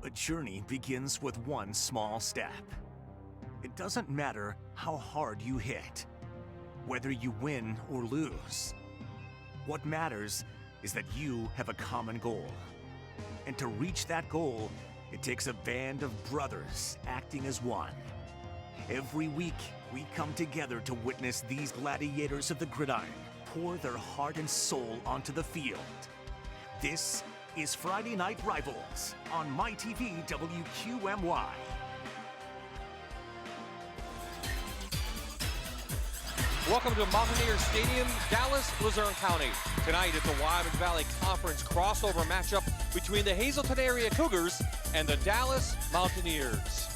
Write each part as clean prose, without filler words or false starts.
A journey begins with one small step. It doesn't matter how hard you hit, whether you win or lose. What matters is that you have a common goal. And to reach that goal, it takes a band of brothers acting as one. Every week, we come together to witness these gladiators of the gridiron pour their heart and soul onto the field. This is Friday Night Rivals on MyTV WQMY. Welcome to Mountaineers Stadium, Dallas, Luzerne County. Tonight at the Wyoming Valley Conference crossover matchup between the Hazleton area Cougars and the Dallas Mountaineers.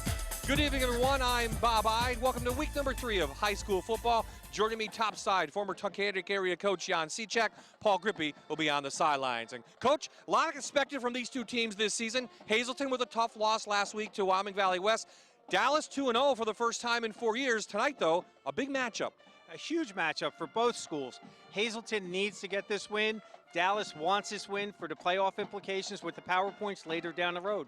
Good evening, everyone. I'm Bob Ide. Welcome to week number 3 of high school football. Joining me topside, former Tunkhannock area coach Jan Secek. Paul Grippy will be on the sidelines. And Coach, a lot expected from these two teams this season. Hazleton with a tough loss last week to Wyoming Valley West. Dallas 2-0 for the first time in 4 years. Tonight, though, a big matchup. A huge matchup for both schools. Hazleton needs to get this win. Dallas wants this win for the playoff implications with the PowerPoints later down the road.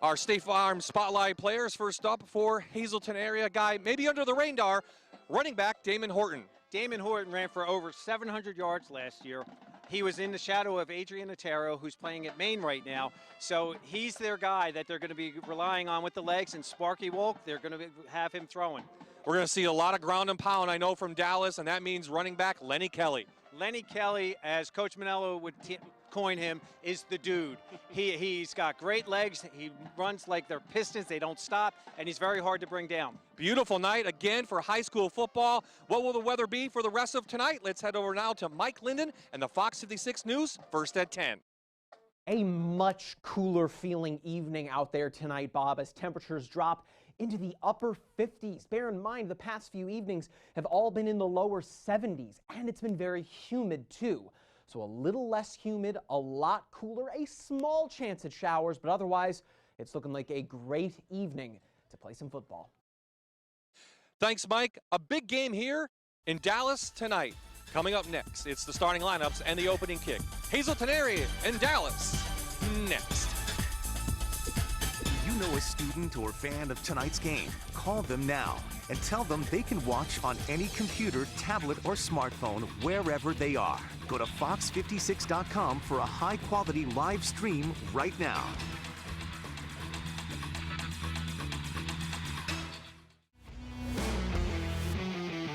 Our State Farm Spotlight players first up for Hazleton area guy, maybe under the radar, running back Damon Horton. Damon Horton ran for over 700 yards last year. He was in the shadow of Adrian Otero, who's playing at Maine right now. So he's their guy that they're going to be relying on with the legs. And Sparky Wolk, they're going to have him throwing. We're going to see a lot of ground and pound, I know, from Dallas, and that means running back Lenny Kelly. Lenny Kelly, as Coach Manello would coin him, is the dude. He's got great legs. He runs like they're pistons. They don't stop, and he's very hard to bring down. Beautiful night again for high school football. What will the weather be for the rest of tonight? Let's head over now to Mike Linden and the Fox 56 News, first at 10. A much cooler feeling evening out there tonight, Bob, as temperatures drop into the upper 50s. Bear in mind, the past few evenings have all been in the lower 70s, and it's been very humid too. So a little less humid, a lot cooler, a small chance at showers, but otherwise, it's looking like a great evening to play some football. Thanks, Mike. A big game here in Dallas tonight. Coming up next, it's the starting lineups and the opening kick. Hazleton area and Dallas next. You know a student or fan of tonight's game? Call them now and tell them they can watch on any computer, tablet, or smartphone wherever they are. Go to fox56.com for a high-quality live stream right now.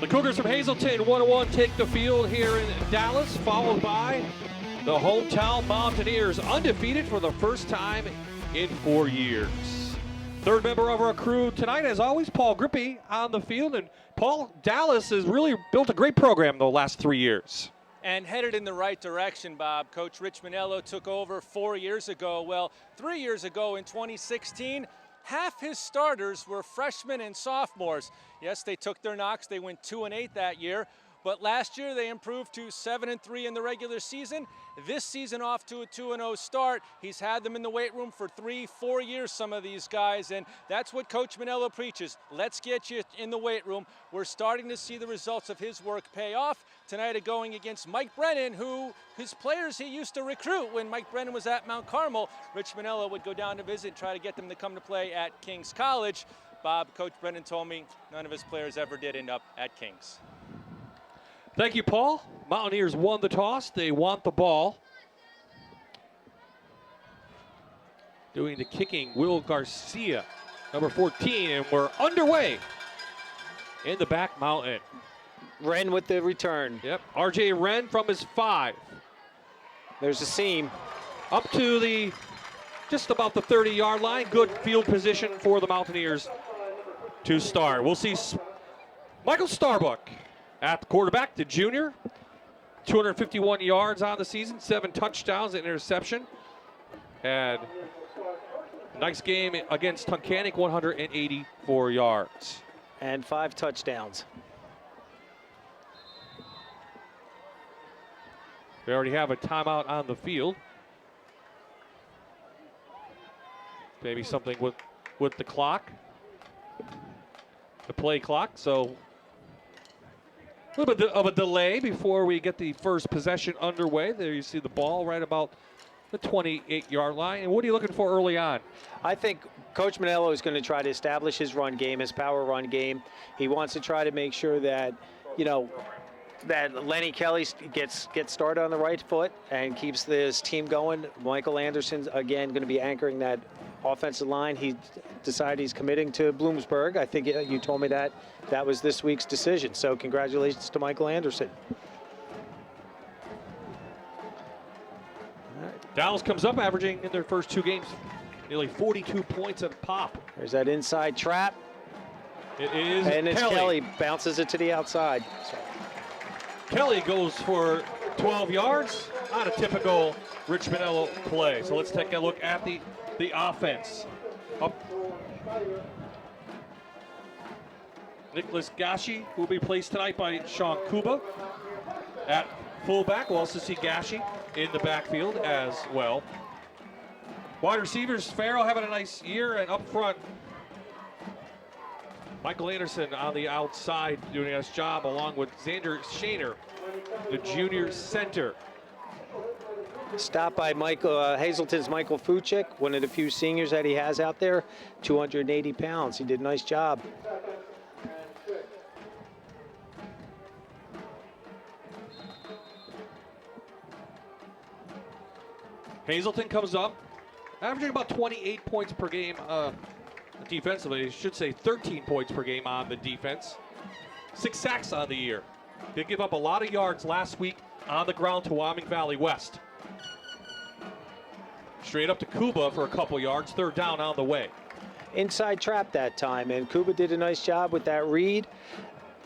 The Cougars from Hazleton 101 take the field here in Dallas, followed by the hometown Mountaineers, undefeated for the first time in 4 years. Third member of our crew tonight, as always, Paul Grippy on the field. And Paul, Dallas has really built a great program the last 3 years. And headed in the right direction, Bob. Coach Rich Manello took over 4 years ago. Well, 3 years ago in 2016, half his starters were freshmen and sophomores. Yes, they took their knocks. They went 2-8 that year. But last year they improved to 7-3 in the regular season. This season off to a 2-0 start. He's had them in the weight room for 3-4 years, some of these guys, and that's what Coach Manello preaches. Let's get you in the weight room. We're starting to see the results of his work pay off. Tonight going against Mike Brennan, who his players he used to recruit when Mike Brennan was at Mount Carmel. Rich Manello would go down to visit and try to get them to come to play at King's College. Bob, Coach Brennan told me none of his players ever did end up at King's. Thank you, Paul. Mountaineers won the toss. They want the ball. Doing the kicking, Will Garcia, number 14, and we're underway in the back mountain. Wren with the return. Yep, R.J. Wren from his 5. There's a seam. Up to the, just about the 30-yard line. Good field position for the Mountaineers to start. We'll see Michael Starbuck at the quarterback, the junior. 251 yards on the season, 7 touchdowns, an interception. Had a nice game against Tunkhannock, 184 yards. And 5 touchdowns. We already have a timeout on the field. Maybe something with the clock, the play clock. So a little bit of a delay before we get the first possession underway. There you see the ball right about the 28-yard line. And what are you looking for early on? I think Coach Manello is going to try to establish his run game, his power run game. He wants to try to make sure that, that Lenny Kelly gets started on the right foot and keeps this team going. Michael Anderson's, again, going to be anchoring that offensive line. He decided he's committing to Bloomsburg. I think you told me that was this week's decision. So congratulations to Michael Anderson. Dallas comes up averaging in their first 2 games nearly 42 points a pop. There's that inside trap. It is and it's Kelly bounces it to the outside. So. Kelly goes for 12 yards on a typical Rich Manello play. So let's take a look at the offense. Up. Nicholas Gashi will be replaced tonight by Sean Kuba at fullback. We'll also see Gashi in the backfield as well. Wide receivers, Farrell having a nice year, and up front, Michael Anderson on the outside doing a nice job, along with Xander Shaner, the junior center. Stopped by Hazleton's Michael Fuchik, one of the few seniors that he has out there, 280 pounds. He did a nice job. Hazleton comes up, averaging about 28 points per game defensively. I should say 13 points per game on the defense. 6 sacks on the year. They give up a lot of yards last week on the ground to Wyoming Valley West. Straight up to Kuba for a couple yards, 3rd down on the way. Inside trap that time, and Kuba did a nice job with that read.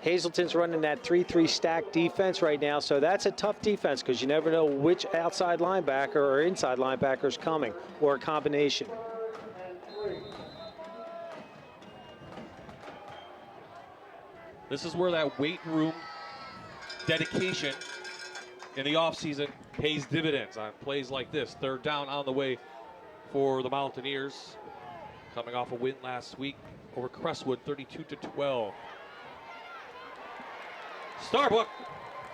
Hazleton's running that 3-3 stack defense right now, so that's a tough defense because you never know which outside linebacker or inside linebacker is coming, or a combination. This is where that weight room dedication in the offseason pays dividends on plays like this. 3rd down on the way for the Mountaineers, coming off a win last week over Crestwood, 32-12. Starbuck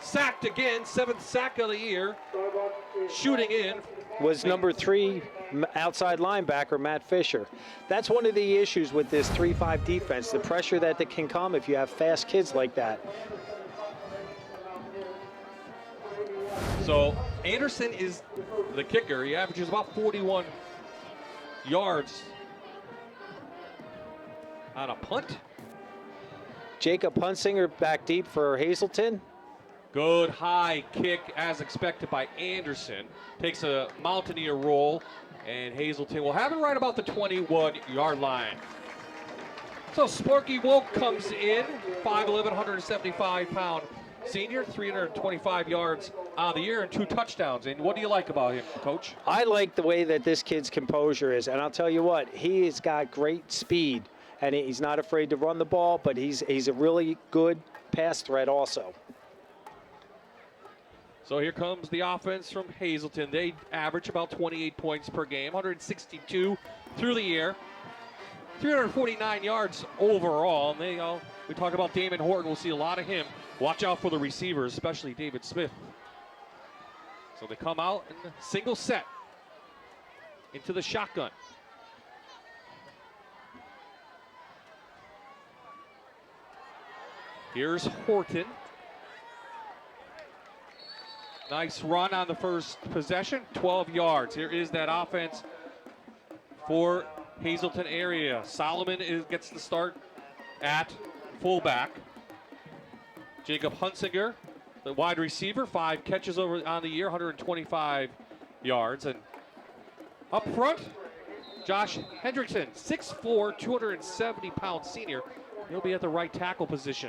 sacked again, 7th sack of the year. Shooting in was number 3 outside linebacker, Matt Fisher. That's one of the issues with this 3-5 defense, the pressure that can come if you have fast kids like that. So Anderson is the kicker. He averages about 41 yards on a punt. Jacob Hunsinger back deep for Hazleton. Good high kick as expected by Anderson. Takes a Mountaineer roll, and Hazleton will have it right about the 21-yard line. So Sparky Wolk comes in, 5'11", 175-pound senior, 325 yards on the year and 2 touchdowns. And what do you like about him, Coach? I like the way that this kid's composure is, and I'll tell you what, he has got great speed, and he's not afraid to run the ball, but he's a really good pass threat also. So here comes the offense from Hazleton. They average about 28 points per game, 162 through the year, 349 yards overall. And we talk about Damon Horton. We'll see a lot of him. Watch out for the receivers, especially David Smith. So they come out in the single set into the shotgun. Here's Horton. Nice run on the first possession, 12 yards. Here is that offense for Hazleton area. Solomon gets the start at fullback. Jacob Hunsinger, the wide receiver, 5 catches over on the year, 125 yards. And up front, Josh Hendrickson, 6'4", 270-pound senior. He'll be at the right tackle position.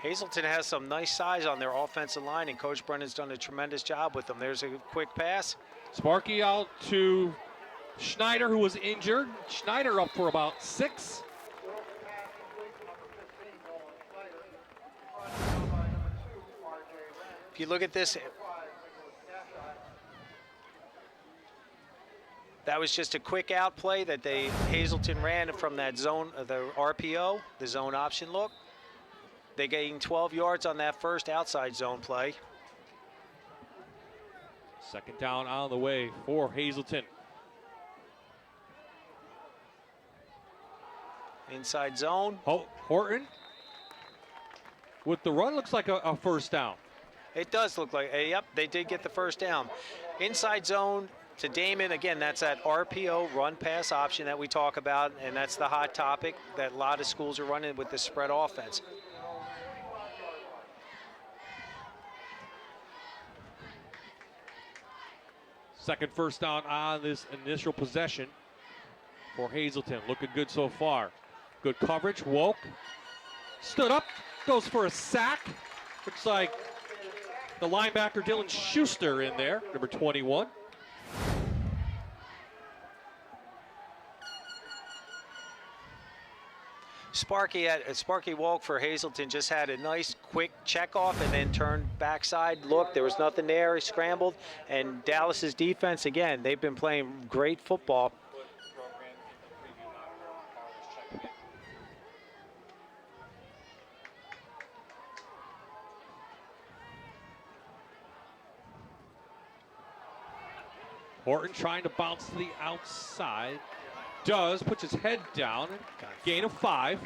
Hazleton has some nice size on their offensive line, and Coach Brennan's done a tremendous job with them. There's a quick pass. Sparky out to Schneider, who was injured. Schneider up for about 6. If you look at this, that was just a quick out play that Hazleton ran from that zone, the RPO, the zone option look. They gained 12 yards on that first outside zone play. Second down on the way for Hazleton. Inside zone. Horton with the run, looks like a first down. It does look like, yep, they did get the first down. Inside zone to Damon. Again, that's that RPO run pass option that we talk about, and that's the hot topic that a lot of schools are running with the spread offense. Second first down on this initial possession for Hazleton. Looking good so far. Good coverage. Woke. Stood up. Goes for a sack. Looks like the linebacker Dylan Schuster in there, number 21. Sparky Walk for Hazleton just had a nice quick check off and then turned backside look. There was nothing there. He scrambled. And Dallas's defense, again, they've been playing great football. Horton trying to bounce to the outside. Does, puts his head down, gain of 5.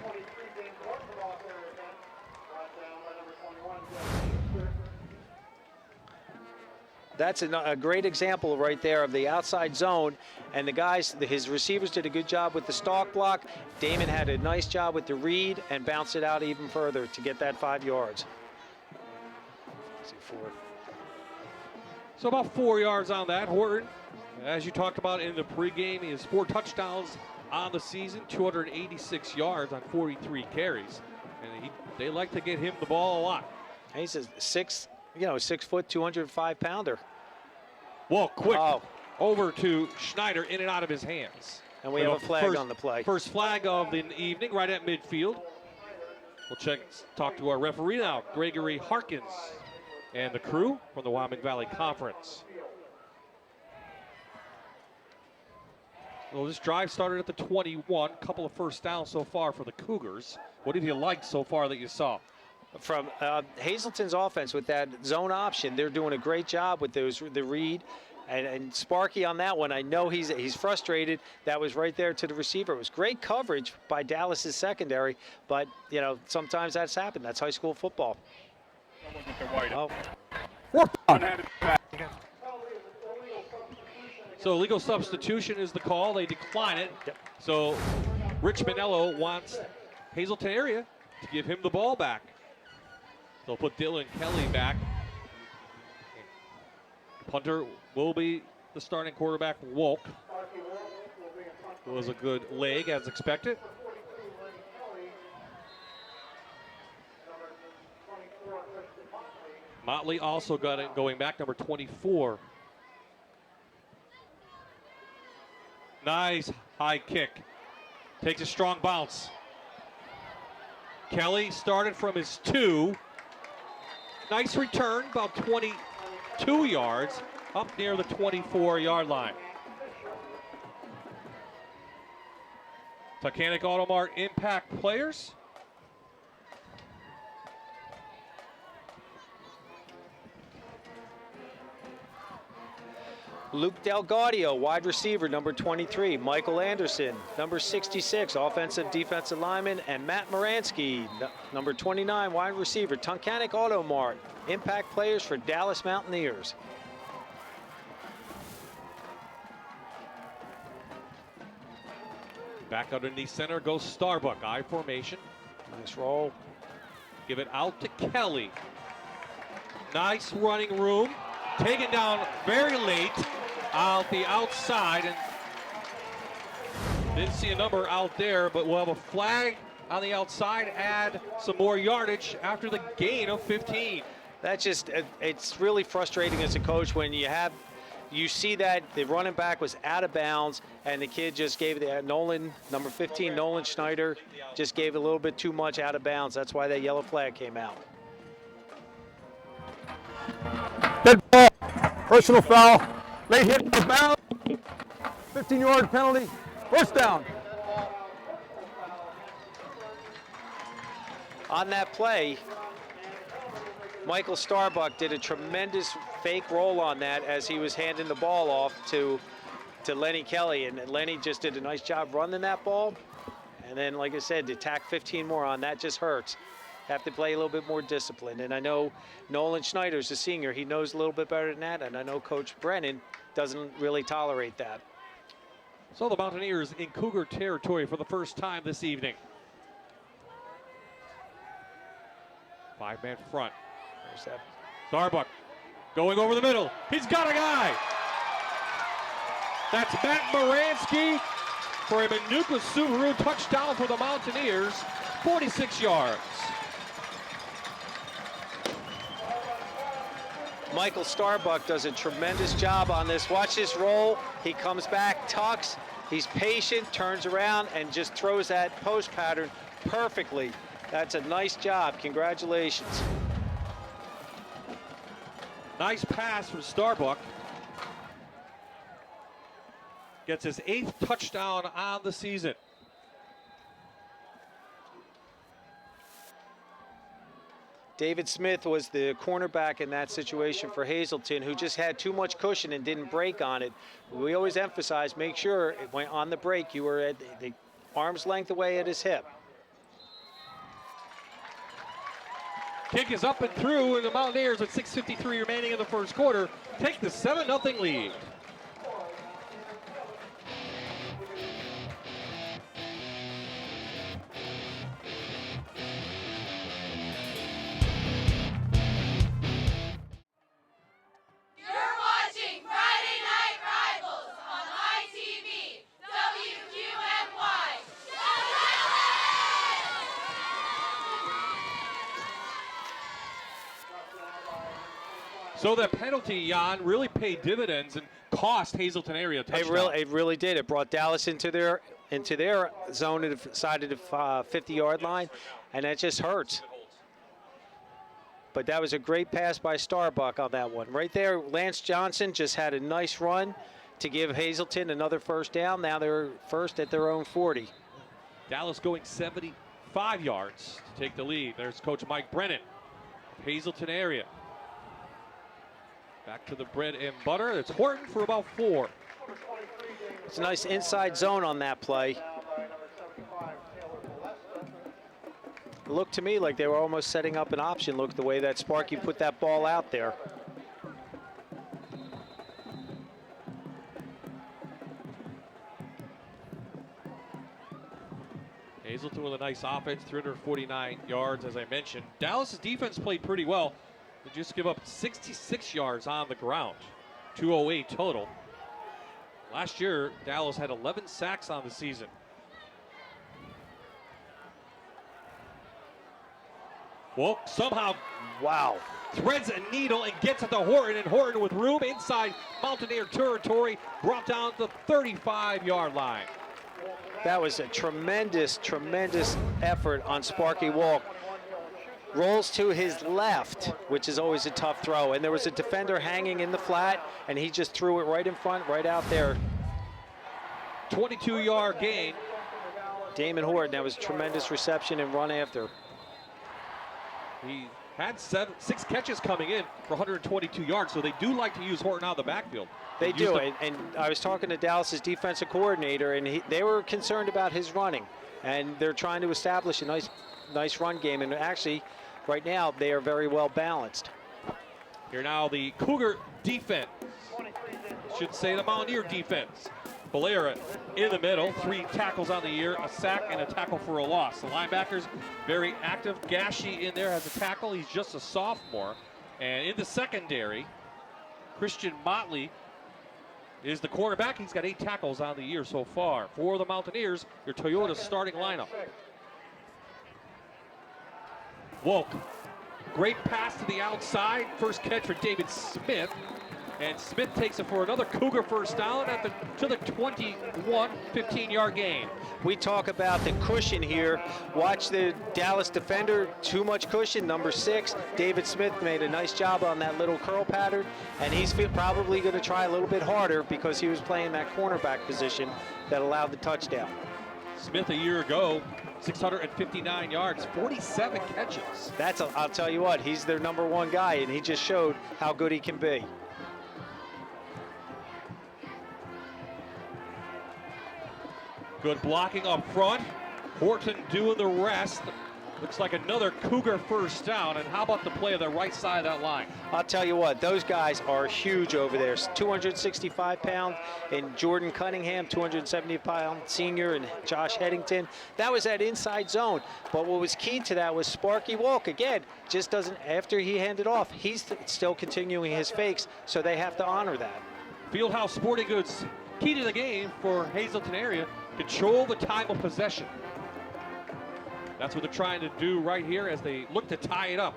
That's a great example right there of the outside zone, and the guys, his receivers did a good job with the stalk block. Damon had a nice job with the read and bounced it out even further to get that 5 yards. So about 4 yards on that. Horton, as you talked about in the pregame, he has 4 touchdowns on the season, 286 yards on 43 carries. And they like to get him the ball a lot. He's a 6 foot, 205 pounder. Well, quick over to Schneider, in and out of his hands. And we have a flag on the play. First flag of the evening, right at midfield. We'll talk to our referee now, Gregory Harkins, and the crew from the Wyoming Valley Conference. Well, this drive started at the 21, couple of first downs so far for the Cougars. What did you like so far that you saw? From Hazleton's offense with that zone option, they're doing a great job with the read. And Sparky on that one, I know he's frustrated. That was right there to the receiver. It was great coverage by Dallas's secondary, but, you know, sometimes that's happened. That's high school football. Oh. So legal substitution is the call. They decline it. Yep. So Rich Manello wants Hazleton area to give him the ball back. They'll put Dylan Kelly back. Punter will be the starting quarterback, Wolk. It was a good leg as expected. Motley also got it going back, number 24. Nice high kick. Takes a strong bounce. Kelly started from his 2. Nice return, about 22 yards, up near the 24-yard line. Titanic Automart impact players. Luke Delgaudio, wide receiver, number 23. Michael Anderson, number 66, offensive defensive lineman. And Matt Moransky, number 29, wide receiver. Tunkhannock Auto Mart, impact players for Dallas Mountaineers. Back underneath center goes Starbuck, I formation. Nice roll. Give it out to Kelly. Nice running room. Taken down very late out the outside, and didn't see a number out there, but we'll have a flag on the outside, add some more yardage after the gain of 15. That's just, it's really frustrating as a coach when you see that the running back was out of bounds and the kid just gave it, Nolan, number 15, Nolan Schneider, just gave a little bit too much out of bounds. That's why that yellow flag came out. Dead ball, personal foul, late hit out of bounds, 15-yard penalty, first down. On that play, Michael Starbuck did a tremendous fake roll on that as he was handing the ball off to Lenny Kelly, and Lenny just did a nice job running that ball. And then, like I said, to tack 15 more on, that just hurts. Have to play a little bit more disciplined. And I know Nolan Schneider's a senior. He knows a little bit better than that, and I know Coach Brennan doesn't really tolerate that. So the Mountaineers in Cougar territory for the first time this evening. 5-man front. There's that. Starbuck going over the middle. He's got a guy. That's Matt Moransky for a Manuka Subaru touchdown for the Mountaineers, 46 yards. Michael Starbuck does a tremendous job on this. Watch this roll. He comes back, tucks. He's patient, turns around, and just throws that post pattern perfectly. That's a nice job. Congratulations. Nice pass from Starbuck. Gets his 8th touchdown on the season. David Smith was the cornerback in that situation for Hazleton, who just had too much cushion and didn't break on it. We always emphasize, make sure it went on the break, you were at the arm's length away at his hip. Kick is up and through, and the Mountaineers with 6:53 remaining in the first quarter take the 7-0 lead. So that penalty, Jan, really paid dividends and cost Hazleton area a touchdown. It really did. It brought Dallas into their zone at the side of the 50-yard line, and that just hurts. But that was a great pass by Starbuck on that one. Right there, Lance Johnson just had a nice run to give Hazleton another first down. Now they're first at their own 40. Dallas going 75 yards to take the lead. There's Coach Mike Brennan, Hazleton area. Back to the bread and butter. It's Horton for about 4. It's a nice inside zone on that play. It looked to me like they were almost setting up an option look the way that Sparky put that ball out there. Hazleton with a nice offense, 349 yards, as I mentioned. Dallas's defense played pretty well. They just give up 66 yards on the ground, 208 total. Last year, Dallas had 11 sacks on the season. Well, somehow, wow, threads a needle and gets it to Horton, and Horton with room inside Mountaineer territory, brought down the 35-yard line. That was a tremendous, tremendous effort on Sparky Walk. Rolls to his left, which is always a tough throw, and there was a defender hanging in the flat, and he just threw it right in front, right out there. 22-yard gain. Damon Horton, that was tremendous reception and run after. He had 6 catches coming in for 122 yards, so they do like to use Horton out of the backfield. They do, and I was talking to Dallas's defensive coordinator, and they were concerned about his running, and they're trying to establish a nice run game, and actually, right now, they are very well balanced. Here now the Cougar defense. Should say the Mountaineer defense. Valera in the middle, 3 tackles on the year, a sack and a tackle for a loss. The linebackers very active. Gashi in there has a tackle. He's just a sophomore. And in the secondary, Christian Motley is the cornerback. He's got 8 tackles on the year so far. For the Mountaineers, your Toyota starting lineup. Wolk, great pass to the outside. First catch for David Smith. And Smith takes it for another Cougar first down to the 21, 15-yard gain. We talk about the cushion here. Watch the Dallas defender, too much cushion, number 6. David Smith made a nice job on that little curl pattern, and he's probably going to try a little bit harder because he was playing that cornerback position that allowed the touchdown. Smith a year ago, 659 yards, 47 catches. I'll tell you what, he's their #1 guy, and he just showed how good he can be. Good blocking up front. Horton doing the rest. Looks like another Cougar first down. And how about the play of the right side of that line? I'll tell you what, those guys are huge over there. 265-pound and Jordan Cunningham, 270-pound senior, and Josh Headington. That was that inside zone. But what was key to that was Sparky Walk. Again, just doesn't, after he handed off, he's still continuing his fakes, so they have to honor that. Fieldhouse Sporting Goods, key to the game for Hazleton area, control the time of possession. That's what they're trying to do right here as they look to tie it up.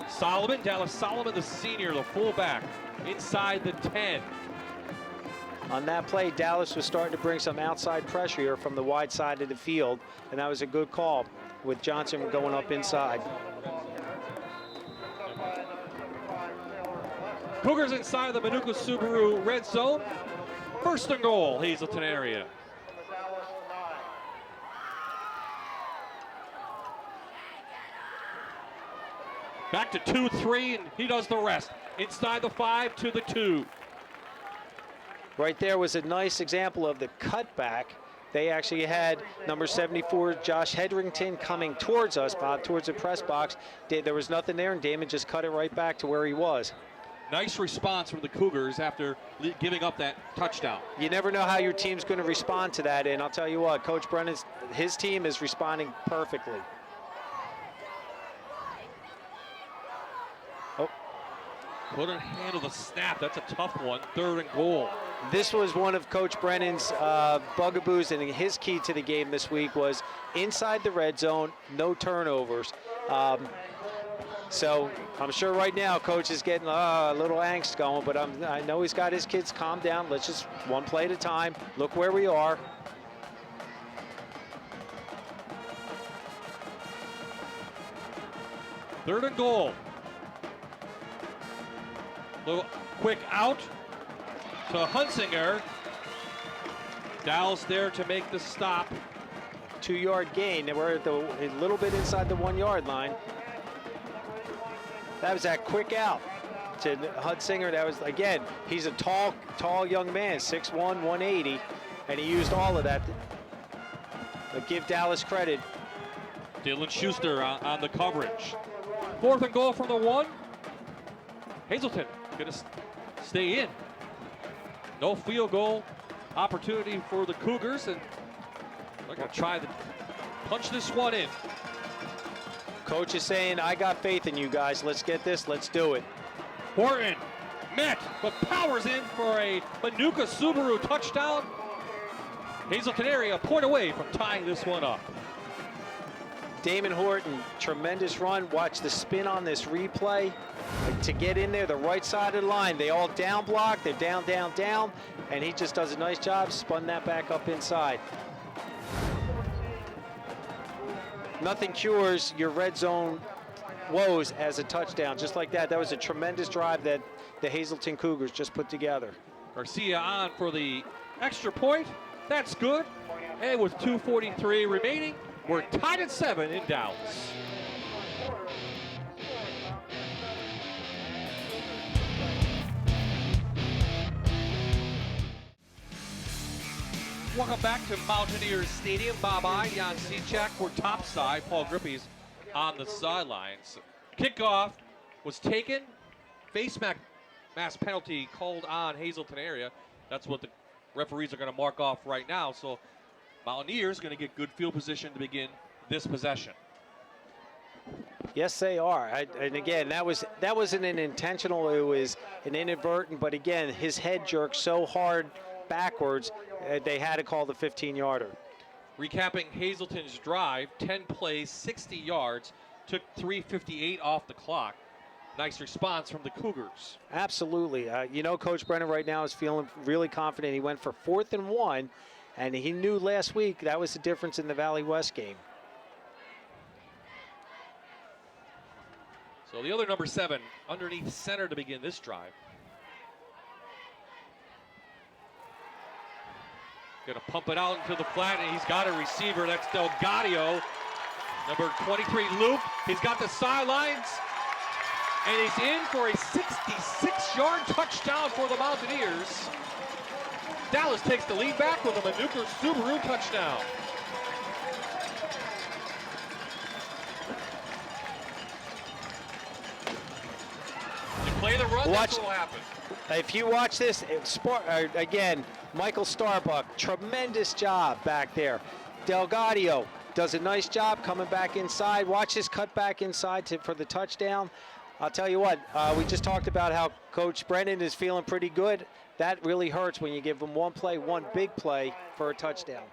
Solomon, Dallas Solomon, the senior, the fullback, inside the 10. On that play, Dallas was starting to bring some outside pressure here from the wide side of the field, and that was a good call with Johnson going up inside. Cougars inside the Manuka Subaru red zone. First and goal, Hazleton area. Back to 2-3, and he does the rest. Inside the 5 to the 2. Right there was a nice example of the cutback. They actually had number 74, Josh Headington, coming towards us, Bob, towards the press box. There was nothing there, and Damon just cut it right back to where he was. Nice response from the Cougars after giving up that touchdown. You never know how your team's going to respond to that, and I'll tell you what, Coach Brennan's, his team is responding perfectly. Couldn't handle the snap. That's a tough one. 3rd and goal. This was one of Coach Brennan's bugaboos, and his key to the game this week was inside the red zone, no turnovers. So I'm sure right now Coach is getting a little angst going, but I know he's got his kids calm down. Let's just one play at a time. Look where we are. Third and goal. Little quick out to Hunsinger. Dallas there to make the stop. 2-yard gain. We're at a little bit inside the 1-yard line. That was that quick out to Hunsinger. That was, again, he's a tall young man, 6'1", 180, and he used all of that. But give Dallas credit. Dylan Schuster on the coverage. 4th and goal from the 1. Hazleton gonna stay in. No field goal opportunity for the Cougars, and they're gonna try to punch this one in. Coach is saying, I got faith in you guys. Let's get this, let's do it. Horton met, but powers in for a Manuka Subaru touchdown. Hazleton area a point away from tying this one up. Damon Horton, tremendous run. Watch the spin on this replay. To get in there, the right side of the line. They all down block, they're down, down, down, and he just does a nice job, spun that back up inside. Nothing cures your red zone woes as a touchdown, just like that. That was a tremendous drive that the Hazleton Cougars just put together. Garcia on for the extra point. That's good. And with 2:43 remaining, we're tied at 7 in Dallas. Welcome back to Mountaineers Stadium. Bob I, Jan Cechak, we're topside. Paul Grippy's on the sidelines. Kickoff was taken. Face mask penalty called on Hazleton area. That's what the referees are going to mark off right now. So Mountaineers going to get good field position to begin this possession. Yes, they are. And again, that wasn't an intentional. It was an inadvertent. But again, his head jerked so hard backwards, they had to call the 15-yarder. Recapping Hazleton's drive, 10 plays, 60 yards, took 3:58 off the clock. Nice response from the Cougars. Absolutely. You know, Coach Brennan right now is feeling really confident. He went for 4th and 1, and he knew last week that was the difference in the Valley West game. So the other number 7 underneath center to begin this drive. Gonna pump it out into the flat, and he's got a receiver. That's Delgadio. Number 23, Luke. He's got the sidelines, and he's in for a 66-yard touchdown for the Mountaineers. Dallas takes the lead back with a Manuka Subaru touchdown. You play the run, that's what will happen. If you watch this, again, Michael Starbuck, tremendous job back there. Delgadio does a nice job coming back inside. Watch his cut back inside for the touchdown. I'll tell you what, we just talked about how Coach Brennan is feeling pretty good. That really hurts when you give him one play, one big play for a touchdown.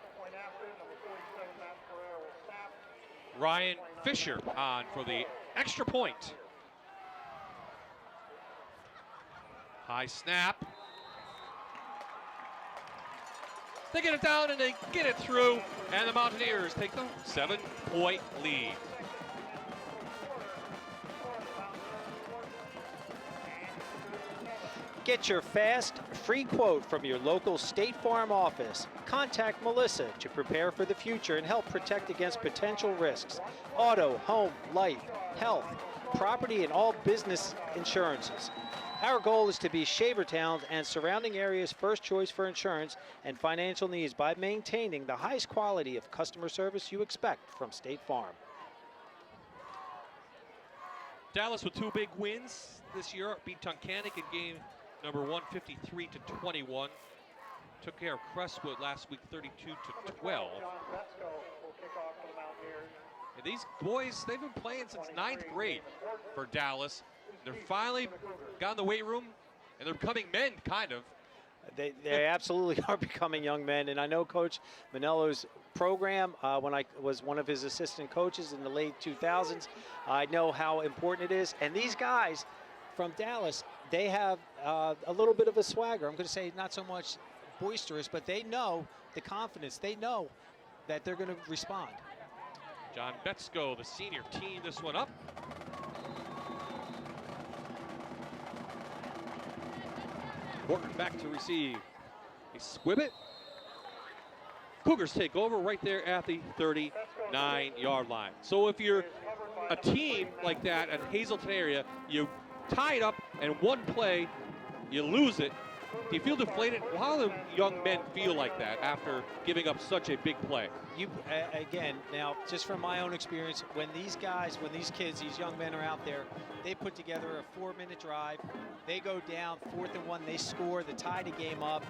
Ryan Fisher on for the extra point. High snap. They get it down and they get it through, and the Mountaineers take the 7-point lead. Get your fast, free quote from your local State Farm office. Contact Melissa to prepare for the future and help protect against potential risks. Auto, home, life, health, property, and all business insurances. Our goal is to be Shavertown and surrounding areas' first choice for insurance and financial needs by maintaining the highest quality of customer service you expect from State Farm. Dallas with 2 big wins this year. Beat Tunkhannock in game number 1, 53-21. Took care of Crestwood last week, 32-12. And these boys, they've been playing since 9th grade for Dallas. They're finally got in the weight room, and they're becoming men, kind of. They absolutely are becoming young men, and I know Coach Manello's program, when I was one of his assistant coaches in the late 2000s, I know how important it is. And these guys from Dallas, they have a little bit of a swagger. I'm going to say not so much boisterous, but they know the confidence. They know that they're going to respond. John Betsko, the senior, teed this one up. Horton back to receive. He squib it. Cougars take over right there at the 39-yard line. So if you're a team like that at Hazleton area, you tie it up and one play, you lose it. Do you feel deflated? How do young men feel like that after giving up such a big play? Again, now, just from my own experience, when these kids, these young men are out there, they put together a 4-minute drive. They go down 4th and 1. They score. They tie the game up.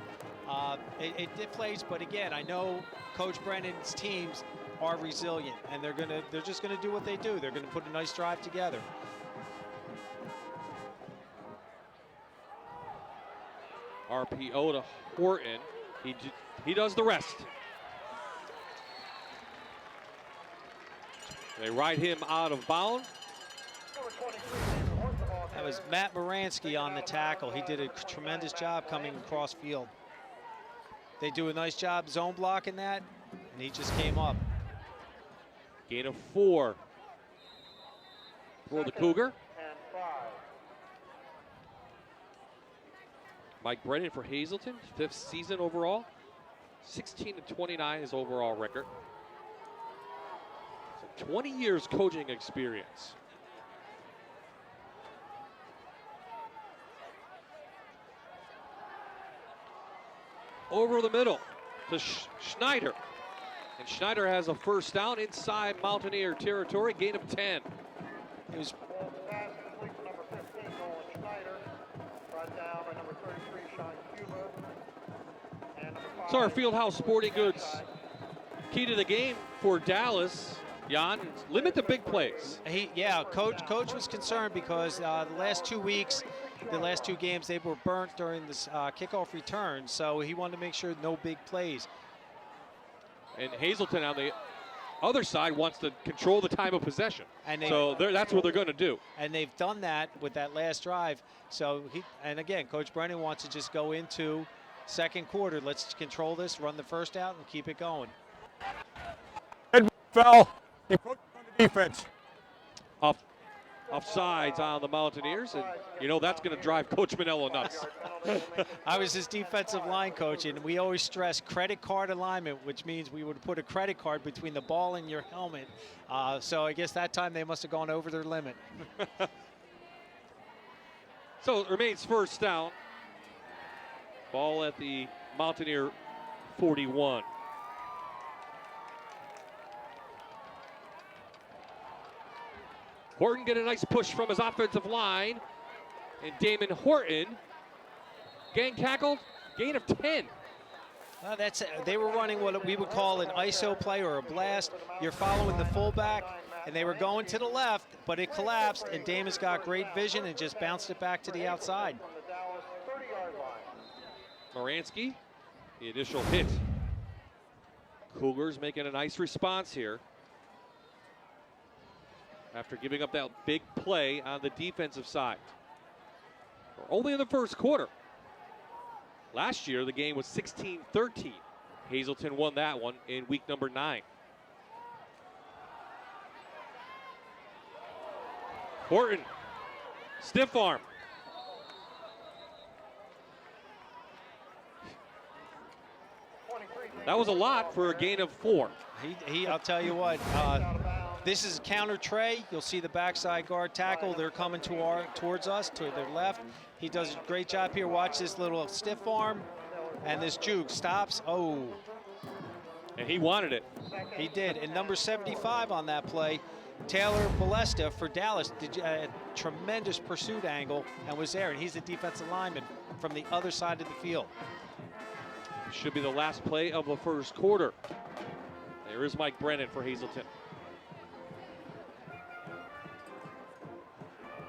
It deflates, but again, I know Coach Brennan's teams are resilient, and they're just gonna do what they do. They're gonna put a nice drive together. RPO to Horton. He does the rest. They ride him out of bounds. That was Matt Moransky on the tackle. He did a tremendous job coming across field. They do a nice job zone blocking that, and he just came up. Gain of 4 for the Cougar. Mike Brennan for Hazleton, 5th season overall. 16-29 his overall record. So 20 years coaching experience. Over the middle to Schneider. And Schneider has a first down inside Mountaineer territory, gain of 10. It was Sorry, Fieldhouse Sporting Goods. Key to the game for Dallas, Jan, limit the big plays. Coach was concerned because the last 2 weeks, the last 2 games, they were burnt during this kickoff return, so he wanted to make sure no big plays. And Hazleton on the other side wants to control the time of possession. And that's what they're going to do. And they've done that with that last drive. So again, Coach Brennan wants to just go into second quarter. Let's control this, run the first out, and keep it going. Head foul. Encroachment on the defense. offsides on the Mountaineers, and you know that's going to drive Coach Manello nuts. I was his defensive line coach, and we always stress credit card alignment, which means we would put a credit card between the ball and your helmet. So I guess that time they must have gone over their limit. So it remains first down. Ball at the Mountaineer 41. Horton get a nice push from his offensive line. And Damon Horton, gang tackled, gain of 10. They were running what we would call an ISO play or a blast. You're following the fullback, and they were going to the left, but it collapsed, and Damon's got great vision and just bounced it back to the outside. Moransky, the initial hit. Cougars making a nice response here after giving up that big play on the defensive side. We're only in the first quarter. Last year, the game was 16-13. Hazleton won that one in week number 9. Horton, stiff arm. That was a lot for a gain of 4. I'll tell you what, this is counter tray. You'll see the backside guard tackle. They're coming towards us, to their left. He does a great job here. Watch this little stiff arm, and this juke stops. Oh. And he wanted it. He did. And number 75 on that play, Taylor Balesta for Dallas, did a tremendous pursuit angle and was there. And he's a defensive lineman from the other side of the field. Should be the last play of the first quarter. There is Mike Brennan for Hazleton.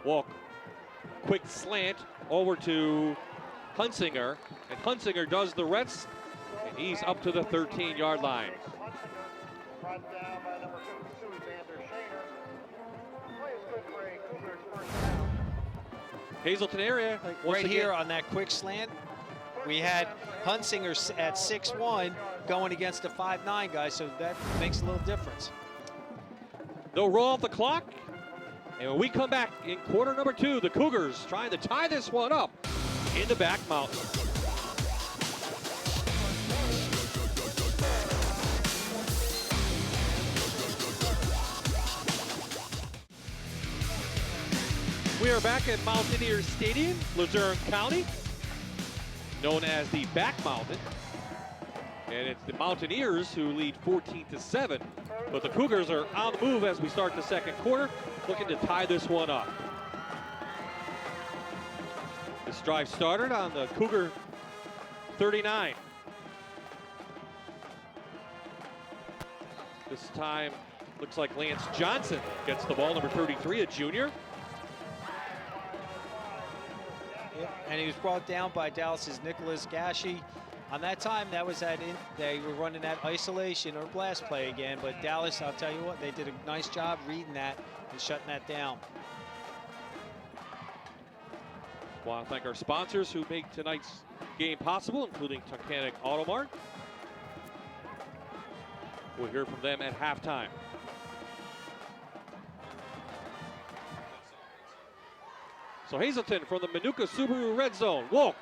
Walk, quick slant over to Hunsinger, and Hunsinger does the rest, and he's up to the 13-yard line. Hazleton area. Right here on that quick slant, we had Hunsinger at 6'1", going against a 5'9" guy, so that makes a little difference. They'll roll off the clock, and when we come back in quarter number 2, the Cougars trying to tie this one up in the back mountain. We are back at Mountaineer Stadium, Luzerne County, known as the Back Mountain. And it's the Mountaineers who lead 14-7. But the Cougars are on the move as we start the second quarter, looking to tie this one up. This drive started on the Cougar 39. This time, looks like Lance Johnson gets the ball, number 33, a junior. And he was brought down by Dallas's Nicholas Gashi. On that time, that was they were running that isolation or blast play again, but Dallas, I'll tell you what, they did a nice job reading that and shutting that down. I want to thank our sponsors who make tonight's game possible, including Tunkhannock Auto Mart. We'll hear from them at halftime. So Hazleton from the Manuka Subaru red zone. Wolk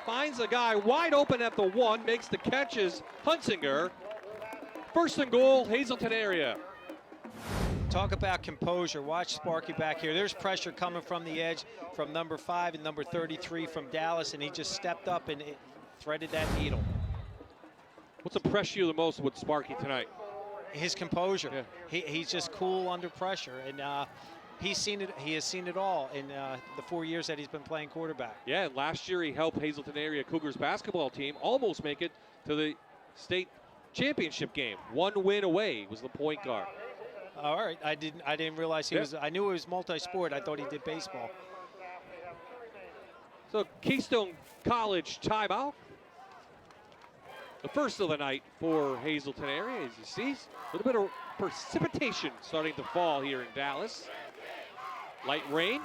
finds a guy wide open at the 1, makes the catches. Hunsinger. First and goal, Hazleton area. Talk about composure. Watch Sparky back here. There's pressure coming from the edge from number 5 and number 33 from Dallas, and he just stepped up and threaded that needle. What's impressed you the most with Sparky tonight? His composure. Yeah. He's just cool under pressure, and he's seen it. He has seen it all in the 4 years that he's been playing quarterback. Yeah, and last year he helped Hazleton area Cougars basketball team almost make it to the state championship game. 1 win away was the point guard. All right, I didn't realize he was. I knew he was multi-sport. I thought he did baseball. So Keystone College timeout. The first of the night for Hazleton area. As you see, a little bit of precipitation starting to fall here in Dallas. Light rain.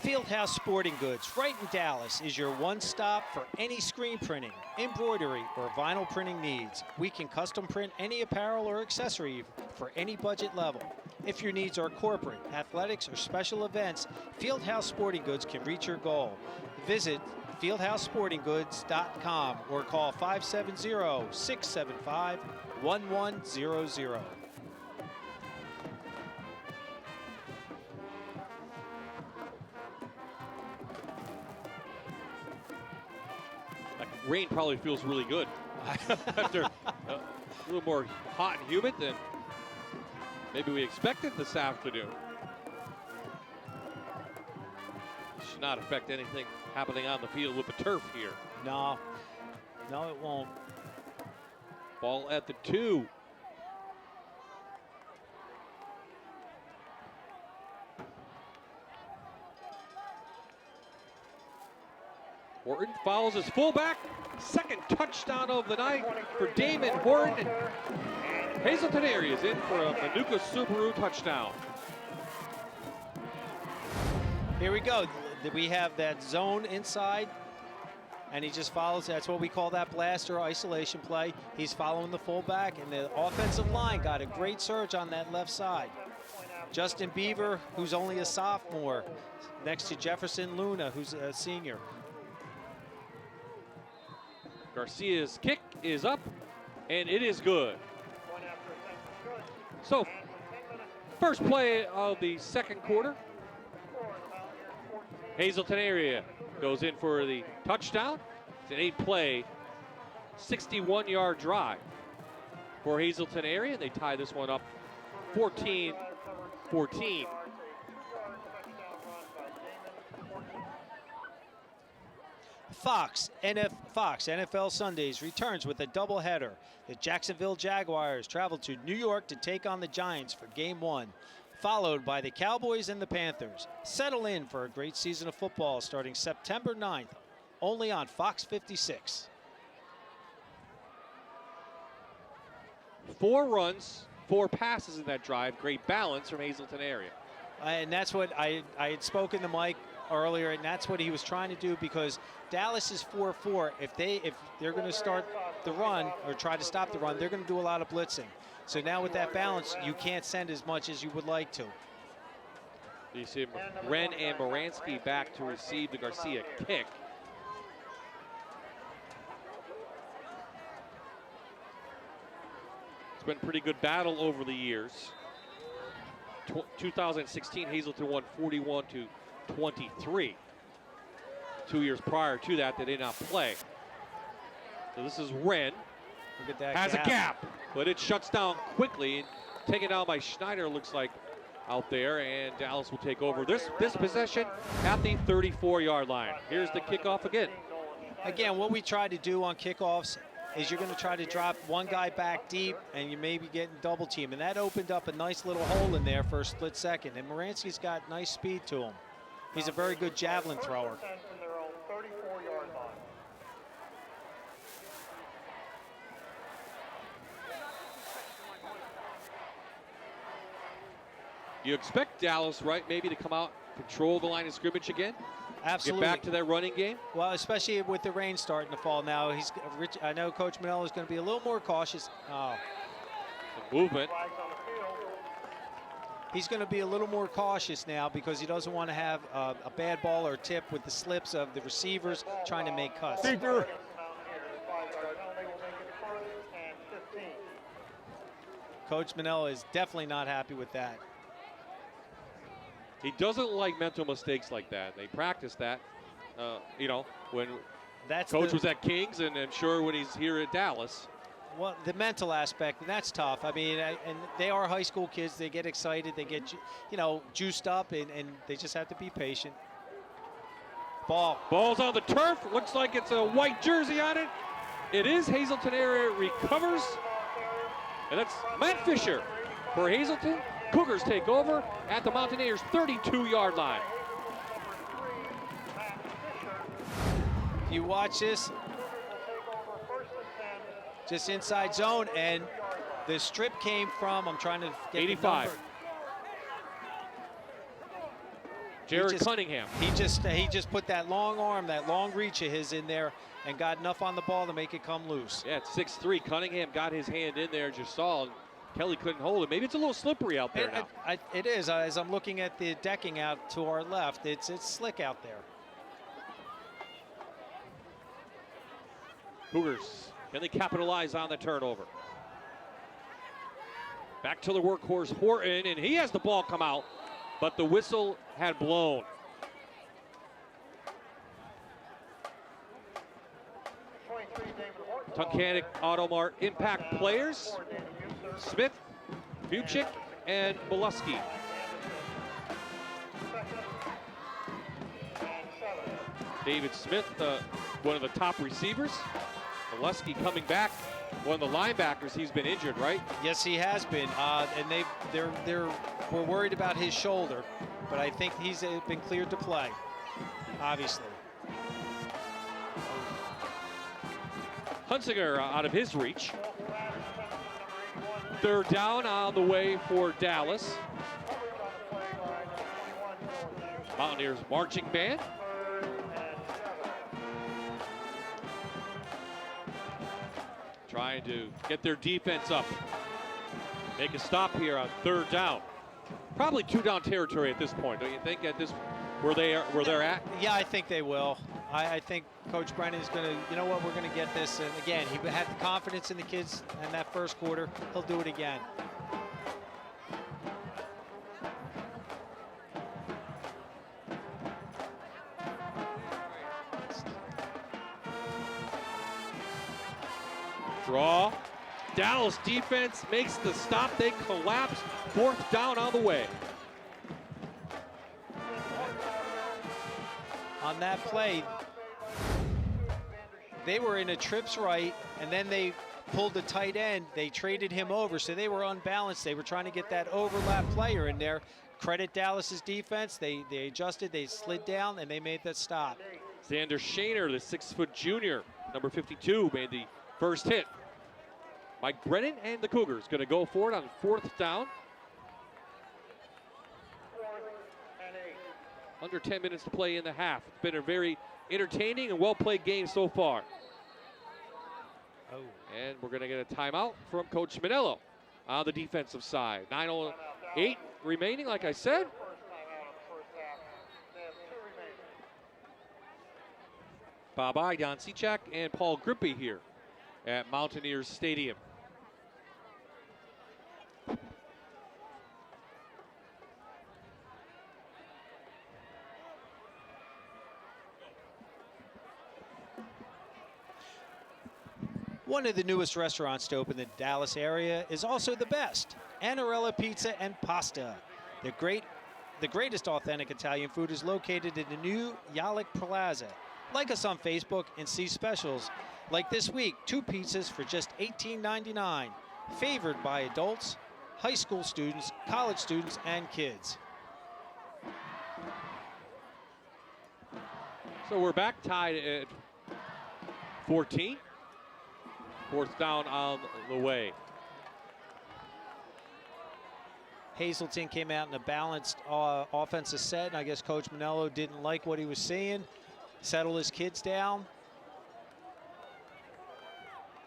Fieldhouse Sporting Goods, right in Dallas, is your one-stop for any screen printing, embroidery, or vinyl printing needs. We can custom print any apparel or accessory for any budget level. If your needs are corporate, athletics, or special events, Fieldhouse Sporting Goods can reach your goal. Visit fieldhousesportinggoods.com or call 570-675-1100. Rain probably feels really good after a little more hot and humid than maybe we expected this afternoon. Should not affect anything happening on the field with the turf here. No, it won't. Ball at the 2. Horton follows his fullback. Second touchdown of the night for Damon Horton. Hazleton area is in for a Manuka Subaru touchdown. Here we go. We have that zone inside, and he just follows. That's what we call that blast or isolation play. He's following the fullback, and the offensive line got a great surge on that left side. Justin Beaver, who's only a sophomore, next to Jefferson Luna, who's a senior. Garcia's kick is up, and it is good. So, first play of the second quarter. Hazleton area goes in for the touchdown. It's an 8-play, 61-yard drive for Hazleton area. They tie this one up 14-14. Fox NFL Sundays returns with a doubleheader. The Jacksonville Jaguars travel to New York to take on the Giants for Game 1, followed by the Cowboys and the Panthers. Settle in for a great season of football starting September 9th, only on Fox 56. 4 runs, 4 passes in that drive. Great balance from Hazleton area. And that's what I had spoken to Mike earlier, and that's what he was trying to do, because Dallas is 4-4. If they're going to start the run or try to stop the run, they're going to do a lot of blitzing. So now with that balance, you can't send as much as you would like to. You see Wren and Moransky back to receive the Garcia kick. It's been a pretty good battle over the years. 2016, Hazleton won 41-23. 2 years prior to that, they did not play. So this is Wren. Look at that. Has a gap, but it shuts down quickly. Taken down by Schneider, looks like, out there, and Dallas will take over this possession at the 34-yard line. Here's the kickoff again. Again, what we try to do on kickoffs is you're going to try to drop one guy back deep, and you may be getting double team, and that opened up a nice little hole in there for a split second. And Moransky's got nice speed to him. He's a very good javelin thrower. You expect Dallas, right, maybe to come out, control the line of scrimmage again? Absolutely. Get back to that running game? Well, especially with the rain starting to fall now. I know Coach Manello is going to be a little more cautious. Oh. The movement. He's going to be a little more cautious now because he doesn't want to have a bad ball or tip with the slips of the receivers trying to make cuts. Coach Manello is definitely not happy with that. He doesn't like mental mistakes like that. They practice that, when Coach was at Kings and sure when he's here at Dallas. Well, the mental aspect, and that's tough. I mean, and they are high school kids. They get excited. They get, juiced up, and they just have to be patient. Ball's on the turf. Looks like it's a white jersey on it. It is. Hazleton area recovers. And that's Matt Fisher for Hazleton. Cougars take over at the Mountaineers' 32-yard line. You watch this, just inside zone, and the strip came from, I'm trying to get 85. Jared Cunningham. He just put that long arm, that long reach of his in there, and got enough on the ball to make it come loose. Yeah, it's 6'3". Cunningham got his hand in there, just saw. Kelly couldn't hold it. Maybe it's a little slippery out there now. It is. As I'm looking at the decking out to our left, it's slick out there. Cougars, can they capitalize on the turnover? Back to the workhorse, Horton, and he has the ball come out, but the whistle had blown. Tunkhannock Auto Mart impact players: Smith, Buchik, and Molesky. David Smith, one of the top receivers. Molesky coming back, one of the linebackers. He's been injured, right? Yes, he has been, and we're worried about his shoulder, but I think he's been cleared to play, obviously. Hunsinger out of his reach. Third down on the way for Dallas. Mountaineers marching band. Trying to get their defense up. Make a stop here on third down. Probably two down territory at this point, don't you think? At this, where they're at? Yeah, I think they will. I think Coach Brennan is going to, you know what, we're going to get this. And again, he had the confidence in the kids in that first quarter. He'll do it again. Draw. Dallas defense makes the stop. They collapse. Fourth down on the way. On that play, they were in a trips right, and then they pulled the tight end. They traded him over, so they were unbalanced. They were trying to get that overlap player in there. Credit Dallas's defense. They adjusted, they slid down, and they made that stop. Xander Shaner, the 6-foot junior, number 52, made the first hit. Mike Brennan and the Cougars going to go for it on fourth down. Under 10 minutes to play in the half. It's been a very entertaining and well-played game so far. Oh. And we're going to get a timeout from Coach Manello on the defensive side. 9:08 remaining, like I said. Bob I, Don Cechak, and Paul Grippy here at Mountaineers Stadium. One of the newest restaurants to open in the Dallas area is also the best, Anarella Pizza and Pasta. The greatest authentic Italian food is located in the new Yalik Plaza. Like us on Facebook and see specials like this week, 2 pizzas for just $18.99. Favored by adults, high school students, college students, and kids. So we're back tied at 14. Fourth down on the way. Hazleton came out in a balanced offensive set, and I guess Coach Manello didn't like what he was seeing. Settled his kids down.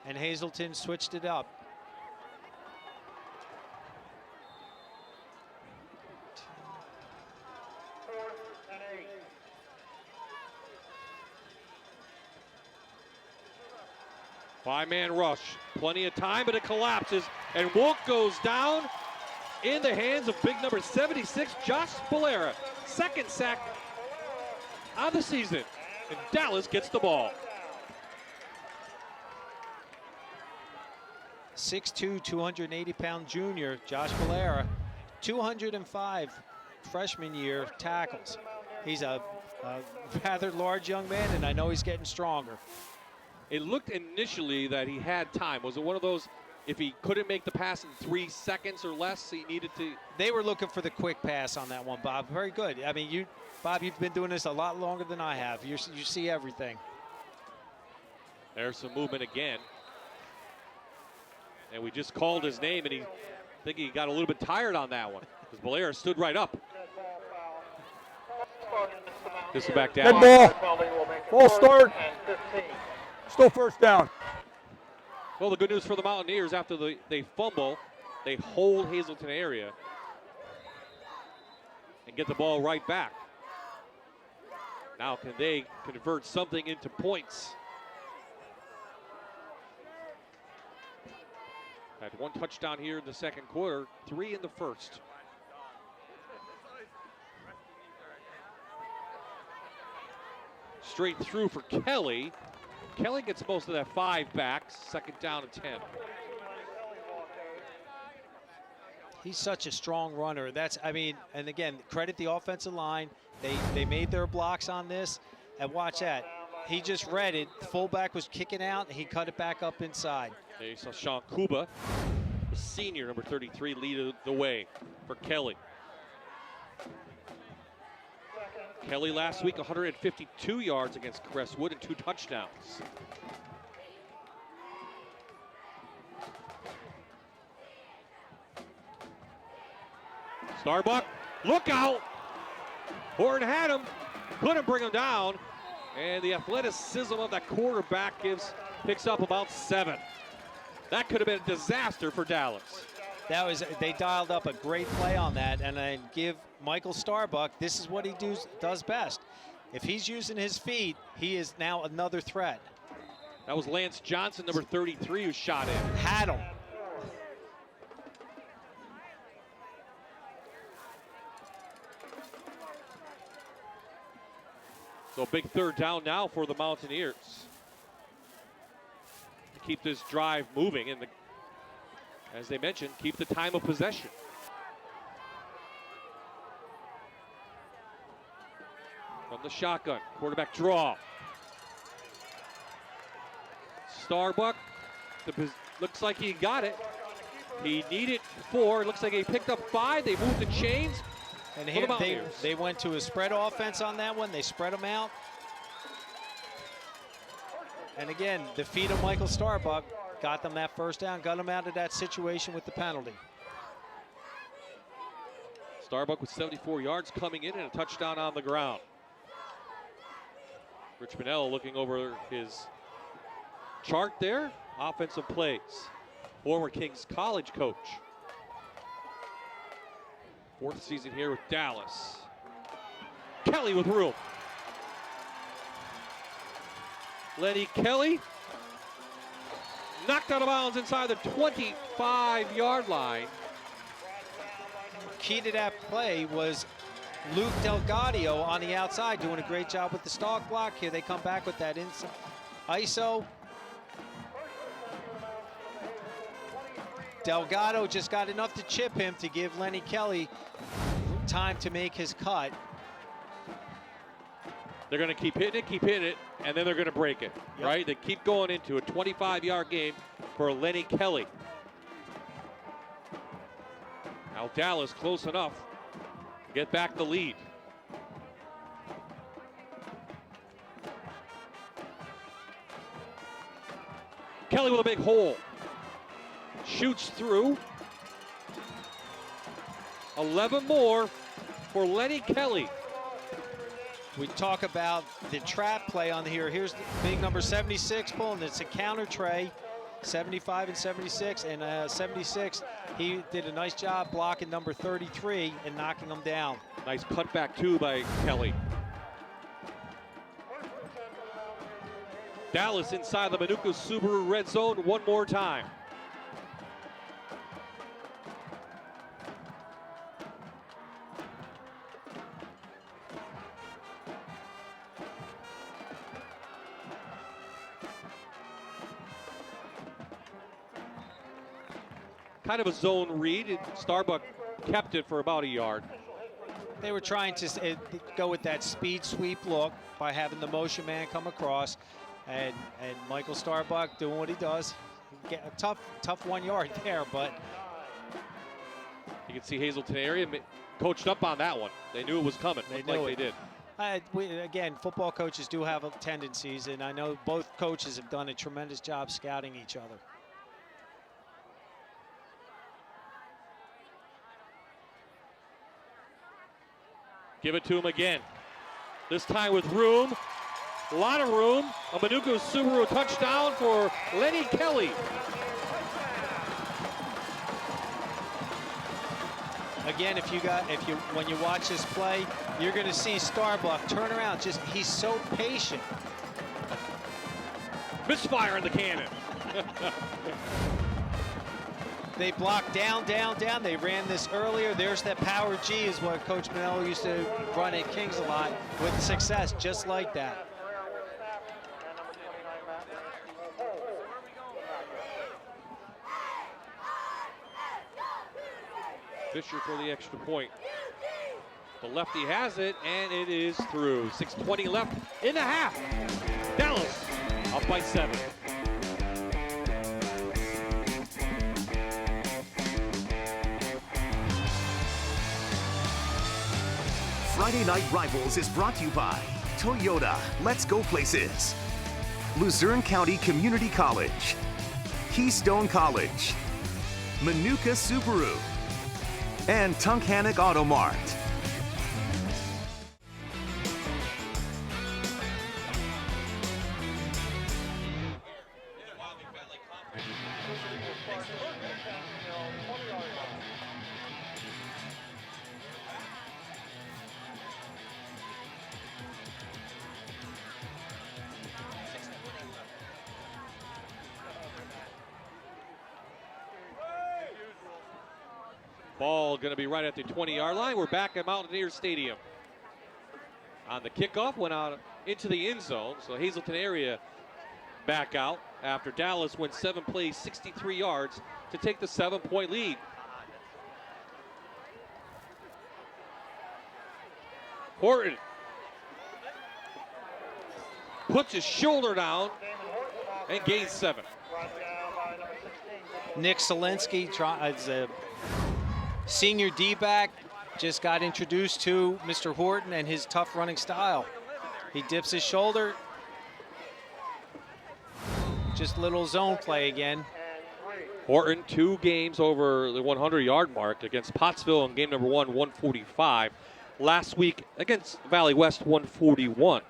And Hazleton switched it up. Five-man rush, plenty of time, but it collapses, and Wolk goes down in the hands of big number 76, Josh Valera. Second sack of the season, and Dallas gets the ball. 6'2", 280-pound junior, Josh Valera, 205 freshman year tackles. He's a rather large young man, and I know he's getting stronger. It looked initially that he had time. Was it one of those, if he couldn't make the pass in 3 seconds or less, he needed to? They were looking for the quick pass on that one, Bob. Very good. I mean, Bob, you've been doing this a lot longer than I have. You see everything. There's some movement again. And we just called his name, and I think he got a little bit tired on that one, because Valera stood right up. This is back Dead down. ball. Full start. Still first down. Well, the good news for the Mountaineers, after they fumble, they hold Hazleton area and get the ball right back. Now can they convert something into points? Had one touchdown here in the second quarter, 3 in the first. Straight through for Kelly. Kelly gets most of that 5 back, second down and 10. He's such a strong runner. I mean, and again, credit the offensive line. They made their blocks on this, and watch that. He just read it. The fullback was kicking out, and he cut it back up inside. There you saw Sean Kuba, the senior, number 33, lead the way for Kelly. Kelly last week, 152 yards against Crestwood and 2 touchdowns. Starbuck, look out! Horn had him, couldn't bring him down, and the athleticism of that quarterback picks up about 7. That could have been a disaster for Dallas. They dialed up a great play on that, and I give Michael Starbuck, this is what he does best. If he's using his feet, he is now another threat. That was Lance Johnson, number 33, who shot in. Had him. So big third down now for the Mountaineers to keep this drive moving and, as they mentioned, keep the time of possession. From the shotgun, quarterback draw. Starbuck, looks like he got it. He needed 4, looks like he picked up 5. They moved the chains. And here they went to a spread offense on that one. They spread them out. And again, the feet of Michael Starbuck got them that first down, got them out of that situation with the penalty. Starbuck with 74 yards coming in and a touchdown on the ground. Rich Manell looking over his chart there. Offensive plays. Former Kings College coach. 4th season here with Dallas. Kelly with room. Lenny Kelly knocked out of bounds inside the 25-yard line. Key to that play was Luke Delgado on the outside doing a great job with the stalk block. Here they come back with that inside ISO. Delgado just got enough to chip him to give Lenny Kelly time to make his cut. They're going to keep hitting it, and then they're going to break it, right? They keep going into a 25-yard game for Lenny Kelly. Now Dallas close enough to get back the lead. Kelly with a big hole. Shoots through. 11 more for Lenny Kelly. We talk about the trap play on here. Here's the big number 76 pulling. It's a counter tray, 75 and 76. And 76, he did a nice job blocking number 33 and knocking him down. Nice cutback too by Kelly. Dallas inside the Manuka Subaru red zone one more time. Kind of a zone read. Starbuck kept it for about a yard. They were trying to go with that speed sweep look by having the motion man come across, and Michael Starbuck doing what he does. Get a tough 1 yard there, but you can see Hazleton area coached up on that one. They knew it was coming. They did. Again, football coaches do have tendencies, and I know both coaches have done a tremendous job scouting each other. Give it to him again. This time with room, a lot of room. A Manuka Subaru touchdown for Lenny Kelly. Again, when you watch this play, you're going to see Starbuck turn around. He's so patient. Misfire in the cannon. They blocked down, down, down. They ran this earlier. There's that power G is what Coach Manello used to run at Kings a lot with success, just like that. Fisher for the extra point. The lefty has it, and it is through. 6:20 left in the half. Dallas up by 7. Friday Night Rivals is brought to you by Toyota, Let's Go Places, Luzerne County Community College, Keystone College, Manuka Subaru, and Tunkhannock Auto Mart. Ball going to be right at the 20-yard line. We're back at Mountaineer Stadium. On the kickoff, went out into the end zone. So Hazleton area back out after Dallas went 7 plays, 63 yards to take the 7-point lead. Horton puts his shoulder down and gains 7. Nick Solinsky is a senior D-back, just got introduced to Mr. Horton and his tough running style. He dips his shoulder. Just little zone play again. Horton 2 games over the 100-yard mark against Pottsville in game number 1, 145. Last week against Valley West, 141.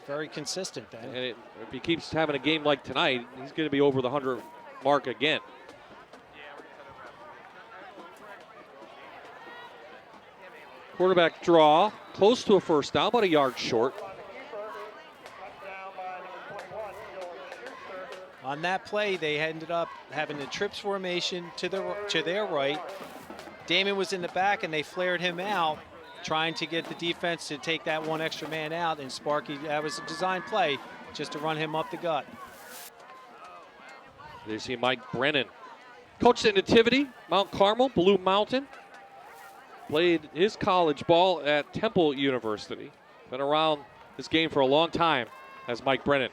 Very consistent then. And if he keeps having a game like tonight, he's going to be over the 100 mark again. Quarterback draw, close to a first down, about a yard short. On that play, they ended up having the trips formation to their right. Damon was in the back, and they flared him out, trying to get the defense to take that one extra man out. And Sparky, that was a design play, just to run him up the gut. There you see Mike Brennan. Coached at Nativity, Mount Carmel, Blue Mountain. Played his college ball at Temple University. Been around this game for a long time as Mike Brennan.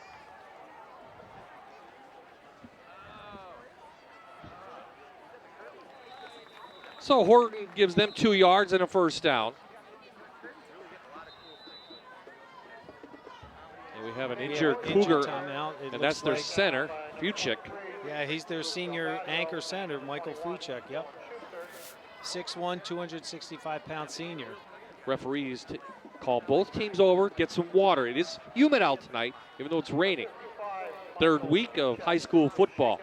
So Horton gives them 2 yards and a first down. And we have an injured Cougar, and that's their center, Fuchik. Yeah, he's their senior anchor center, Michael Fuchik, yep. 6'1", 265-pound senior. Referees call both teams over, get some water. It is humid out tonight, even though it's raining. 3rd week of high school football.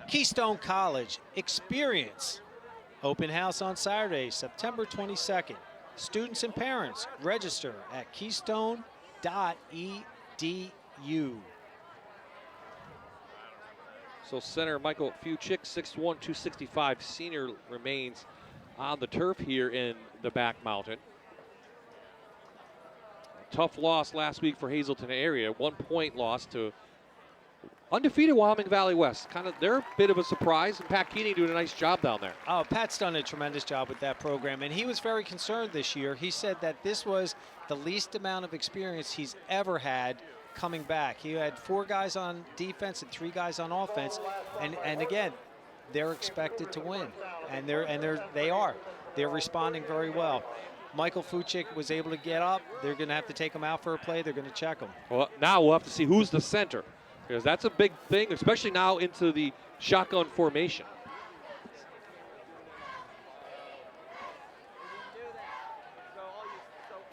Keystone College Experience. Open house on Saturday, September 22nd. Students and parents register at keystone.edu. So center Michael Fuchik, 6'1", 265 senior, remains on the turf here in the back mountain. Tough loss last week for Hazleton area. 1-point loss to undefeated Wyoming Valley West. They're a bit of a surprise, and Pat Keating doing a nice job down there. Oh, Pat's done a tremendous job with that program, and he was very concerned this year. He said that this was the least amount of experience he's ever had coming back. He had 4 guys on defense and 3 guys on offense, and again, they're expected to win, and they are. They're responding very well. Michael Fuchik was able to get up. They're going to have to take him out for a play. They're going to check him. Well, now we'll have to see who's the center, because that's a big thing, especially now into the shotgun formation.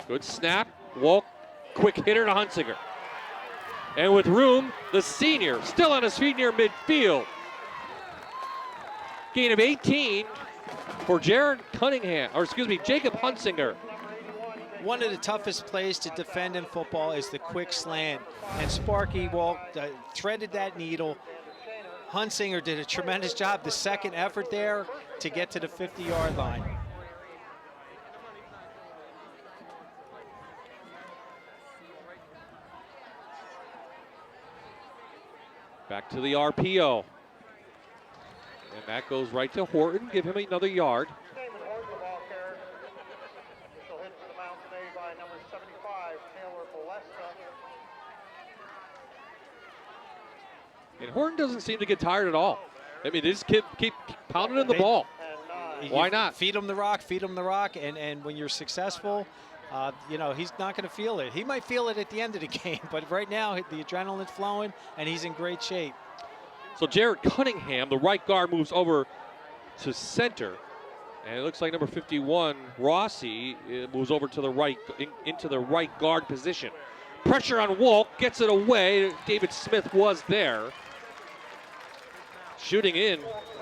Good snap. Walk. Quick hitter to Hunsinger. And with room, the senior still on his feet near midfield. Gain of 18 for Jacob Hunsinger. One of the toughest plays to defend in football is the quick slant. And Sparky walked, threaded that needle. Hunsinger did a tremendous job. The second effort there to get to the 50-yard line. Back to the RPO. And that goes right to Horton. Give him another yard. And Horton doesn't seem to get tired at all. I mean, they just keep pounding in the ball. Why not? Feed him the rock, and when you're successful, you know, he's not going to feel it. He might feel it at the end of the game, but right now the adrenaline's flowing, and he's in great shape. So Jared Cunningham, the right guard, moves over to center. And it looks like number 51, Rossi, moves over to the right, into the right guard position. Pressure on Wolk, gets it away. David Smith was there. Shooting in,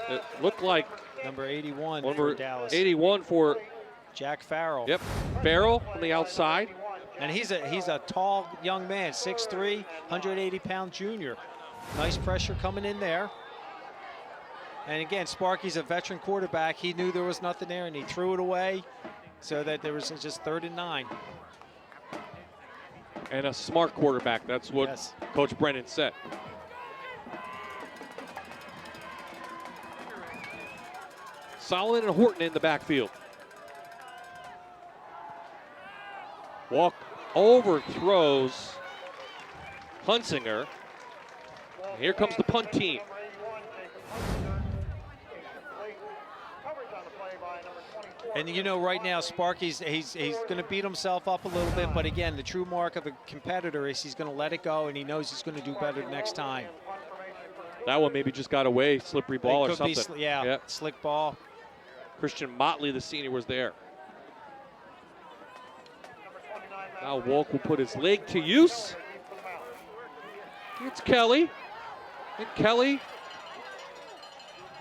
it looked like number 81 for Dallas. 81 for Jack Farrell. Yep, Farrell from the outside. And he's a tall young man, 6'3", 180-pound junior. Nice pressure coming in there. And again, Sparky's a veteran quarterback. He knew there was nothing there, and he threw it away so that there was just 3rd and 9. And a smart quarterback. That's what Coach Brennan said. Solid and Horton in the backfield. Walk overthrows Hunsinger. And here comes the punt team. And you know, right now, Sparky's he's going to beat himself up a little bit, but again, the true mark of a competitor is he's going to let it go, and he knows he's going to do better next time. That one maybe just got away, slippery ball or something. Slick ball. Christian Motley, the senior, was there. Now Wolk will put his leg to use. It's Kelly. And Kelly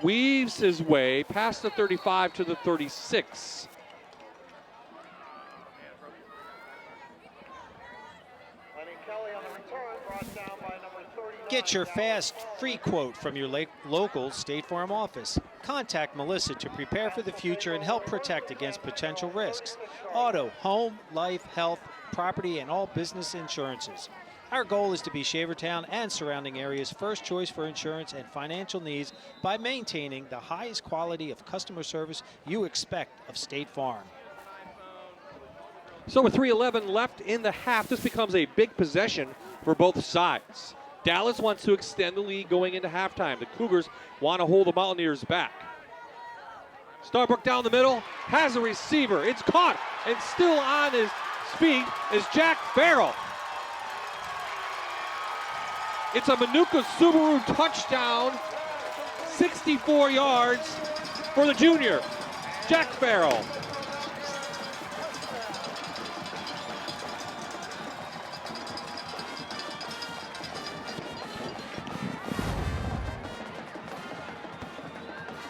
weaves his way past the 35 to the 36. Get your fast, free quote from your local State Farm office. Contact Melissa to prepare for the future and help protect against potential risks. Auto, home, life, health, property, and all business insurances. Our goal is to be Shavertown and surrounding areas' first choice for insurance and financial needs by maintaining the highest quality of customer service you expect of State Farm. So with 3:11 left in the half, this becomes a big possession for both sides. Dallas wants to extend the lead going into halftime. The Cougars want to hold the Mountaineers back. Starbrook down the middle, has a receiver. It's caught, and still on his feet is Jack Farrell. It's a Manuka Subaru touchdown, 64 yards for the junior, Jack Farrell.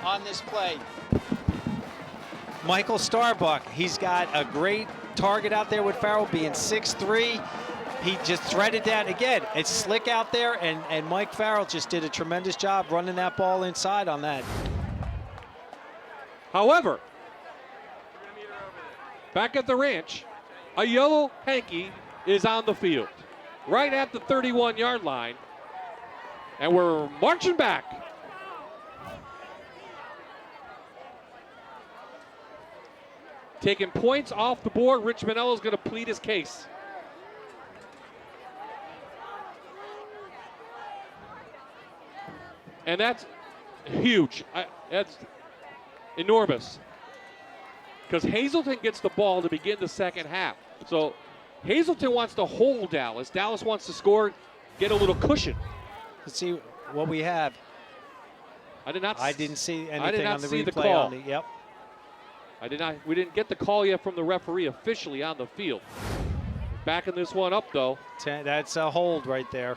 On this play, Michael Starbuck, he's got a great target out there with Farrell being 6'3". He just threaded that again. It's slick out there, and Mike Farrell just did a tremendous job running that ball inside on that. However, back at the ranch, a yellow hanky is on the field, right at the 31-yard line, and we're marching back. Taking points off the board, Rich Manello is going to plead his case. And that's huge. That's enormous. because Hazleton gets the ball to begin the second half. So Hazleton wants to hold Dallas. Dallas wants to score, get a little cushion. Let's see what we have. I didn't see anything I did not on the see replay. the call. Yep. We didn't get the call yet from the referee officially on the field. Backing this one up though. That's a hold right there.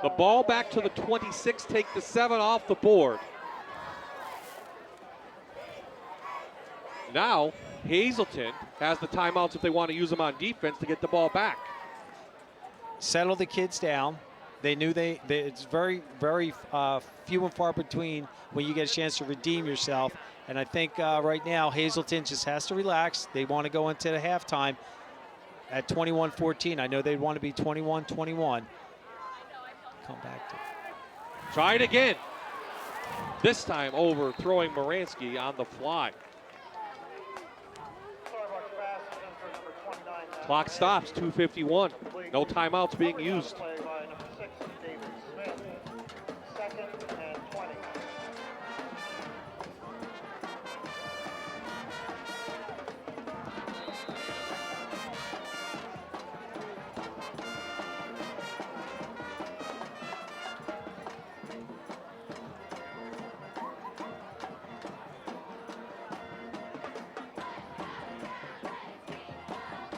The ball back to the 26, take the 7 off the board. Now, Hazleton has the timeouts if they want to use them on defense to get the ball back. Settle the kids down. They knew it's very, very few and far between when you get a chance to redeem yourself. And I think right now Hazleton just has to relax. They want to go into the halftime at 21-14. I know they'd want to be 21-21. Come back to it. Try it again. This time overthrowing Moransky on the fly. Clock stops, 2:51. No timeouts being used.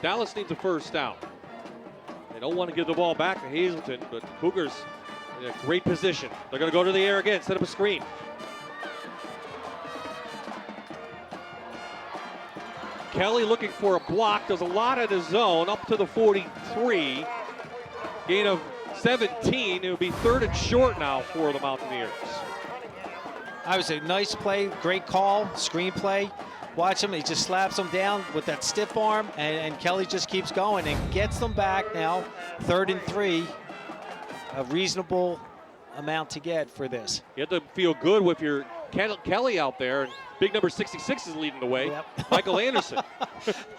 Dallas needs a first down. They don't want to give the ball back to Hazleton, but the Cougars in a great position. They're going to go to the air again, set up a screen. Kelly looking for a block, does a lot in his zone, up to the 43. Gain of 17. It would be 3rd and short now for the Mountaineers. That was a nice play, great call, screen play. Watch him, he just slaps them down with that stiff arm, and Kelly just keeps going and gets them back now. 3rd and 3, a reasonable amount to get for this. You have to feel good with your Kelly out there, and big number 66 is leading the way. Yep. Michael Anderson.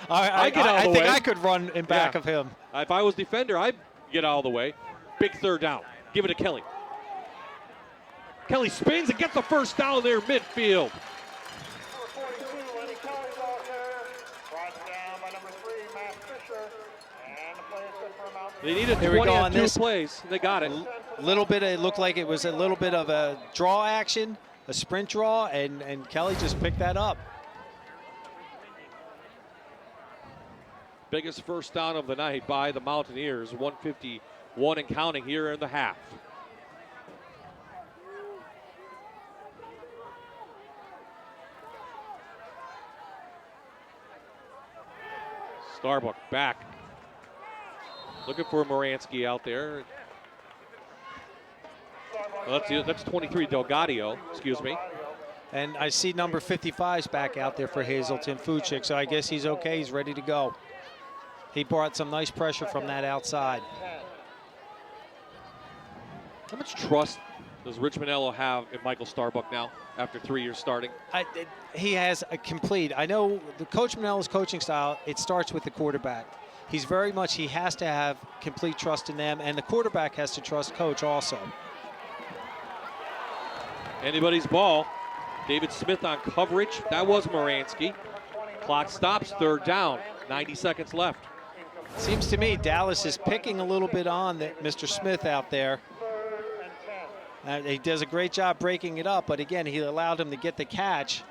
I get out of the way. think I could run in back of him. If I was defender, I'd get out of the way. Big 3rd down. Give it to Kelly. Kelly spins and gets the first down there midfield. They needed 20 on 2 plays. They got it. It looked like it was a little bit of a draw action, a sprint draw, and Kelly just picked that up. Biggest first down of the night by the Mountaineers. 151 and counting here in the half. Starbuck back. Looking for Moransky out there. Well, that's 23, Delgadio, excuse me. And I see number 55's back out there for Hazleton, Fuchik, so I guess he's okay, he's ready to go. He brought some nice pressure from that outside. How much trust does Rich Manello have in Michael Starbuck now after 3 years starting? He has a complete, I know the Coach Manello's coaching style, it starts with the quarterback. He's very much, he has to have complete trust in them, and the quarterback has to trust Coach also. Anybody's ball. David Smith on coverage. That was Moransky. Clock stops, 3rd down. 90 seconds left. Seems to me Dallas is picking a little bit on Mr. Smith out there. He does a great job breaking it up, but again, he allowed him to get the catch.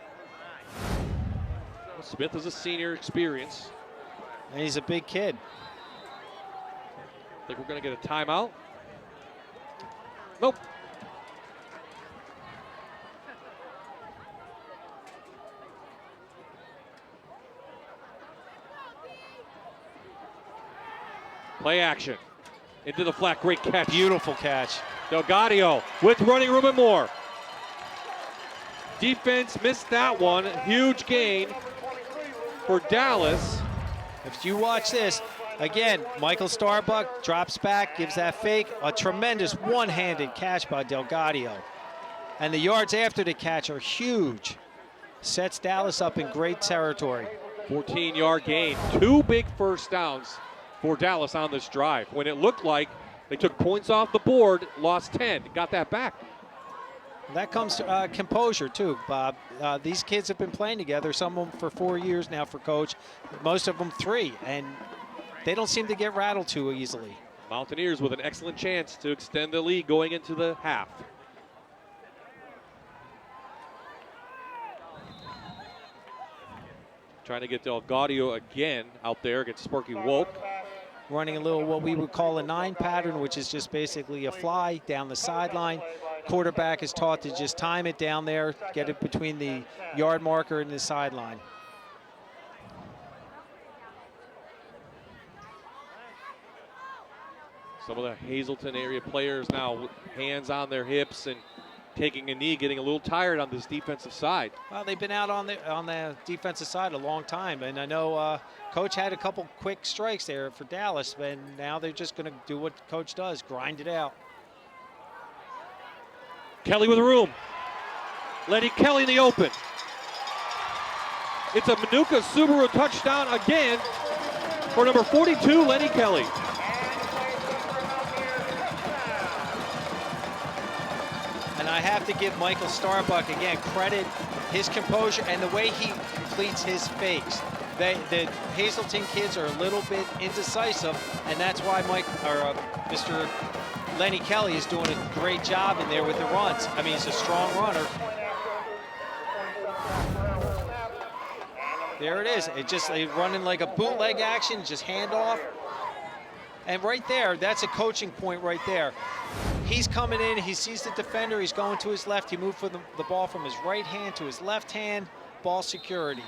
Smith is a senior experience. And he's a big kid. Think we're going to get a timeout? Nope. Play action. Into the flat. Great catch. Beautiful catch. Delgadio with running room and more. Defense missed that one. Huge gain for Dallas. If you watch this, again, Michael Starbuck drops back, gives that fake. A tremendous one-handed catch by Delgadio. And the yards after the catch are huge. Sets Dallas up in great territory. 14-yard gain. 2 big first downs for Dallas on this drive. When it looked like They took points off the board, lost 10, got that back. That comes to composure, too, Bob. These kids have been playing together, some of them for 4 years now for Coach, most of them 3, and they don't seem to get rattled too easily. Mountaineers with an excellent chance to extend the lead going into the half. Trying to get Del Gaudio again out there against Sparky Wolk. Running a little what we would call a 9 pattern, which is just basically a fly down the sideline. Quarterback is taught to just time it down there, get it between the yard marker and the sideline. Some of the Hazleton area players now with hands on their hips and taking a knee, getting a little tired on this defensive side. Well, they've been out on the defensive side a long time, and I know Coach had a couple quick strikes there for Dallas, but now they're just going to do what Coach does, grind it out. Kelly with room. Letty Kelly in the open. It's a Manuka Subaru touchdown again for number 42, Letty Kelly. And I have to give Michael Starbuck, again, credit, his composure, and the way he completes his fakes. The Hazleton kids are a little bit indecisive, and that's why Mr. Lenny Kelly is doing a great job in there with the runs. I mean, he's a strong runner. There it is. They're running like a bootleg action, just hand off. And right there, that's a coaching point right there. He's coming in, he sees the defender, he's going to his left, he moved for the ball from his right hand to his left hand, ball security.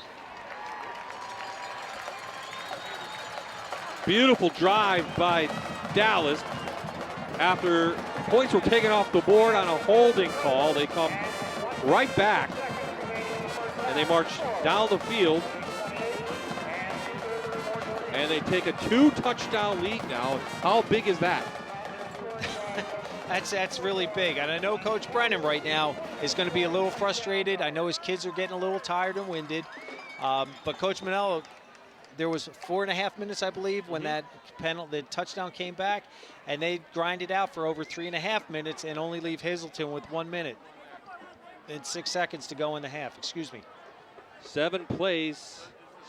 Beautiful drive by Dallas. After points were taken off the board on a holding call, they come right back and they march down the field. And they take a 2-touchdown lead now. How big is that? That's really big. And I know Coach Brennan right now is going to be a little frustrated. I know his kids are getting a little tired and winded. But Coach Manello, there was 4.5 minutes, I believe, when the touchdown came back. And they grinded out for over 3.5 minutes and only leave Hazleton with 1 minute and 6 seconds to go in the half. Excuse me. 7 plays,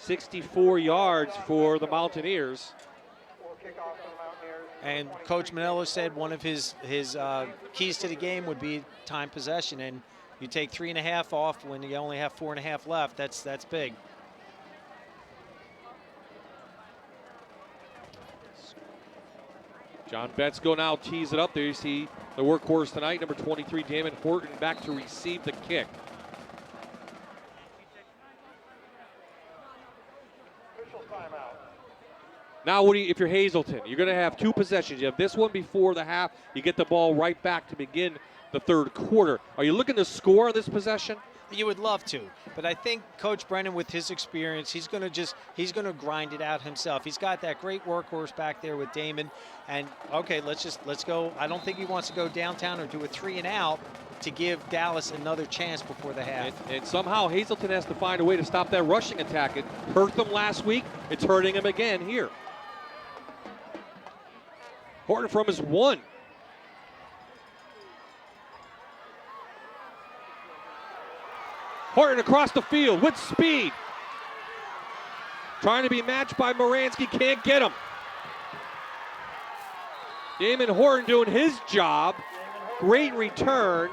64 yards for the Mountaineers. And Coach Manello said one of his keys to the game would be time possession, and you take 3.5 off when you only have 4.5 left. That's big. John Betzko now tees it up there. You see the workhorse tonight, number 23, Damon Horton, back to receive the kick. Now, if you're Hazleton, you're going to have 2 possessions. You have this one before the half. You get the ball right back to begin the third quarter. Are you looking to score on this possession? You would love to, but I think Coach Brennan, with his experience, he's going to grind it out himself. He's got that great workhorse back there with Damon, and okay, let's go. I don't think he wants to go downtown or do a 3 and out to give Dallas another chance before the half. And somehow Hazleton has to find a way to stop that rushing attack. It hurt them last week. It's hurting them again here. Horton from his 1. Horton across the field with speed. Trying to be matched by Moransky, can't get him. Damon Horton doing his job. Great return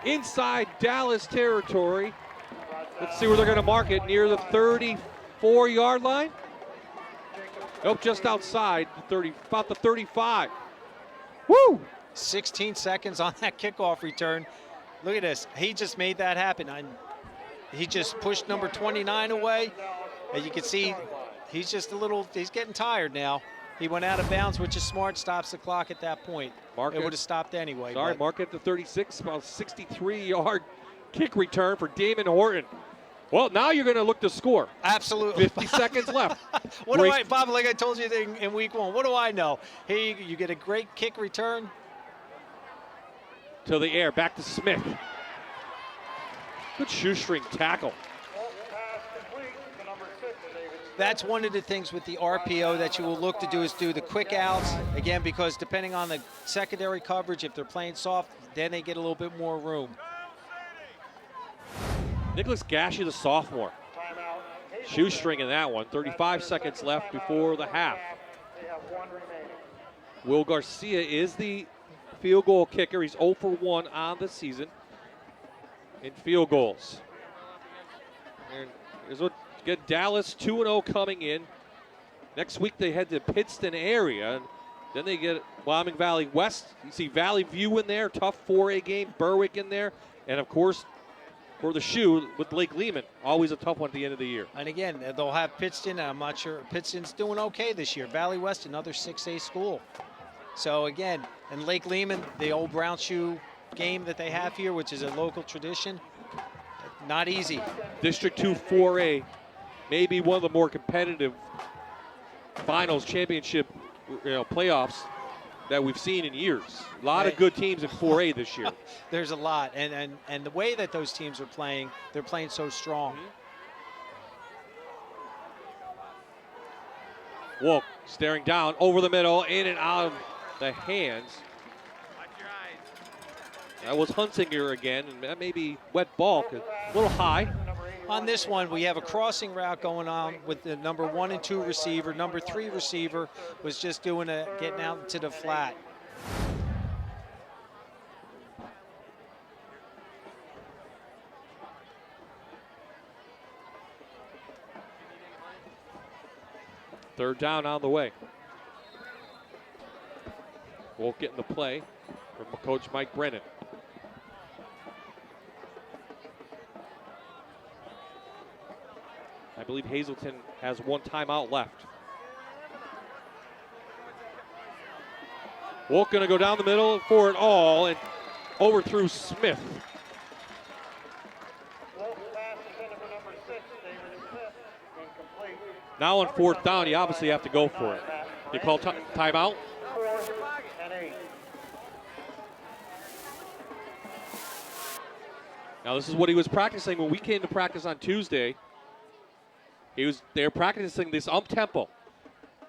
inside Dallas territory. Let's see where they're going to mark it, near the 34-yard line. Nope, just outside the 30, about the 35. Woo! 16 seconds on that kickoff return. Look at this. He just made that happen. He just pushed number 29 away. And you can see he's getting tired now. He went out of bounds, which is smart, stops the clock at that point. It would have stopped anyway. Sorry, mark at the 36, about 63-yard kick return for Damon Horton. Well, now you're going to look to score. Absolutely. 50 seconds left. Bob, like I told you in week 1, what do I know? Hey, you get a great kick return. To the air, back to Smith. Good shoestring tackle. That's one of the things with the RPO that you will look to do is do the quick outs, again, because depending on the secondary coverage, if they're playing soft, then they get a little bit more room. Nicholas Gashi, the sophomore. Shoestring in that one. 35 seconds left before the half. Will Garcia is the field goal kicker. He's 0 for 1 on the season in field goals. And here's what get Dallas 2-0 coming in. Next week they head to Pittston area. And then they get Wyoming Valley West. You see Valley View in there, tough 4A game. Berwick in there, and of course for the shoe with Lake Lehman, always a tough one at the end of the year. And again, they'll have Pittston. I'm not sure. Pittston's doing okay this year. Valley West, another 6A school. So again, and Lake Lehman, the old brown shoe game that they have here, which is a local tradition, not easy. District 2 4A, maybe one of the more competitive finals championship playoffs that we've seen in years. A lot of good teams in 4A this year. There's a lot, and the way that those teams are playing, they're playing so strong. Wolk staring down over the middle, in and out of the hands. That was Hunsinger again, and that may be wet ball, a little high. On this one, we have a crossing route going on with the number 1 and 2 receiver. Number 3 receiver was just getting out to the flat. Third down on the way. Wolf getting the play from Coach Mike Brennan. I believe Hazleton has 1 timeout left. Wolf going to go down the middle for it all and overthrew Smith. Now on 4th down, you obviously have to go for it. You call timeout? Now this is what he was practicing when we came to practice on Tuesday. They were practicing this tempo,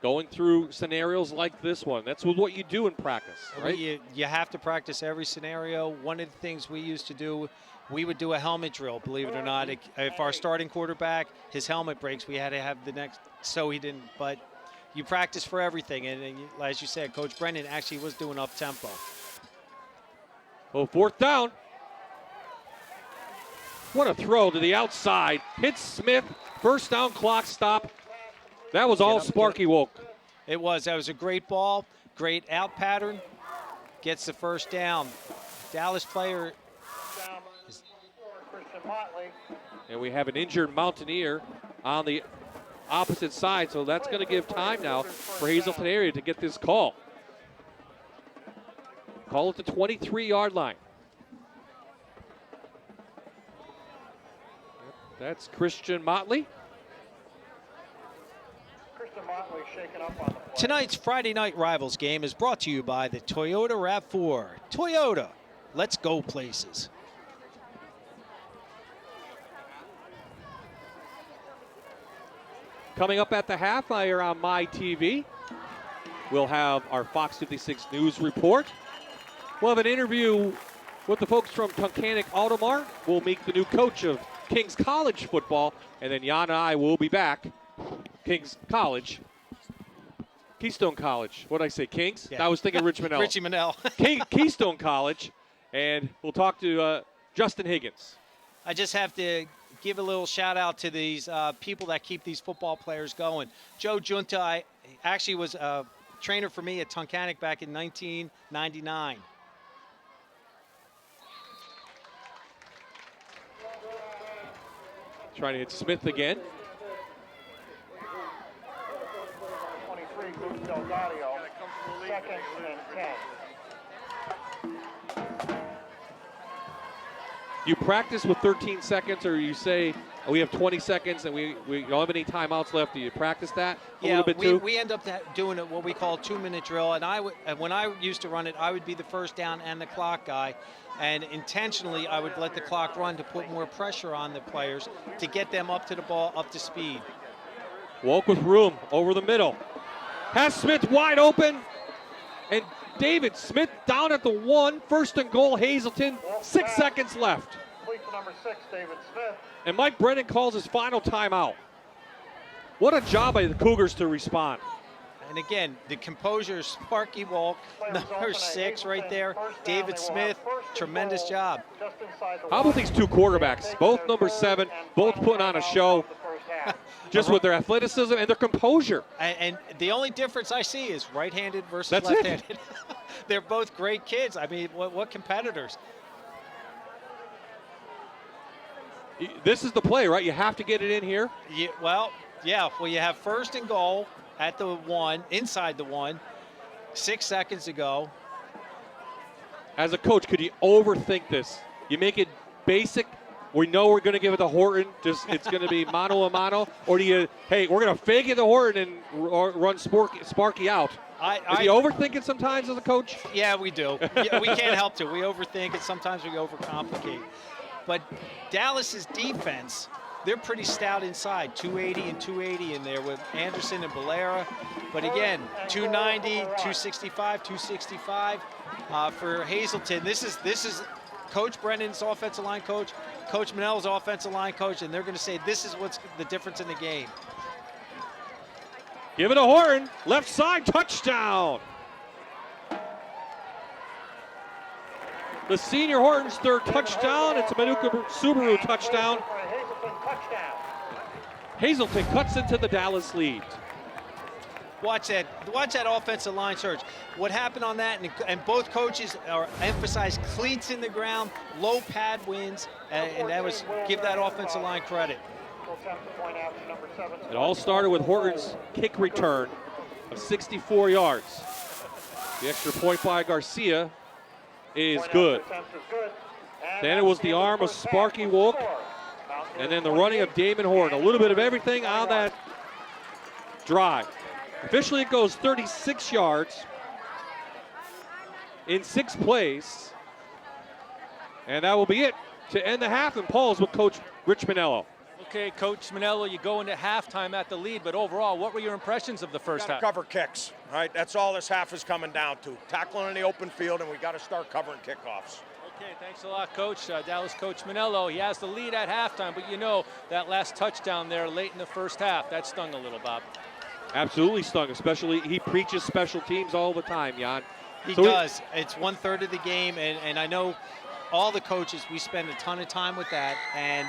going through scenarios like this one. That's what you do in practice, right? You have to practice every scenario. One of the things we used to do, we would do a helmet drill, believe it or not. If our starting quarterback, his helmet breaks, we had to have the next, so he didn't. But you practice for everything, and as you said, Coach Brennan actually was doing up tempo. Oh, 4th down. What a throw to the outside. Hits Smith. First down, clock stop. That was all Sparky Wolk. It was. That was a great ball. Great out pattern. Gets the first down. Dallas player. And we have an injured Mountaineer on the opposite side, so that's going to give time now for Hazleton area to get this call. Call it the 23-yard line. That's Christian Motley. Tonight's Friday Night Rivals game is brought to you by the Toyota RAV4. Toyota, let's go places. Coming up at the half here on My TV, we'll have our Fox 56 News report. We'll have an interview with the folks from Tunkhannock Automart. We'll meet the new coach of Kings College football, and then Jan and I will be back. Kings College. Keystone College. What did I say, Kings? Yeah. I was thinking Richmond L. Richie Manel. Keystone College, and we'll talk to Justin Higgins. I just have to give a little shout out to these people that keep these football players going. Joe Junta actually was a trainer for me at Tunkhannock back in 1999. Trying to hit Smith again. 23, Luke Delgadio. Second and 10. You practice with 13 seconds, or you say, oh, we have 20 seconds and we don't have any timeouts left. Do you practice that a little bit too? We end up doing what we call a 2-minute drill. And when I used to run it, I would be the first down and the clock guy. And intentionally, I would let the clock run to put more pressure on the players to get them up to the ball, up to speed. Wolk with room over the middle. Has Smith wide open. And David Smith down at the 1. First and goal, Hazleton. 6 seconds left. Complete to number 6, David Smith. And Mike Brennan calls his final timeout. What a job by the Cougars to respond. And again, the composure, Sparky Wolk, number 6 right there. David Smith, tremendous job. How about these two quarterbacks? Both number 7, both putting on a show. Just with their athleticism and their composure. And the only difference I see is right-handed versus That's left-handed. They're both great kids. I mean, what competitors? This is the play, right? You have to get it in here. Yeah, well, you have first and goal at the 1, inside the 1, 6 seconds to go. As a coach, could you overthink this? You make it basic. We know we're going to give it to Horton. Just it's going to be mano a mano. Or do you, hey, we're going to fake it to Horton and run Sparky out? Is he overthinking sometimes as a coach? Yeah, we do. Yeah, we can't help to. We overthink it. Sometimes we overcomplicate. But Dallas's defense, they're pretty stout inside. 280 and 280 in there with Anderson and Valera. But again, 290, 265, 265 for Hazleton. This is Coach Brennan's offensive line coach, Coach Manel's offensive line coach, and they're going to say this is what's the difference in the game. Give it to Horton. Left side, touchdown. The senior Horton's third touchdown. It's a Manuka Subaru touchdown. Hazleton cuts into the Dallas lead. Watch that offensive line surge. What happened on that, and both coaches are emphasize cleats in the ground, low pad wins, and that was give that offensive line credit. It all started with Horton's kick return of 64 yards. The extra point by Garcia is good. Then it was the arm of Sparky Wolk, and then the running of Damon Horton. A little bit of everything on that drive. Officially, it goes 36 yards in 6 plays. And that will be it to end the half. And Paul's with Coach Rich Manello. Okay, Coach Manello, you go into halftime at the lead, but overall, what were your impressions of the first half? Cover kicks, right? That's all this half is coming down to. Tackling in the open field, and we got to start covering kickoffs. Okay, thanks a lot, Coach. Dallas Coach Manello, he has the lead at halftime, but you know that last touchdown there late in the first half, that stung a little, Bob. Absolutely stung, especially he preaches special teams all the time, Jan. He does. It's 1/3 of the game, and I know all the coaches, we spend a ton of time with that, and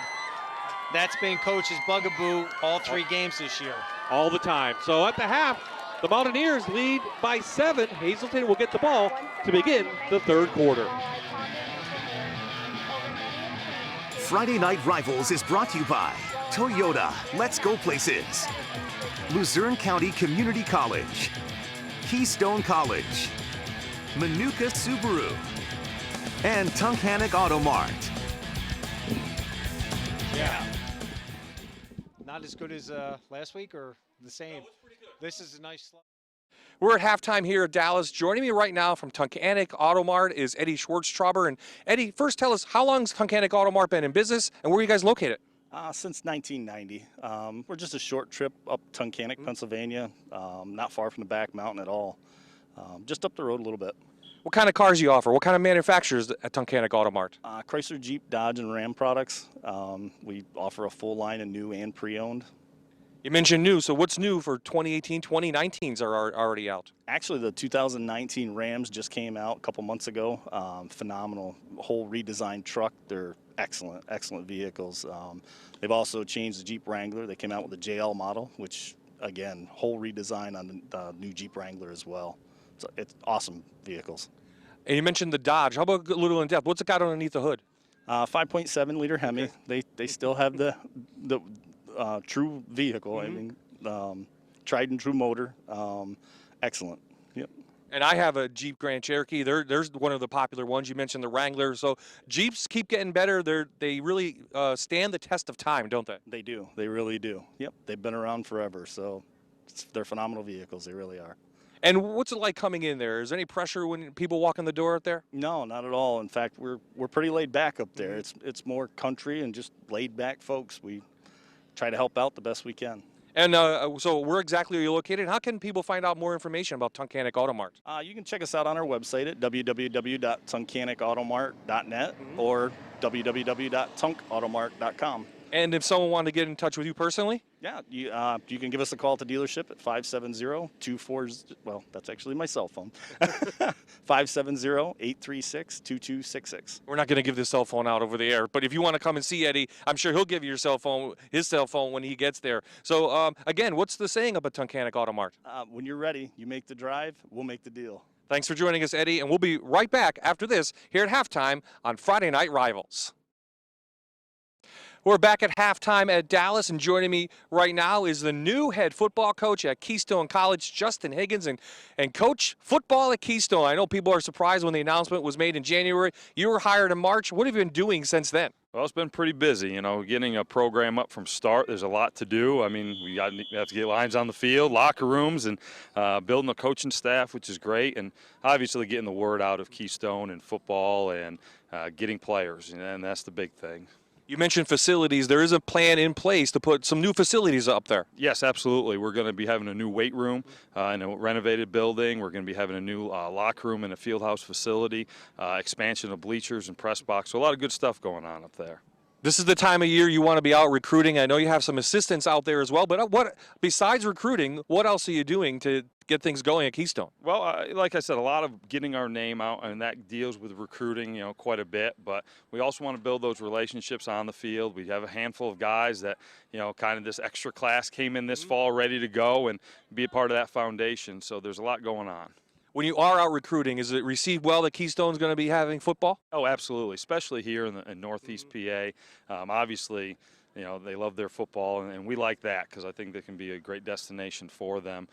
that's been Coach's bugaboo all 3 games this year. All the time. So at the half, the Mountaineers lead by 7. Hazleton will get the ball to begin the 3rd quarter. Friday Night Rivals is brought to you by Toyota, Let's Go Places, Luzerne County Community College, Keystone College, Manuka Subaru, and Tunkhannock Auto Mart. Yeah. Not as good as last week, or the same? This is a nice slide. We're at halftime here at Dallas. Joining me right now from Tunkhannock Auto Mart is Eddie Schwartztrauber. And Eddie, first tell us, how long has Tunkhannock Auto Mart been in business, and where are you guys located? Since 1990. We're just a short trip up Tunkhannock, Pennsylvania, not far from the back mountain at all. Just up the road a little bit. What kind of cars do you offer? What kind of manufacturers at Tunkhannock Auto Mart? Chrysler, Jeep, Dodge, and Ram products. We offer a full line of new and pre-owned. You mentioned new, so what's new for 2018, 2019s are already out? Actually, the 2019 Rams just came out a couple months ago. Phenomenal, whole redesigned truck. They're excellent, excellent vehicles. They've also changed the Jeep Wrangler. They came out with the JL model, which, again, whole redesign on the new Jeep Wrangler as well. So it's awesome vehicles. And you mentioned the Dodge. How about a little in depth? What's it got underneath the hood? 5.7 liter Hemi. Okay. They still have the true vehicle. I mean, tried and true motor. Excellent. Yep. And I have a Jeep Grand Cherokee. There's one of the popular ones. You mentioned the Wrangler. So Jeeps keep getting better. They really stand the test of time, don't they? They do. They really do. Yep. They've been around forever. So they're phenomenal vehicles. They really are. And what's it like coming in there? Is there any pressure when people walk in the door out there? No, not at all. In fact, we're pretty laid back up there. It's more country and just laid back folks. We try to help out the best we can. And so where exactly are you located? How can people find out more information about Tunkhannock Auto Mart? You can check us out on our website at www.tunkhannockautomart.net or www.tunkautomart.com. And if someone wanted to get in touch with you personally? Yeah, you can give us a call to dealership at 570-240, well, that's actually my cell phone, 570-836-2266. We're not going to give the cell phone out over the air, but if you want to come and see Eddie, I'm sure he'll give you his cell phone when he gets there. So, again, what's the saying about Tunkhannock Auto Mart? When you're ready, you make the drive, we'll make the deal. Thanks for joining us, Eddie, and we'll be right back after this here at halftime on Friday Night Rivals. We're back at halftime at Dallas, and joining me right now is the new head football coach at Keystone College, Justin Higgins, and coach football at Keystone. I know people are surprised when the announcement was made in January. You were hired in March. What have you been doing since then? Well, it's been pretty busy, getting a program up from start. There's a lot to do. I mean, we have to get lines on the field, locker rooms, and building a coaching staff, which is great, and obviously getting the word out of Keystone and football and getting players, and that's the big thing. You mentioned facilities. There is a plan in place to put some new facilities up there. Yes, absolutely. We're going to be having a new weight room in a renovated building. We're going to be having a new locker room in a field house facility, expansion of bleachers and press box. So a lot of good stuff going on up there. This is the time of year you want to be out recruiting. I know you have some assistants out there as well, but what besides recruiting, what else are you doing to get things going at Keystone? Well, like I said, a lot of getting our name out, and that deals with recruiting, quite a bit. But we also want to build those relationships on the field. We have a handful of guys that, kind of this extra class came in this fall ready to go and be a part of that foundation. So there's a lot going on. When you are out recruiting, is it received well that Keystone's going to be having football? Oh, absolutely, especially here in Northeast PA. Obviously, they love their football, and we like that because I think they can be a great destination for them.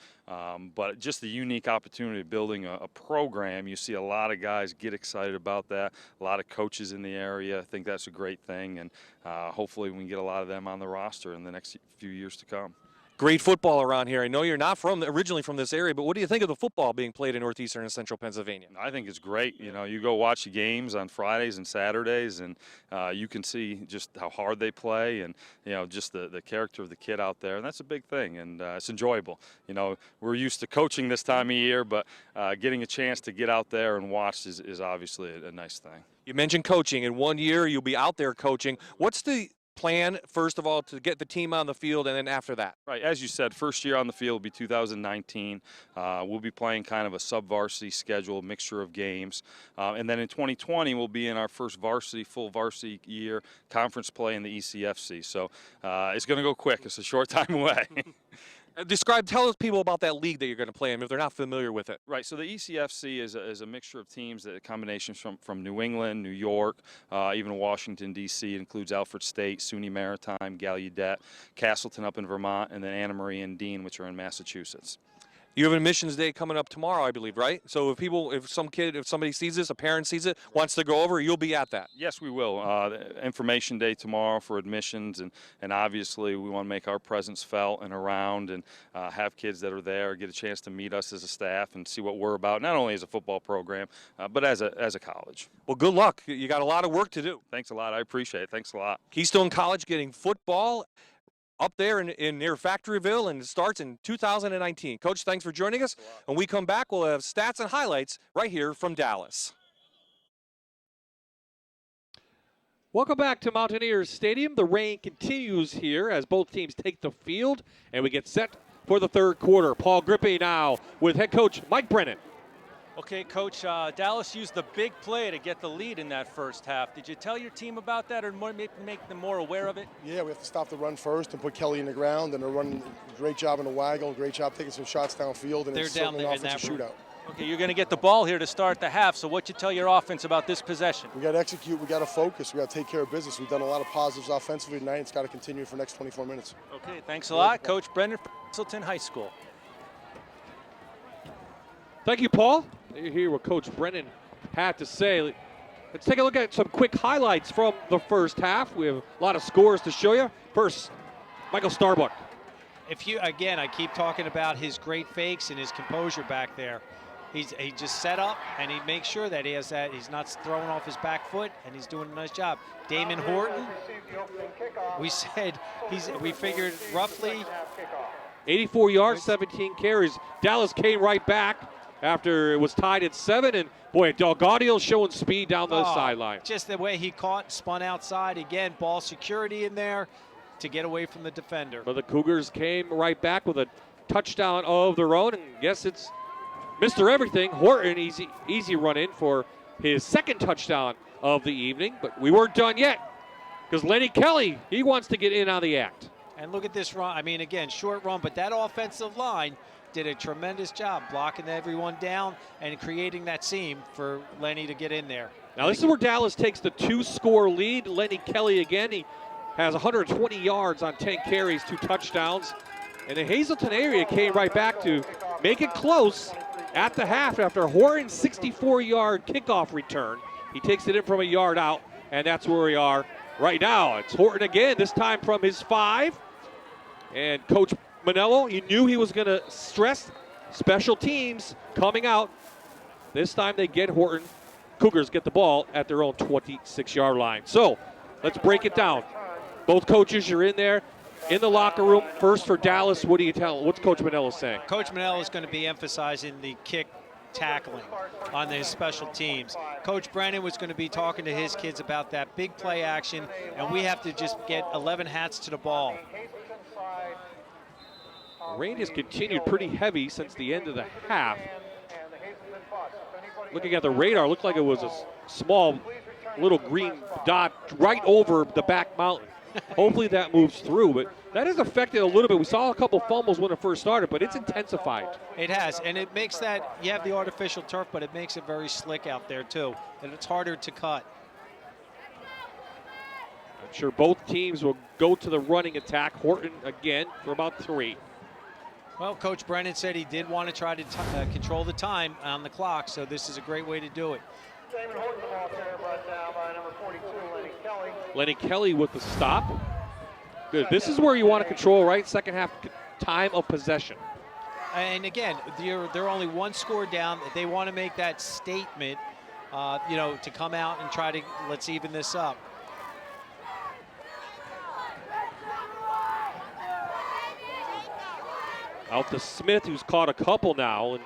But just the unique opportunity of building a program, you see a lot of guys get excited about that, a lot of coaches in the area. I think that's a great thing, and hopefully we can get a lot of them on the roster in the next few years to come. Great football around here. I know you're not originally from this area, but what do you think of the football being played in northeastern and central Pennsylvania? I think it's great. You go watch the games on Fridays and Saturdays, and you can see just how hard they play and, just the character of the kid out there. And that's a big thing, and it's enjoyable. We're used to coaching this time of year, but getting a chance to get out there and watch is obviously a nice thing. You mentioned coaching. In 1 year, you'll be out there coaching. What's the plan, first of all, to get the team on the field, and then after that? Right, as you said, first year on the field will be 2019. We'll be playing kind of a sub-varsity schedule, mixture of games. And then in 2020, we'll be in our first full varsity year, conference play in the ECFC. So it's going to go quick. It's a short time away. Tell us people about that league that you're going to play in if they're not familiar with it. Right, so the ECFC is a mixture of teams, a combination from New England, New York, even Washington, D.C. It includes Alfred State, SUNY Maritime, Gallaudet, Castleton up in Vermont, and then Anna Marie and Dean, which are in Massachusetts. You have an admissions day coming up tomorrow, I believe, right? So if somebody sees this, a parent sees it, wants to go over, you'll be at that. Yes, we will. Information day tomorrow for admissions, and obviously we want to make our presence felt and around, and have kids that are there get a chance to meet us as a staff and see what we're about, not only as a football program, but as a college. Well, good luck. You got a lot of work to do. Thanks a lot. I appreciate it. Thanks a lot. Keystone College getting football up there in near Factoryville, and it starts in 2019. Coach, thanks for joining us. When we come back, we'll have stats and highlights right here from Dallas. Welcome back to Mountaineers Stadium. The rain continues here as both teams take the field, and we get set for the third quarter. Paul Grippy now with head coach Mike Brennan. Okay, Coach, Dallas used the big play to get the lead in that first half. Did you tell your team about that or make them more aware of it? Yeah, we have to stop the run first and put Kelly in the ground, and they're running a great job in the waggle, great job taking some shots downfield, and They're it's down certainly there an in that offensive shootout. Okay, you're going to get the ball here to start the half, so what you tell your offense about this possession? We got to execute, we got to focus, we got to take care of business. We've done a lot of positives offensively tonight. It's got to continue for the next 24 minutes. Okay, thanks a lot. Coach Brendan from Hazleton High School. Thank you, Paul. You hear what Coach Brennan had to say. Let's take a look at some quick highlights from the first half. We have a lot of scores to show you. First, Michael Starbuck. I keep talking about his great fakes and his composure back there. He just set up, and he makes sure that he has that. He's not throwing off his back foot, and he's doing a nice job. Damon Horton, we figured roughly 84 yards, 17 carries. Dallas came right back after it was tied at 7, and boy, Delgadio's showing speed down the sideline. Just the way he caught, spun outside. Again, ball security in there to get away from the defender. But the Cougars came right back with a touchdown of their own, and guess it's Mr. Everything, Horton, easy run in for his second touchdown of the evening, but we weren't done yet because Lenny Kelly, he wants to get in on the act. And look at this run. I mean, again, short run, but that offensive line did a tremendous job blocking everyone down and creating that seam for Lenny to get in there. Now this is where Dallas takes the 2-score lead. Lenny Kelly again, he has 120 yards on 10 carries, 2 touchdowns. And the Hazleton area came right back to make it close at the half after Horton's 64-yard kickoff return. He takes it in from a yard out, and that's where we are right now. It's Horton again, this time from his 5. And Coach Manello, you knew he was going to stress special teams coming out. This time they get Horton. Cougars get the ball at their own 26-yard line. So let's break it down. Both coaches, you're in there in the locker room. First for Dallas, what do you tell? What's Coach Manello saying? Coach Manello is going to be emphasizing the kick tackling on his special teams. Coach Brennan was going to be talking to his kids about that big play action, and we have to just get 11 hats to the ball. Rain has continued pretty heavy since the end of the half. Looking at the radar, looked like it was a small little green dot right over the back mountain. Hopefully that moves through, but that has affected a little bit. We saw a couple fumbles when it first started, but it's intensified. It has, and it makes that, you have the artificial turf, but it makes it very slick out there too, and it's harder to cut. I'm sure both teams will go to the running attack. Horton again for about 3. Well, Coach Brennan said he did want to try to control the time on the clock, so this is a great way to do it. Lenny Kelly with the stop. Good. This is where you want to control, right? Second half time of possession. And again, they're only 1 score down. They want to make that statement, to come out and try to, let's even this up. Out to Smith, who's caught a couple now, and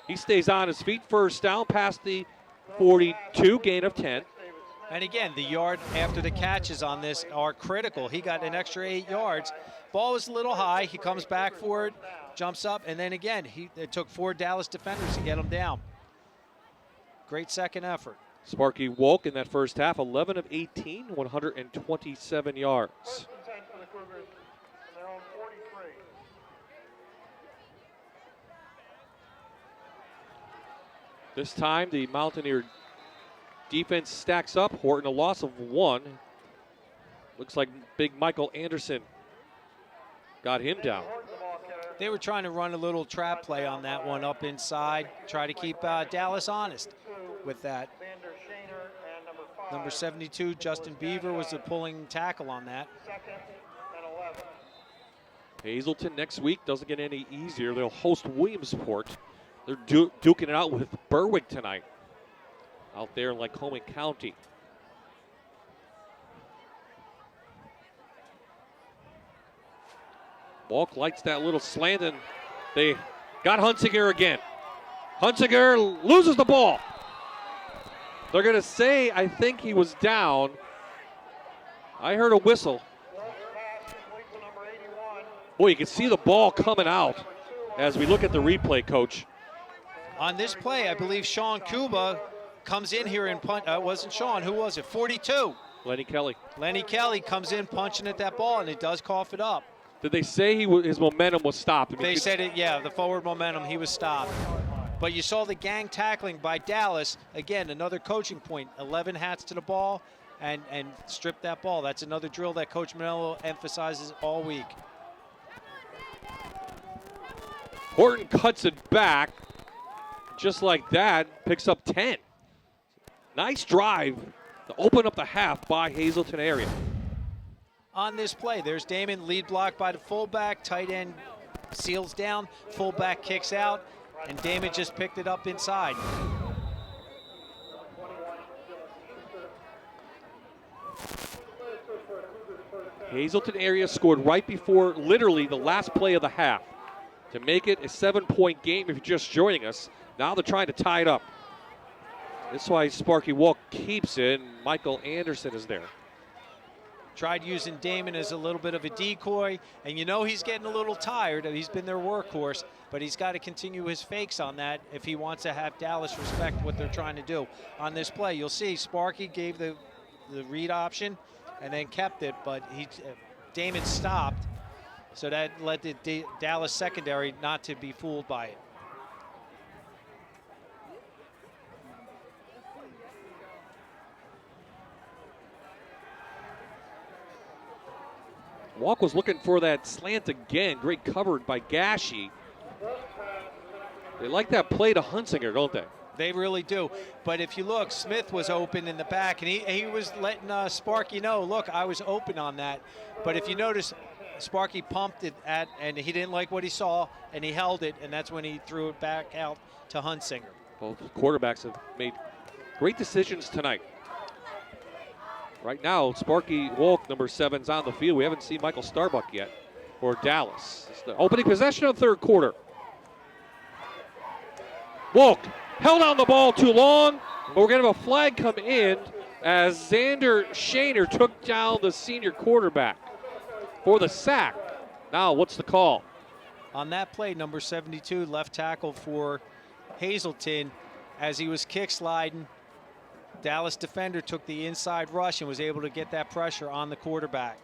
he stays on his feet. First down past the 42, gain of 10. And again, the yard after the catches on this are critical. He got an extra 8 yards. Ball was a little high. He comes back for it, jumps up, and then again, it took 4 Dallas defenders to get him down. Great second effort. Sparky Wolk in that first half, 11 of 18, 127 yards. This time the Mountaineer defense stacks up. Horton a loss of 1. Looks like big Michael Anderson got him down. They were trying to run a little trap play on that one up inside, try to keep Dallas honest with that. Number 72, Justin Beaver, was the pulling tackle on that. Hazleton next week doesn't get any easier. They'll host Williamsport. They're duking it out with Berwick tonight out there in Lycoming County. Walk lights that little slant, and they got Hunsinger again. Hunsinger loses the ball. They're going to say, I think he was down. I heard a whistle. Boy, you can see the ball coming out as we look at the replay, Coach. On this play, I believe Sean Kuba comes in here and punt. Wasn't Sean, who was it? 42. Lenny Kelly. Lenny Kelly comes in punching at that ball, and it does cough it up. Did they say his momentum was stopped? They said it, yeah, the forward momentum, he was stopped. But you saw the gang tackling by Dallas. Again, another coaching point. 11 hats to the ball and strip that ball. That's another drill that Coach Manello emphasizes all week. Horton cuts it back just like that, picks up 10. Nice drive to open up the half by Hazleton area. On this play, there's Damon, lead block by the fullback, tight end seals down, fullback kicks out, and Damon just picked it up inside. Hazleton area scored right before literally the last play of the half to make it a 7-point game if you're just joining us. Now they're trying to tie it up. That's why Sparky Walk keeps it, and Michael Anderson is there. Tried using Damon as a little bit of a decoy, and you know he's getting a little tired. He's been their workhorse, but he's got to continue his fakes on that if he wants to have Dallas respect what they're trying to do. On this play, you'll see Sparky gave the read option and then kept it, but Damon stopped, so that led the Dallas secondary not to be fooled by it. Walk was looking for that slant again. Great covered by Gashi. They like that play to Hunsinger, don't they? They really do. But if you look, Smith was open in the back, and he was letting Sparky know, look, I was open on that. But if you notice, Sparky pumped it and he didn't like what he saw, and he held it, and that's when he threw it back out to Hunsinger. Both quarterbacks have made great decisions tonight. Right now, Sparky Wolk, number 7, is on the field. We haven't seen Michael Starbuck yet for Dallas. It's the opening possession of the third quarter. Wolk held on the ball too long, but we're going to have a flag come in as Xander Shaner took down the senior quarterback for the sack. Now, what's the call? On that play, number 72, left tackle for Hazleton, as he was kick sliding, Dallas defender took the inside rush and was able to get that pressure on the quarterback.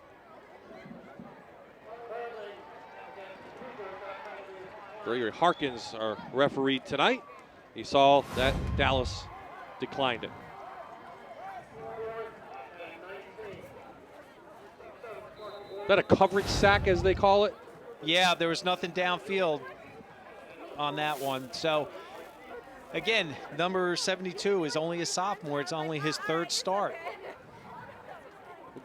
Gregory Harkins, our referee tonight. He saw that Dallas declined it. Is that a coverage sack, as they call it? Yeah, there was nothing downfield on that one. So, again, number 72 is only a sophomore. It's only his third start.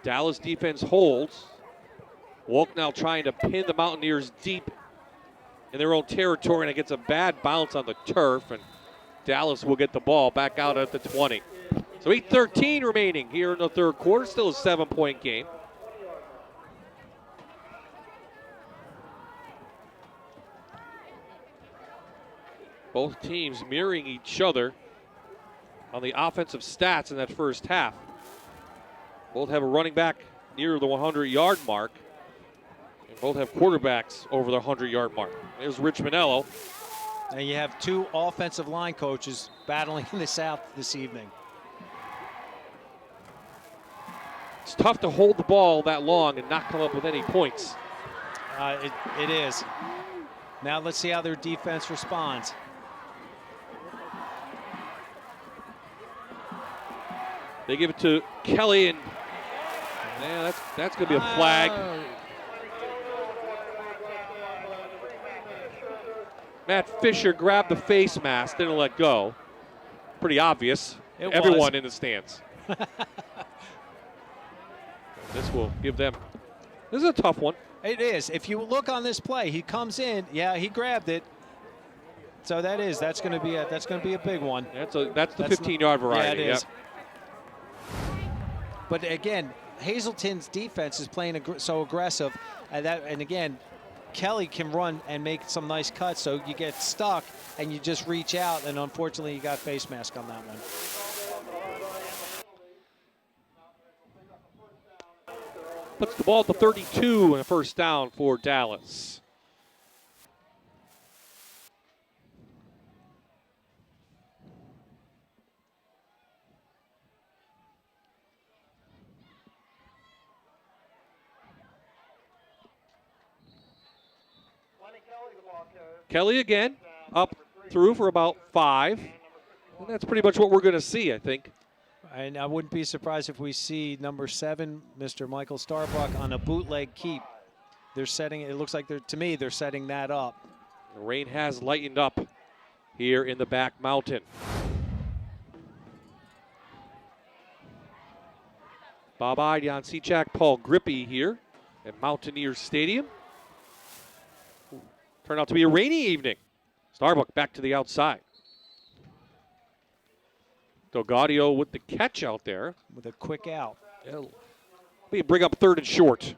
Dallas defense holds. Wolk now trying to pin the Mountaineers deep in their own territory, and it gets a bad bounce on the turf, and Dallas will get the ball back out at the 20. So 8:13 remaining here in the third quarter. Still a 7-point game. Both teams mirroring each other on the offensive stats in that first half. Both have a running back near the 100-yard mark, and both have quarterbacks over the 100-yard mark. There's Rich Manello. And you have two offensive line coaches battling in the South this evening. It's tough to hold the ball that long and not come up with any points. It is. Now let's see how their defense responds. They give it to Kelly, and yeah, that's going to be a flag. Matt Fisher grabbed the face mask, didn't let go. Pretty obvious. Everyone in the stands. This will give them. This is a tough one. It is. If you look on this play, he comes in. Yeah, he grabbed it. So that's going to be a big one. That's the 15-yard variety. Yeah, it is. But again, Hazleton's defense is playing so aggressive, and again, Kelly can run and make some nice cuts, so you get stuck and you just reach out, and unfortunately you got face mask on that one. Puts the ball at the 32 and a first down for Dallas. Kelly again, up through for about 5. And that's pretty much what we're going to see, I think. And I wouldn't be surprised if we see number 7, Mr. Michael Starbuck, on a bootleg keep. They're setting, it looks like to me, they're setting that up. The rain has lightened up here in the back mountain. Bob Ide, Jan Cechak, Paul Grippy here at Mountaineers Stadium. Turned out to be a rainy evening. Starbuck back to the outside. Delgadio with the catch out there. With a quick out. We bring up 3rd and short.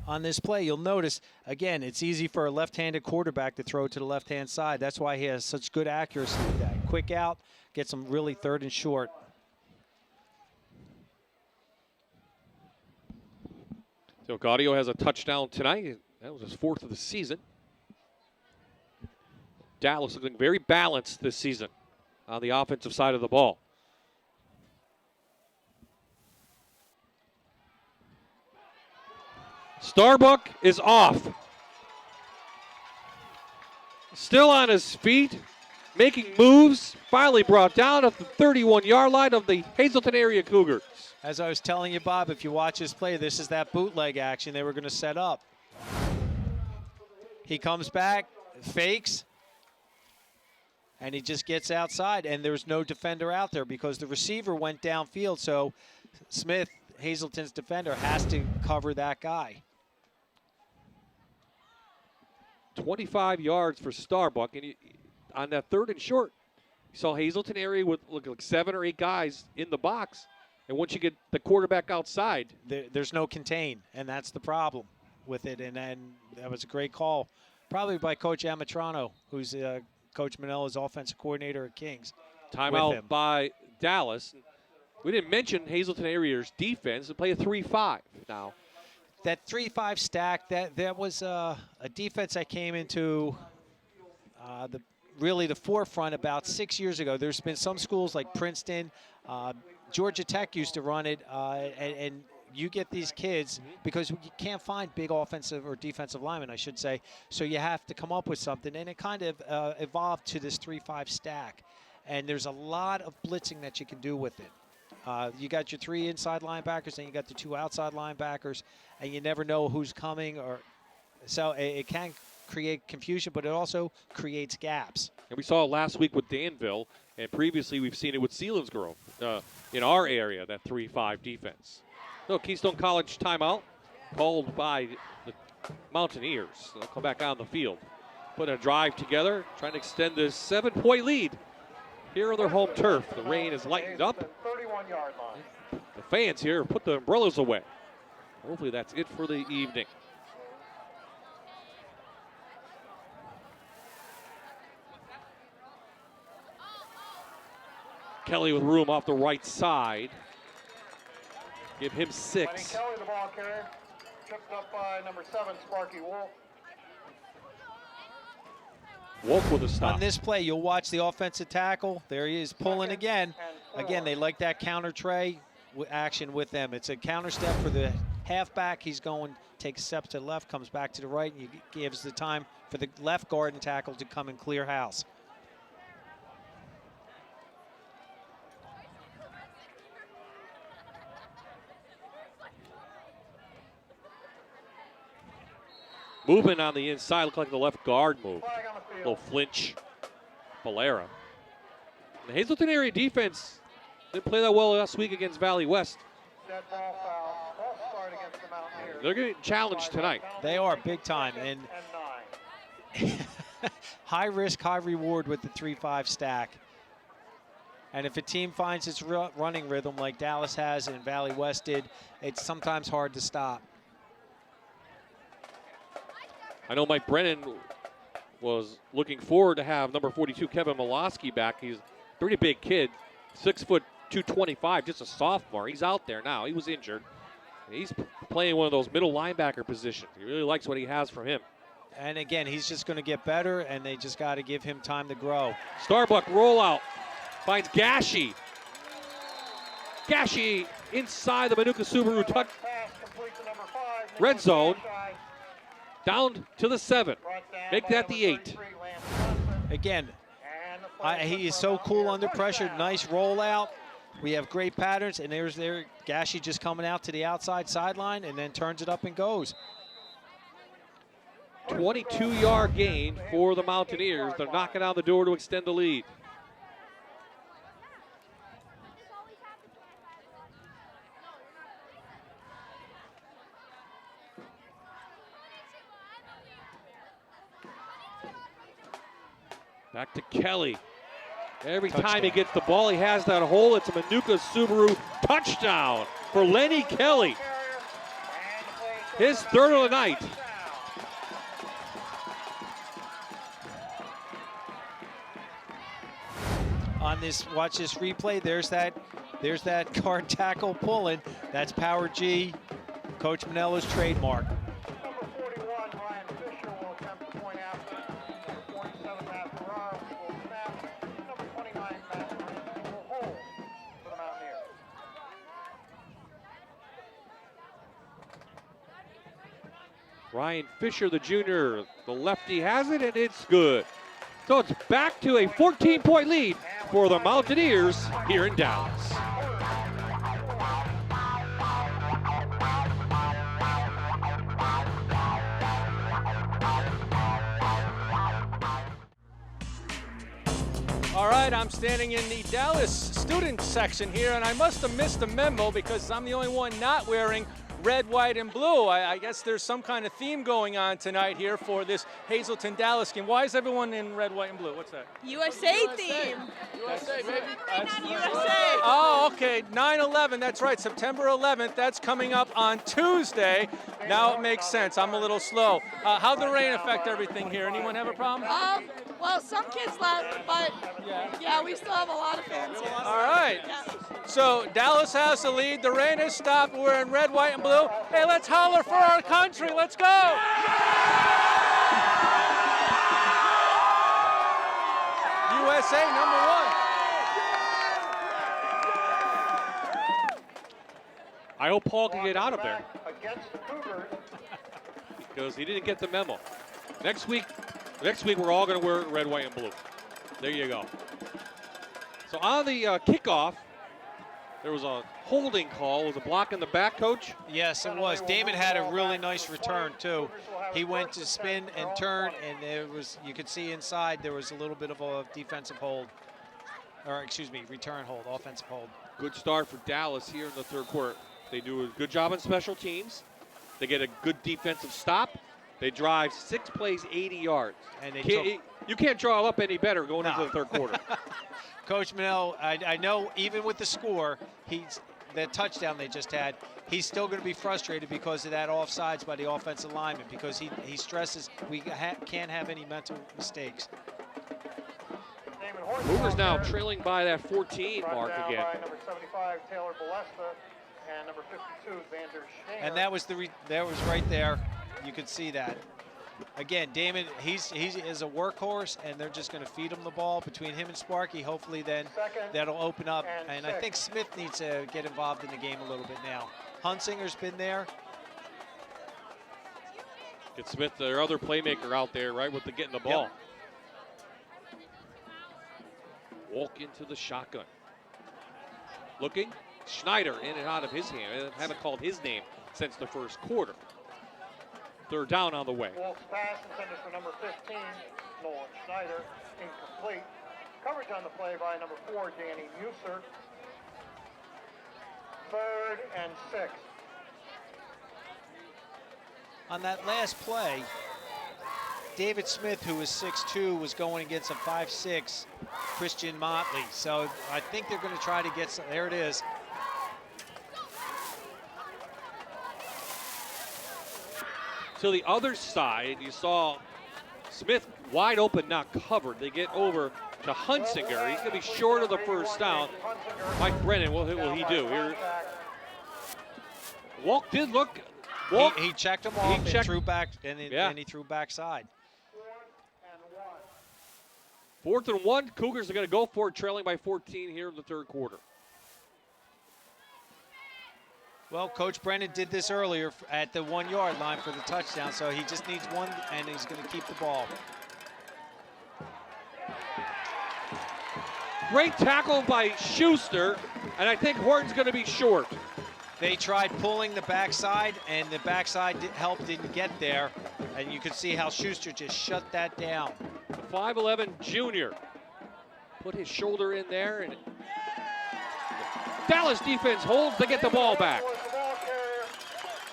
on this play. You'll notice, again, it's easy for a left-handed quarterback to throw to the left-hand side. That's why he has such good accuracy with that. Quick out, gets him really third and short. So Gaudio has a touchdown tonight. That was his 4th of the season. Dallas looking very balanced this season on the offensive side of the ball. Starbuck is off. Still on his feet, making moves. Finally brought down at the 31-yard line of the Hazleton area Cougars. As I was telling you, Bob, if you watch this play, this is that bootleg action they were going to set up. He comes back, fakes, and he just gets outside, and there's no defender out there because the receiver went downfield, so Smith, Hazleton's defender, has to cover that guy. 25 yards for Starbuck, and on that 3rd and short, you saw Hazleton area with like 7 or 8 guys in the box, and once you get the quarterback outside, there's no contain, and that's the problem with it, and that was a great call, probably by Coach Amatrano, who's Coach Manello's offensive coordinator at Kings. Timeout by Dallas. We didn't mention Hazleton area's defense. They play a 3-5 now. That 3-5 stack, that was a defense that came into really the forefront about 6 years ago. There's been some schools like Princeton, Georgia Tech used to run it, and you get these kids because you can't find big offensive or defensive linemen, I should say, so you have to come up with something, and it kind of evolved to this 3-5 stack, and there's a lot of blitzing that you can do with it. You got your 3 inside linebackers, and you got the 2 outside linebackers, and you never know who's coming, or so it can create confusion, but it also creates gaps. And we saw it last week with Danville, and previously we've seen it with Selinsgrove in our area, that 3-5 defense. So Keystone College timeout called by the Mountaineers. They'll come back on the field. Put a drive together, trying to extend this 7-point lead here on their home turf. The rain is lightened up. 31-yard line. The fans here put the umbrellas away. Hopefully that's it for the evening. Kelly with room off the right side. Give him 6. Kelly, the ball carrier, tripped up by number 7, Sparky Wolf. Wolf with a stop. On this play, you'll watch the offensive tackle. There he is pulling again. Again, they like that counter tray action with them. It's a counter step for the halfback. He's going, takes a step to the left, comes back to the right, and gives the time for the left guard and tackle to come and clear house. Movement on the inside, looked like the left guard move. A little flinch. Valera. The Hazleton area defense didn't play that well last week against Valley West. They're getting challenged tonight. They are big time, and high risk, high reward with the 3-5 stack. And if a team finds its running rhythm like Dallas has and Valley West did, it's sometimes hard to stop. I know Mike Brennan was looking forward to have number 42 Kevin Milosky back. He's a pretty big kid, 6 foot 225, just a sophomore. He's out there now. He was injured. And he's playing one of those middle linebacker positions. He really likes what he has from him. And again, he's just going to get better, and they just got to give him time to grow. Starbuck rollout finds Gashi. Gashi inside the Manuka Subaru tuck. Red zone. Down to the 7. Make that the 8. Again, he is so cool under pressure. Nice rollout. We have great patterns, and there's Gashi just coming out to the outside sideline and then turns it up and goes. 22-yard gain for the Mountaineers. They're knocking on the door to extend the lead. Back to Kelly. Every time he gets the ball, he has that hole. It's a Manuka Subaru touchdown for Lenny Kelly. His third of the night. On this, watch this replay. There's that guard tackle pulling. That's Power G, Coach Manello's trademark. Number 41, Ryan Fisher will attempt the point after. Number 47, Matt Ferrara will snap. Number 29, Matt Ferrara will hold for the Mountaineers. Ryan Fisher, the junior, the lefty has it, and it's good. So it's back to a 14-point lead for the Mountaineers here in Dallas. All right, I'm standing in the Dallas student section here, and I must have missed a memo because I'm the only one not wearing red, white, and blue. I guess there's some kind of theme going on tonight here for this Hazleton Dallas game. Why is everyone in red, white, and blue? What's that? USA theme. USA, baby. USA. Oh, okay. 9/11. That's right. September 11th. That's coming up on Tuesday. Now it makes sense. I'm a little slow. How'd the rain affect everything here? Anyone have a problem? Well, some kids left, but yeah, we still have a lot of fans here. All right. Yeah. So Dallas has the lead. The rain has stopped. We're in red, white, and blue. Hey, let's holler for our country. Let's go. USA #1. I hope Paul can get out of there Against the Cougars. because he didn't get the memo. Next week we're all going to wear red, white, and blue. There you go. So on the kickoff, there was a holding call. Was a block in the back, Coach? Yes, it was. Damon had a really nice return too. He went to spin and turn, and you could see inside there was a little bit of a defensive hold, or excuse me, return hold, offensive hold. Good start for Dallas here in the third quarter. They do a good job on special teams. They get a good defensive stop. They drive 6 plays, 80 yards. And you can't draw up any better going into the third quarter. Coach Manel, I know even with the score, that touchdown they just had, he's still going to be frustrated because of that offsides by the offensive lineman, because he stresses we can't have any mental mistakes. Cougars now trailing by that 14 mark again. By number 75, Taylor Balesta, and number 52, Vander Shaner. And that was right there. You could see that. Again, Damon, he is a workhorse, and they're just going to feed him the ball between him and Sparky. Hopefully, then that'll open up. And I think Smith needs to get involved in the game a little bit now. Hunsinger's been there. Get Smith, their other playmaker, out there, right, with getting the ball. Yep. Walk into the shotgun. Looking. Schneider in and out of his hand. They haven't called his name since the first quarter. Third down on the way. Wolf's pass intended for number 15, Nolan Schneider, incomplete. Coverage on the play by number 4, Danny Muser. 3rd and 6. On that last play, David Smith, who is 6'2", was going against a 5'6", Christian Motley. So I think they're going to try to get some. There it is. To the other side, you saw Smith wide open, not covered. They get over to Hunsinger. He's going to be short of the first down. Mike Brennan, what will he do? Here, Walk did look. Walk. He checked him off and threw back, and he threw backside. 4th and 1. Cougars are going to go for it, trailing by 14 here in the third quarter. Well, Coach Brennan did this earlier at the 1-yard line for the touchdown, so he just needs one, and he's going to keep the ball. Great tackle by Schuster, and I think Horton's going to be short. They tried pulling the backside, and the backside help didn't get there, and you could see how Schuster just shut that down. The 5'11" junior put his shoulder in there, and Dallas defense holds to get the ball back. The ball carrier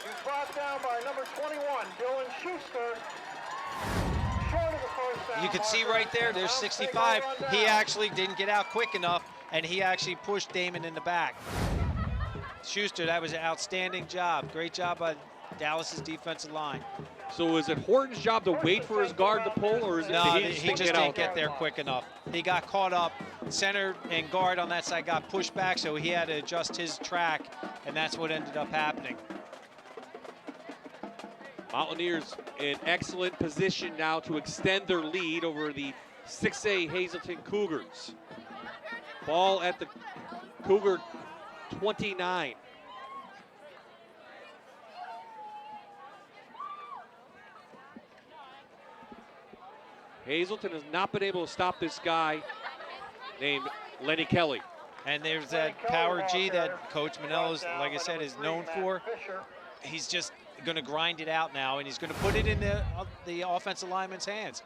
is brought down by number 21, Dylan Schuster. Short of the first down. You could see right there, there's 65. He actually didn't get out quick enough, and he actually pushed Damon in the back. Schuster, that was an outstanding job. Great job by Dallas's defensive line. So is it Horton's job to wait for his guard to pull, or is it No, he he just didn't get there quick enough. He got caught up. Center and guard on that side got pushed back, so he had to adjust his track, and that's what ended up happening. Mountaineers in excellent position now to extend their lead over the 6A Hazleton Cougars. Ball at the Cougar 29. Hazleton has not been able to stop this guy named Lenny Kelly. And there's that power G that Coach Manello's, like I said, is known for. He's just going to grind it out now, and he's going to put it in the offensive lineman's hands.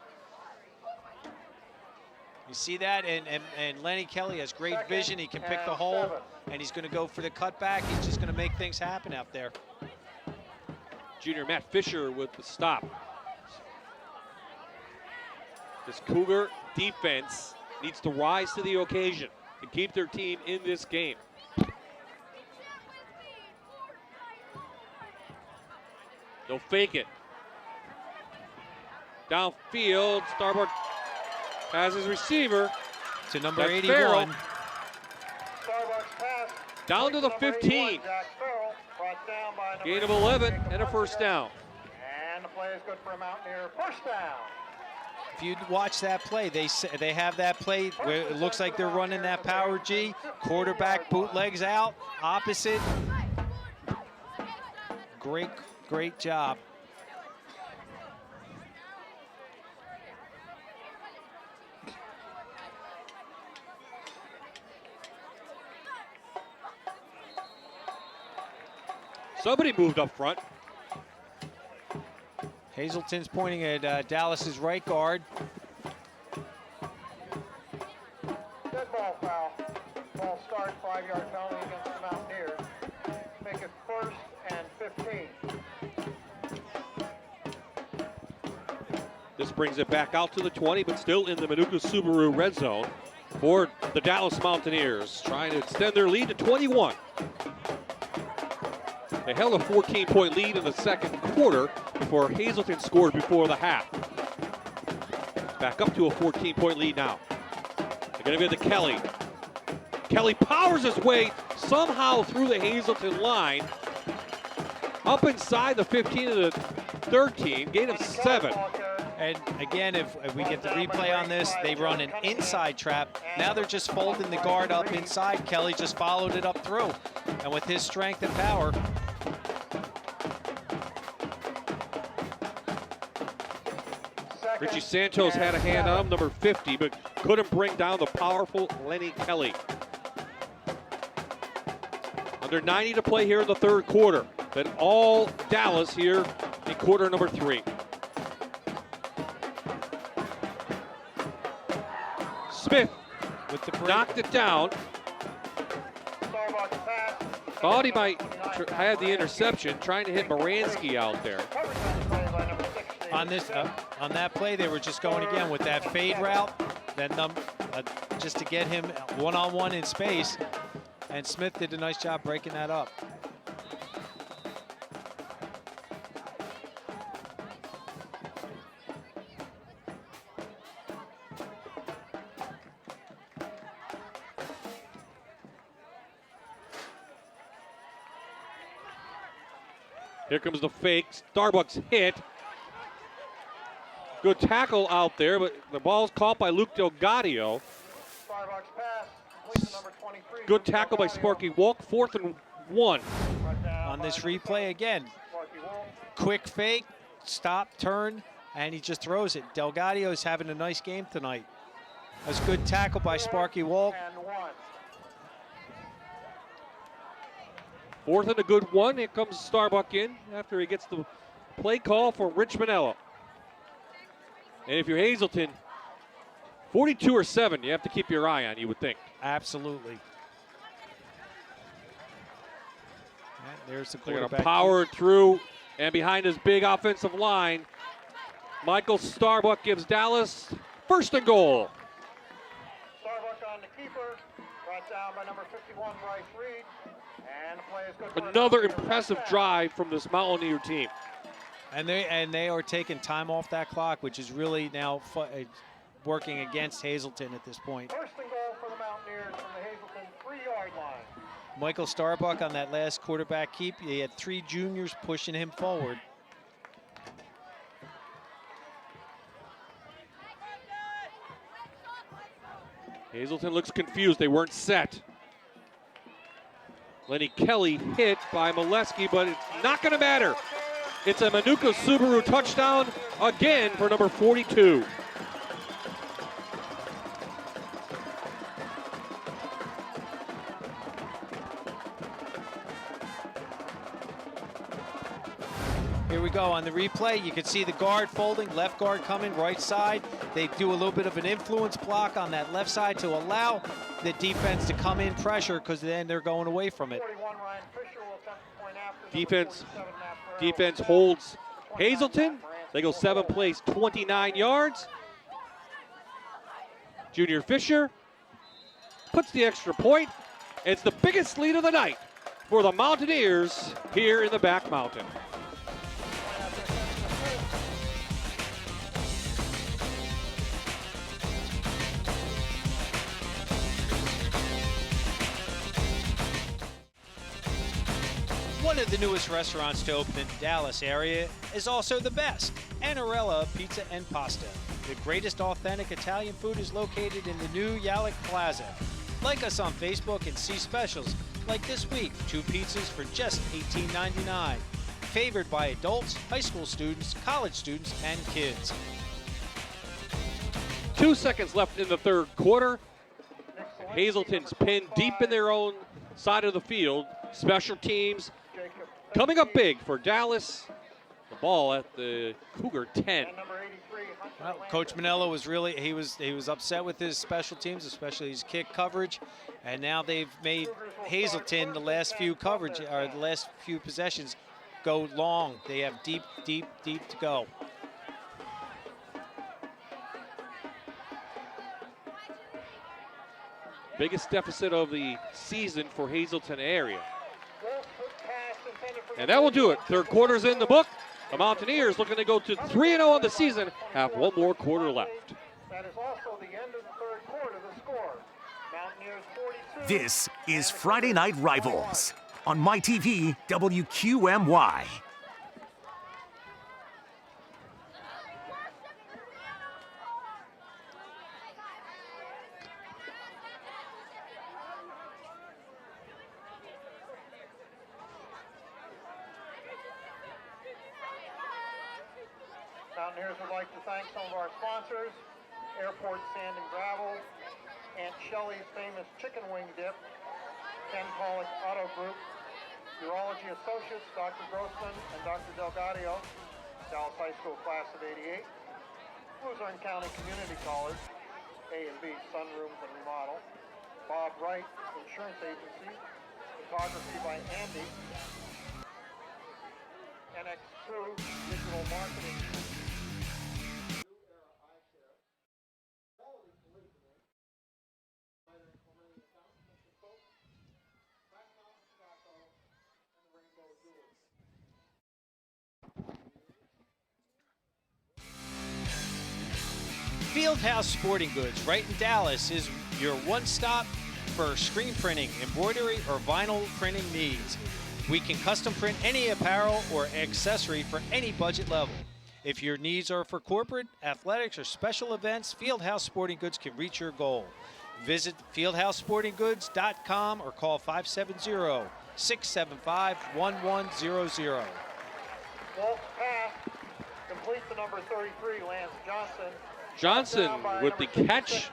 You see that, and Lenny Kelly has great vision. He can pick the hole, and he's going to go for the cutback. He's just going to make things happen out there. Junior Matt Fisher with the stop. This Cougar defense needs to rise to the occasion and keep their team in this game. They'll fake it. Downfield, Starbuck has his receiver. To number That's 81. Farrell. Down to the 15. Gain of 11 and a first down. And the play is good for a Mountaineer. First down. If you watch that play, they have that play where it looks like they're running that power G. Quarterback bootlegs out, opposite. Great job. Somebody moved up front. Hazleton's pointing at Dallas's right guard. Dead ball foul. Ball start, 5-yard penalty against the Mountaineers. Make it first and 15. This brings it back out to the 20, but still in the Manuka Subaru red zone for the Dallas Mountaineers, trying to extend their lead to 21. They held a 14-point lead in the second quarter before Hazleton scored before the half. Back up to a 14-point lead now. They're going to be to Kelly. Kelly powers his way somehow through the Hazleton line, up inside the 15 of the 13, gain of 7. And again, if we get the replay on this, they run an inside trap. Now they're just folding the guard up inside. Kelly just followed it up through. And with his strength and power, Richie Santos had a hand on him, number 50, but couldn't bring down the powerful Lenny Kelly. Under 90 to play here in the third quarter. Then all Dallas here in quarter number 3. Smith with the knocked it down. Thought he might have the interception, trying to hit Moransky out there. on that play, they were just going again with that fade route, that just to get him one-on-one in space. And Smith did a nice job breaking that up. Here comes the fake. Starbucks hit. Good tackle out there, but the ball's caught by Luke Delgadio. Good tackle by Sparky Walk. 4th and 1. On this replay again. Quick fake, stop, turn, and he just throws it. Delgadio's having a nice game tonight. That's a good tackle by Sparky Walk. 4th and a good one. Here comes Starbuck in after he gets the play call for Rich Manello. And if you're Hazleton, 42 or 7, you have to keep your eye on, you would think. Absolutely. And there's the They're going to quarterback. power through, and behind his big offensive line, Michael Starbuck gives Dallas 1st and goal. Starbuck on the keeper, brought down by number 51, Bryce Reed. Another impressive drive from this Mountaineer team. And they are taking time off that clock, which is really now working against Hazleton at this point. First and goal for the Mountaineers from the Hazleton 3-yard line. Michael Starbuck on that last quarterback keep. He had 3 juniors pushing him forward. Hazleton looks confused. They weren't set. Lenny Kelly hit by Molesky, but it's not going to matter. It's a Manuka Subaru touchdown again for number 42. Here we go on the replay. You can see the guard folding, left guard coming, right side. They do a little bit of an influence block on that left side to allow the defense to come in pressure, because then they're going away from it. Defense holds Hazleton. They go 7 plays, 29 yards. Junior Fisher puts the extra point. It's the biggest lead of the night for the Mountaineers here in the Back Mountain. One of the newest restaurants to open in the Dallas area is also the best, Anarella Pizza and Pasta. The greatest authentic Italian food is located in the new Yalik Plaza. Like us on Facebook and see specials like this week, 2 pizzas for just $18.99. Favored by adults, high school students, college students, and kids. 2 seconds left in the third quarter. Hazleton's pinned deep in their own side of the field. Special teams coming up big for Dallas. The ball at the Cougar 10. Well, Coach Manello was he was upset with his special teams, especially his kick coverage, and now they've made Hazleton the last few possessions go long. They have deep to go. Biggest deficit of the season for Hazleton area. And that will do it. Third quarter's in the book. The Mountaineers, looking to go to 3-0 on the season, have 1 more quarter left. That is also the end of the third quarter. The score, Mountaineers 42. This is Friday Night Rivals on MyTV WQMY. Mountaineers would like to thank some of our sponsors, Airport Sand and Gravel, Aunt Shelley's famous chicken wing dip, Ken Pollock Auto Group, Urology Associates, Dr. Grossman and Dr. Delgadio, Dallas High School class of '88, Luzerne County Community College, A&B Sunrooms and Remodel, Bob Wright Insurance Agency, photography by Andy, NX2 Digital Marketing. Fieldhouse Sporting Goods, right in Dallas, is your one-stop for screen printing, embroidery, or vinyl printing needs. We can custom print any apparel or accessory for any budget level. If your needs are for corporate, athletics, or special events, Fieldhouse Sporting Goods can reach your goal. Visit fieldhousesportinggoods.com or call 570-675-1100. Walt's pass complete to number 33, Lance Johnson. Johnson with the catch.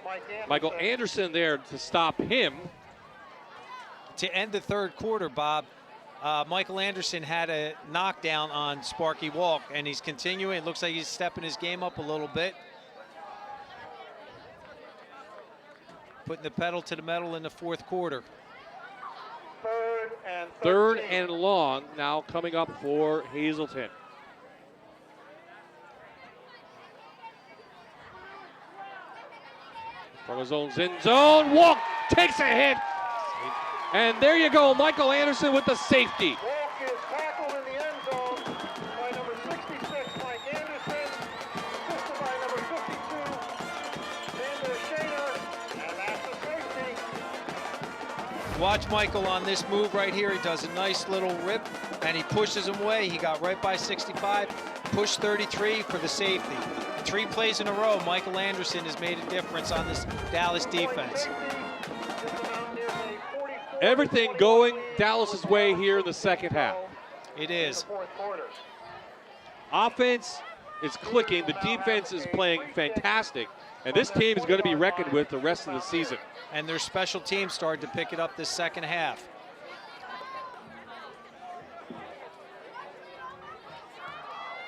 Michael Anderson there to stop him. To end the third quarter, Bob, Michael Anderson had a knockdown on Sparky Walk, and he's continuing. It looks like he's stepping his game up a little bit. Putting the pedal to the metal in the fourth quarter. Third and long now coming up for Hazleton. From his own end zone, Walk takes a hit. And there you go, Michael Anderson with the safety. Walk is tackled in the end zone by number 66, Mike Anderson, assisted by number 52, Xander Shader, and that's a safety. Watch Michael on this move right here. He does a nice little rip, and he pushes him away. He got right by 65, push 33 for the safety. 3 plays in a row, Michael Anderson has made a difference on this Dallas defense. Everything going Dallas's way here in the second half. It is. Offense is clicking. The defense is playing fantastic. And this team is going to be reckoned with the rest of the season. And their special teams started to pick it up this second half.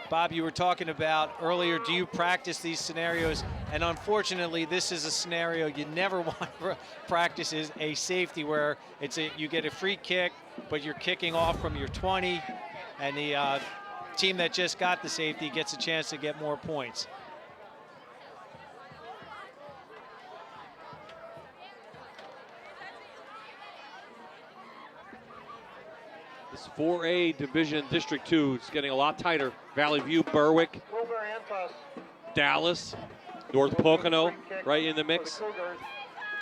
Bob, you were talking about earlier, do you practice these scenarios? And unfortunately, this is a scenario you never want to practice, is a safety where you get a free kick, but you're kicking off from your 20, and the team that just got the safety gets a chance to get more points. This 4A Division District 2 is getting a lot tighter. Valley View, Berwick, Dallas, North Pocono, right in the mix.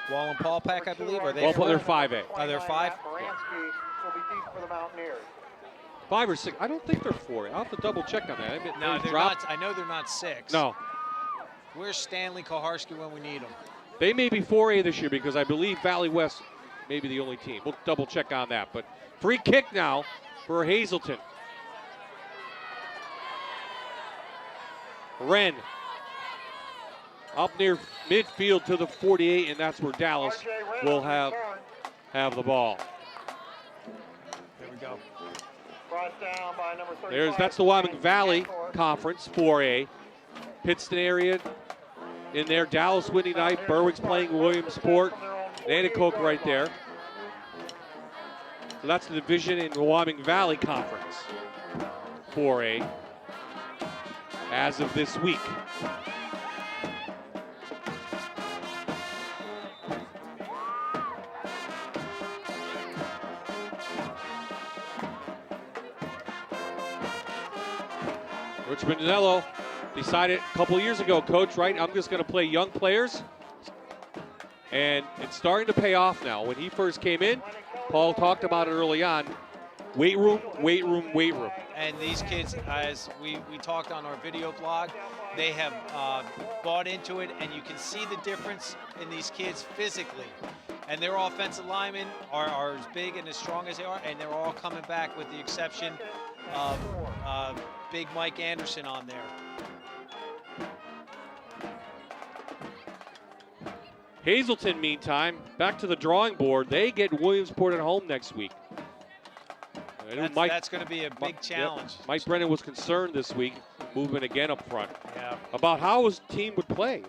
Wallenpaupack, I believe, are they? Well, they're 5A. Oh, they're 5? Will be deep for the Mountaineers. 5 or 6. I don't think they're 4A. I'll have to double check on that. No, they're not. I know they're not 6. No. Where's Stanley Koharski when we need him? They may be 4A this year because I believe Valley West may be the only team. We'll double check on that. But free kick now for Hazleton. Wren up near midfield to the 48, and that's where Dallas will have the ball. There we go. That's the Wyoming Valley Conference 4A. Pittston area in there. Dallas winning night. Berwick's playing Williamsport. Nanticoke right there. So that's the division in the Wyoming Valley Conference 4A as of this week. Rich Mandello decided a couple years ago, coach, right, I'm just going to play young players. And it's starting to pay off now. When he first came in, Paul talked about it early on. Weight room, weight room, weight room. And these kids, as we talked on our video blog, they have bought into it, and you can see the difference in these kids physically. And their offensive linemen are as big and as strong as they are, and they're all coming back with the exception of big Mike Anderson on there. Hazleton, meantime, back to the drawing board. They get Williamsport at home next week. That's going to be a big challenge. Yep. Mike Brennan was concerned this week, moving again up front, about how his team would play.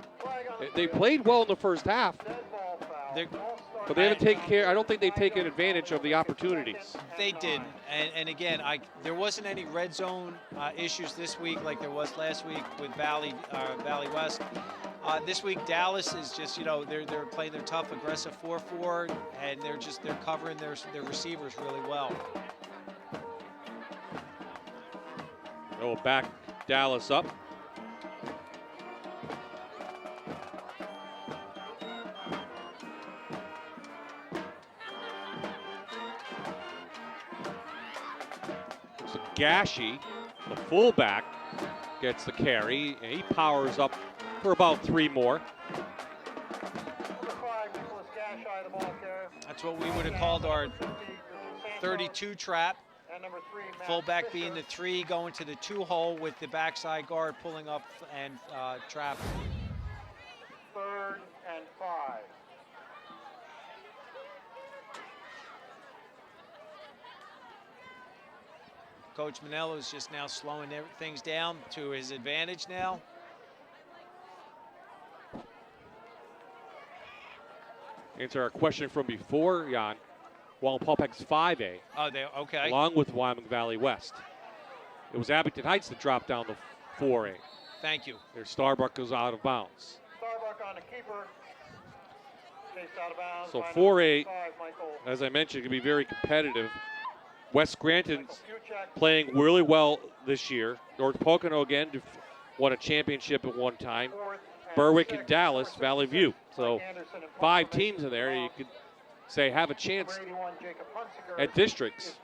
They played well in the first half, but they haven't taken care. I don't think they've taken advantage of the opportunities. They did, and again, there wasn't any red zone issues this week like there was last week with Valley West. This week, Dallas is just, they're playing their tough, aggressive 4-4, and they're covering their receivers really well. They'll back Dallas up. So Gashi, the fullback, gets the carry, and he powers up for about 3 more. That's what we would have called our 32 trap. Fullback being the 3, going to the 2 hole with the backside guard pulling up and trapping. 3rd and 5. Coach Manello is just now slowing things down to his advantage now. Answer our question from before, Jan. Wallenpaupack's 5A. Oh, okay. Along with Wyoming Valley West. It was Abington Heights that dropped down to 4A. Thank you. Their Starbuck goes out of bounds. Starbuck on the keeper. So 4A, as I mentioned, can be very competitive. West Scranton's playing really well this year. North Pocono again won a championship at one time. Berwick and Dallas, Valley View. So 5 teams in there you could say have a chance at districts.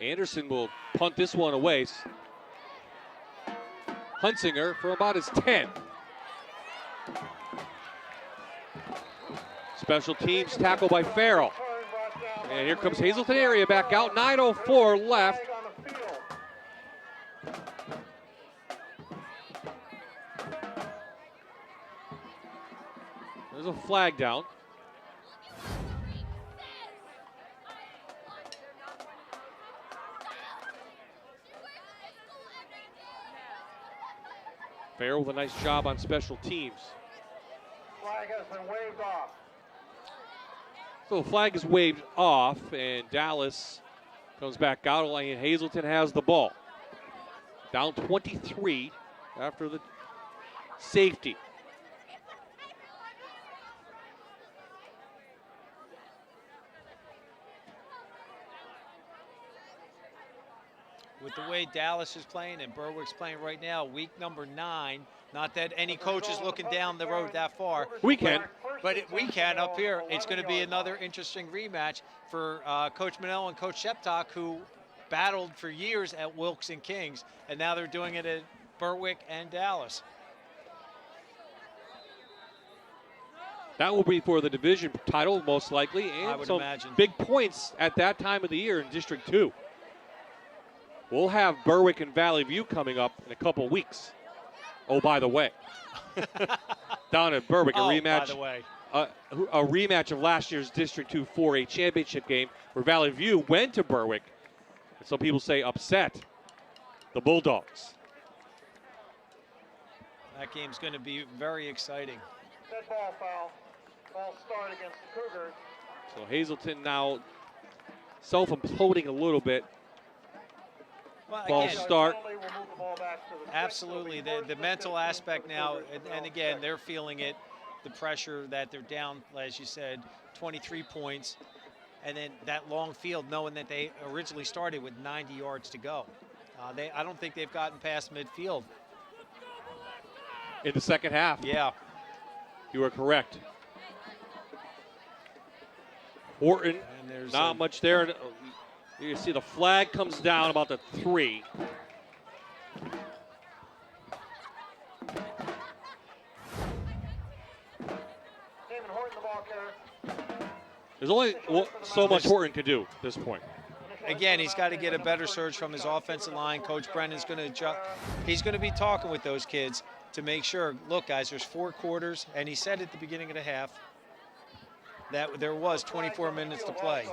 Anderson will punt this one away. Hunsinger for about his 10. Special teams tackle by Farrell. And here comes Hazleton area back out. 9:04 left. There's a flag down. Farrell with a nice job on special teams. Flag has been waved off. So the flag is waved off, and Dallas comes back out, and Hazleton has the ball. Down 23 after the safety. With the way Dallas is playing and Berwick's playing right now, week number 9, not that any coach is looking down the road that far. We can. But we can up here. It's going to be another interesting rematch for Coach Manello and Coach Sheptock, who battled for years at Wilkes and Kings, and now they're doing it at Berwick and Dallas. That will be for the division title, most likely, I and would some imagine. big points at that time of the year in District 2. We'll have Berwick and Valley View coming up in a couple weeks. Oh, by the way, down at Berwick, a rematch. By the way. A rematch of last year's District 2 4A championship game where Valley View went to Berwick. And some people say upset the Bulldogs. That game's going to be very exciting. Dead ball foul. Ball start against the Cougars. So Hazleton now self-imploding a little bit. Well, Ball again, start. Absolutely. The mental aspect now, and again, they're feeling it, the pressure that they're down, as you said, 23 points, and then that long field, knowing that they originally started with 90 yards to go. I don't think they've gotten past midfield. In the second half. Yeah. You are correct. Horton, not much there. You see the flag comes down about the 3. There's only so much Horton can do at this point. Again, he's got to get a better surge from his offensive line. Coach Brennan's going to he's going to be talking with those kids to make sure, look, guys, there's 4 quarters, and he said at the beginning of the half that there was 24 minutes to play.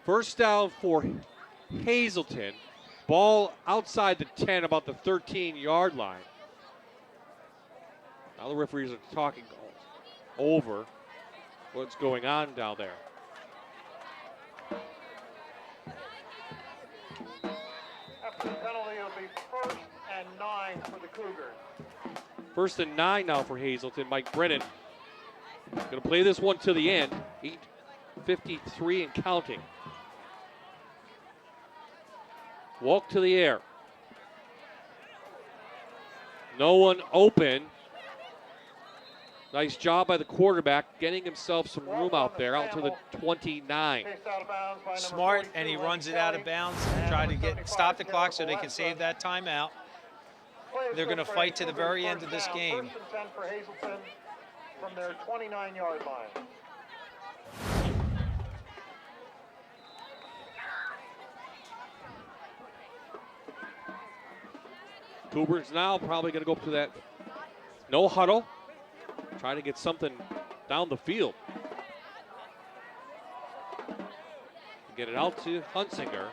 First down for Hazleton. Ball outside the 10, about the 13-yard line. Now the referees are talking over what's going on down there. After the penalty, it'll be 1st and 9 for the Cougars. 1st and 9 now for Hazleton. Mike Brennan going to play this one to the end. 8:53 and counting. Walk to the air. No one open. Nice job by the quarterback getting himself some room out there, out to the 29. Smart, and he runs it out of bounds, trying to stop the clock so they can save that timeout. They're going to fight to the very end of this game. 1st and 10 for Hazleton from their 29-yard line. Cougars now probably going to go up to that no huddle. Trying to get something down the field. Get it out to Hunsinger.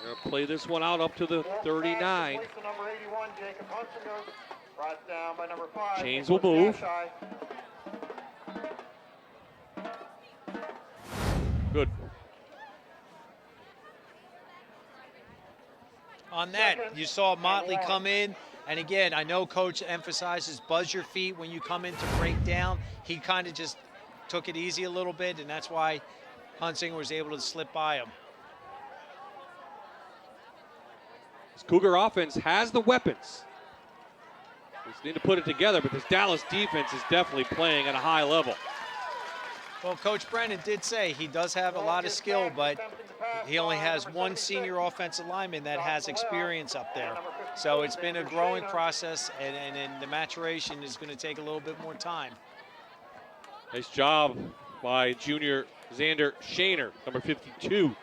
They're going to play this one out up to the 39. Chains will move. Good. On that, you saw Motley come in, and again, I know Coach emphasizes buzz your feet when you come in to break down. He kind of just took it easy a little bit, and that's why Hunsinger was able to slip by him. This Cougar offense has the weapons. They just need to put it together, but this Dallas defense is definitely playing at a high level. Well, Coach Brennan did say he does have a lot of skill, but he only has one senior offensive lineman that has experience up there. So it's been a growing process, and the maturation is going to take a little bit more time. Nice job by junior Xander Shaner, number 52.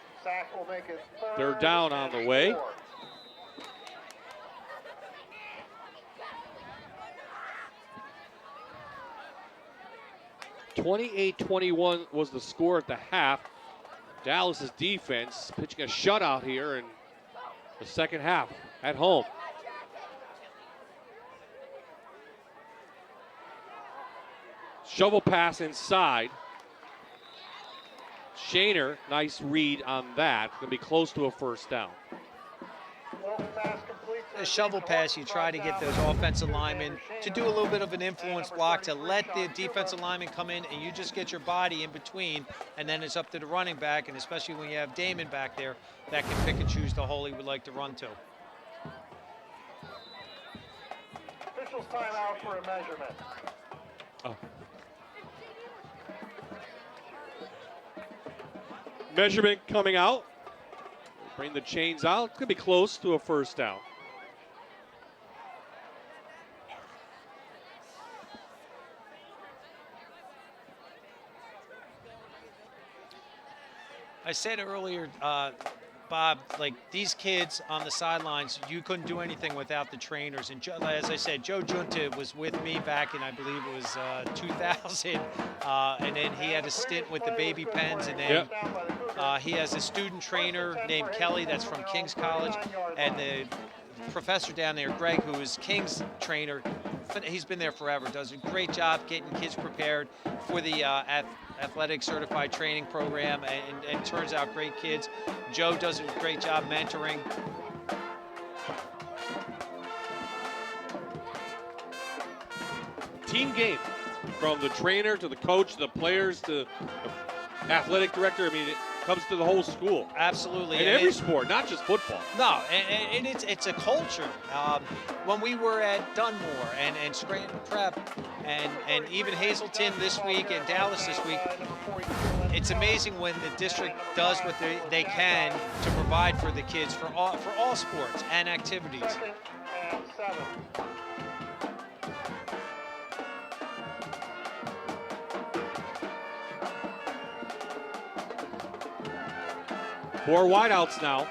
Third down on the way. (28-21) was the score at the half. Dallas's defense pitching a shutout here in the second half at home. Shovel pass inside. Shaner, nice read on that. Going to be close to a first down. A shovel pass, you try to get those offensive linemen to do a little bit of an influence block, to let the defensive lineman come in, and you just get your body in between, and then it's up to the running back, and especially when you have Damon back there, that can pick and choose the hole he would like to run to. Officials timeout for a measurement. Oh. Measurement coming out. Bring the chains out. It's going to be close to a first down. I said earlier, Bob, like these kids on the sidelines, you couldn't do anything without the trainers. And as I said, Joe Junta was with me back in, I believe it was 2000. And then he had a stint with the Baby Pens. And then he has a student trainer named Kelly that's from King's College. And the professor down there, Greg, who is King's trainer, he's been there forever, does a great job getting kids prepared for the athletic certified training program, and turns out great kids. Joe does a great job mentoring. Team game, from the trainer to the coach to the players to the athletic director. I mean, it comes to the whole school. Absolutely. In every sport, not just football. No, and it's a culture. When we were at Dunmore and Scranton Prep and even Hazleton this week and Dallas this week, it's amazing when the district does what they can to provide for the kids for all sports and activities. And 7. Four wideouts now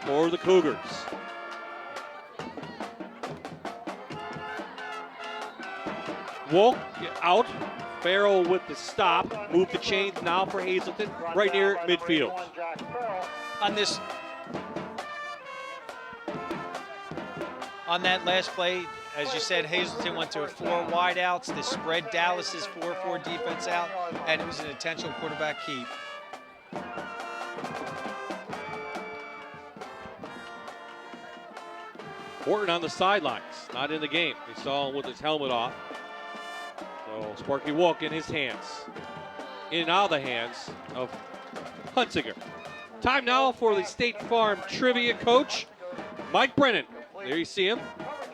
for the Cougars. Wolk out. Farrell with the stop. Move the chains now for Hazleton, right near midfield. On that last play, as you said, Hazleton went to 4 wideouts. This spread Dallas's 4-4 defense out, and it was an intentional quarterback keep. Horton on the sidelines, not in the game. We saw him with his helmet off. So Sparky Wolk in his hands. In and out of the hands of Hunsinger. Time now for the State Farm Trivia coach, Mike Brennan. There you see him.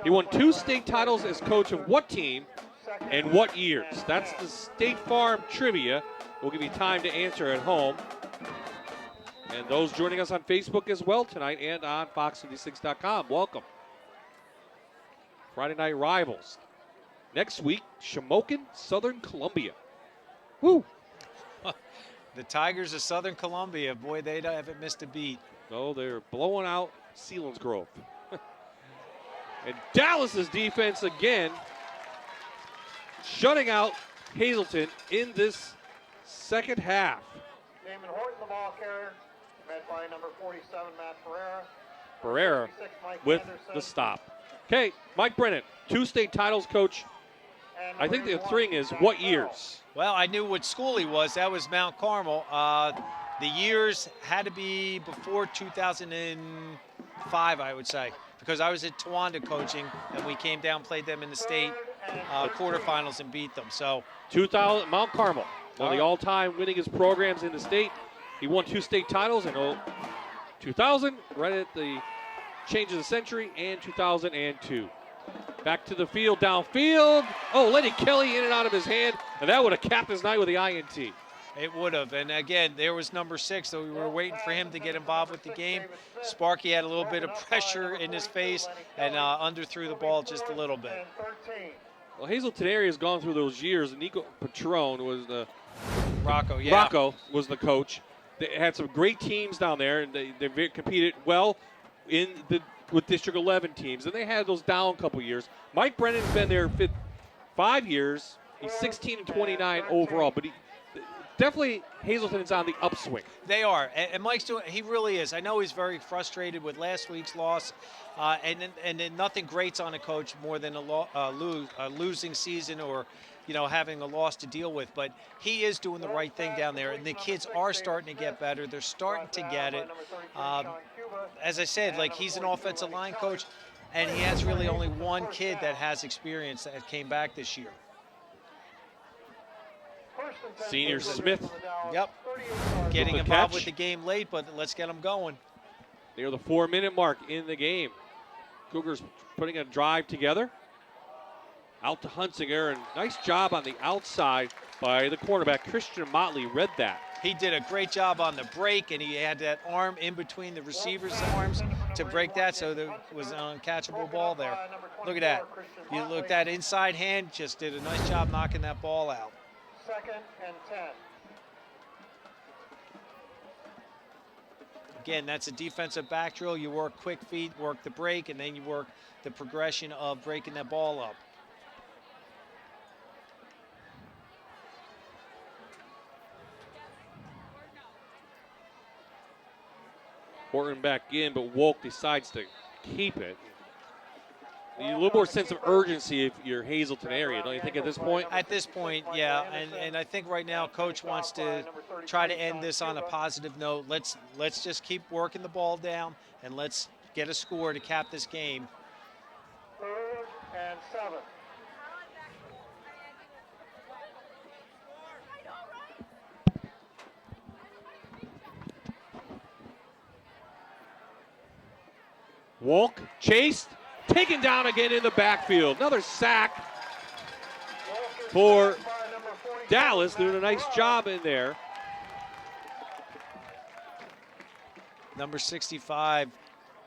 He won 2 state titles as coach of what team and what years? That's the State Farm Trivia. We'll give you time to answer at home. And those joining us on Facebook as well tonight and on Fox56.com, welcome. Friday night rivals. Next week, Shamokin, Southern Columbia. Woo! The Tigers of Southern Columbia, boy, they haven't missed a beat. No, they're blowing out Selinsgrove. And Dallas's defense again, shutting out Hazleton in this second half. Damon Horton, the ball carrier, met by number 47, Matt Ferreira. Ferreira 66, Mike with Anderson. the stop. Okay, Mike Brennan, 2 state titles, Coach. And I think the 31, thing is, Zach what Farrell. years? Well, I knew what school he was. That was Mount Carmel. The years had to be before 2005, I would say, because I was at Towanda coaching, and we came down, played them in the state quarterfinals, and beat them. So 2000, Mount Carmel, one of the All right. all-time winningest programs in the state. He won 2 state titles in 2000, right at the change of the century, and 2002. Back to the field, downfield. Oh, Lenny Kelly in and out of his hand, and that would have capped his night with the INT. it would have. And again, there was number 6, so we were waiting for him to get involved with the game. Sparky had a little bit of pressure in his face and underthrew the ball just a little bit. And 13. Well, Hazleton area has gone through those years. Nico Patron was the Rocco, yeah. Rocco was the coach. They had some great teams down there, and they competed well with District 11 teams. And they had those down a couple years. Mike Brennan's been there 5 years. He's 16-29 overall, but definitely Hazleton's on the upswing. They are, and Mike's doing. He really is. I know he's very frustrated with last week's loss, and then nothing grates on a coach more than a losing season or, having a loss to deal with. But he is doing the right thing down there, and the kids are starting to get better. They're starting to get it. As I said, like, he's an offensive line coach, and he has really only one kid that has experience that came back this year. Senior Smith. Yep. Getting the involved catch. with the game late, but let's get them going. Near the 4-minute mark in the game. Cougars putting a drive together. Out to Hunsinger, and nice job on the outside by the cornerback. Christian Motley read that. He did a great job on the break, and he had that arm in between the receiver's arms to break that, so there was an uncatchable ball there. Look at that. You look at that inside hand, just did a nice job knocking that ball out. 2nd and 10. Again, that's a defensive back drill. You work quick feet, work the break, and then you work the progression of breaking that ball up. Horton back in, but Wolk decides to keep it. A little more sense of urgency if you're Hazleton area, don't you think, at this point? At this point, yeah, and I think right now Coach wants to try to end this on a positive note. Let's just keep working the ball down, and let's get a score to cap this game. 3rd and 7. Wolk chased, taken down again in the backfield. Another sack for Dallas, doing a nice job in there. Number 65,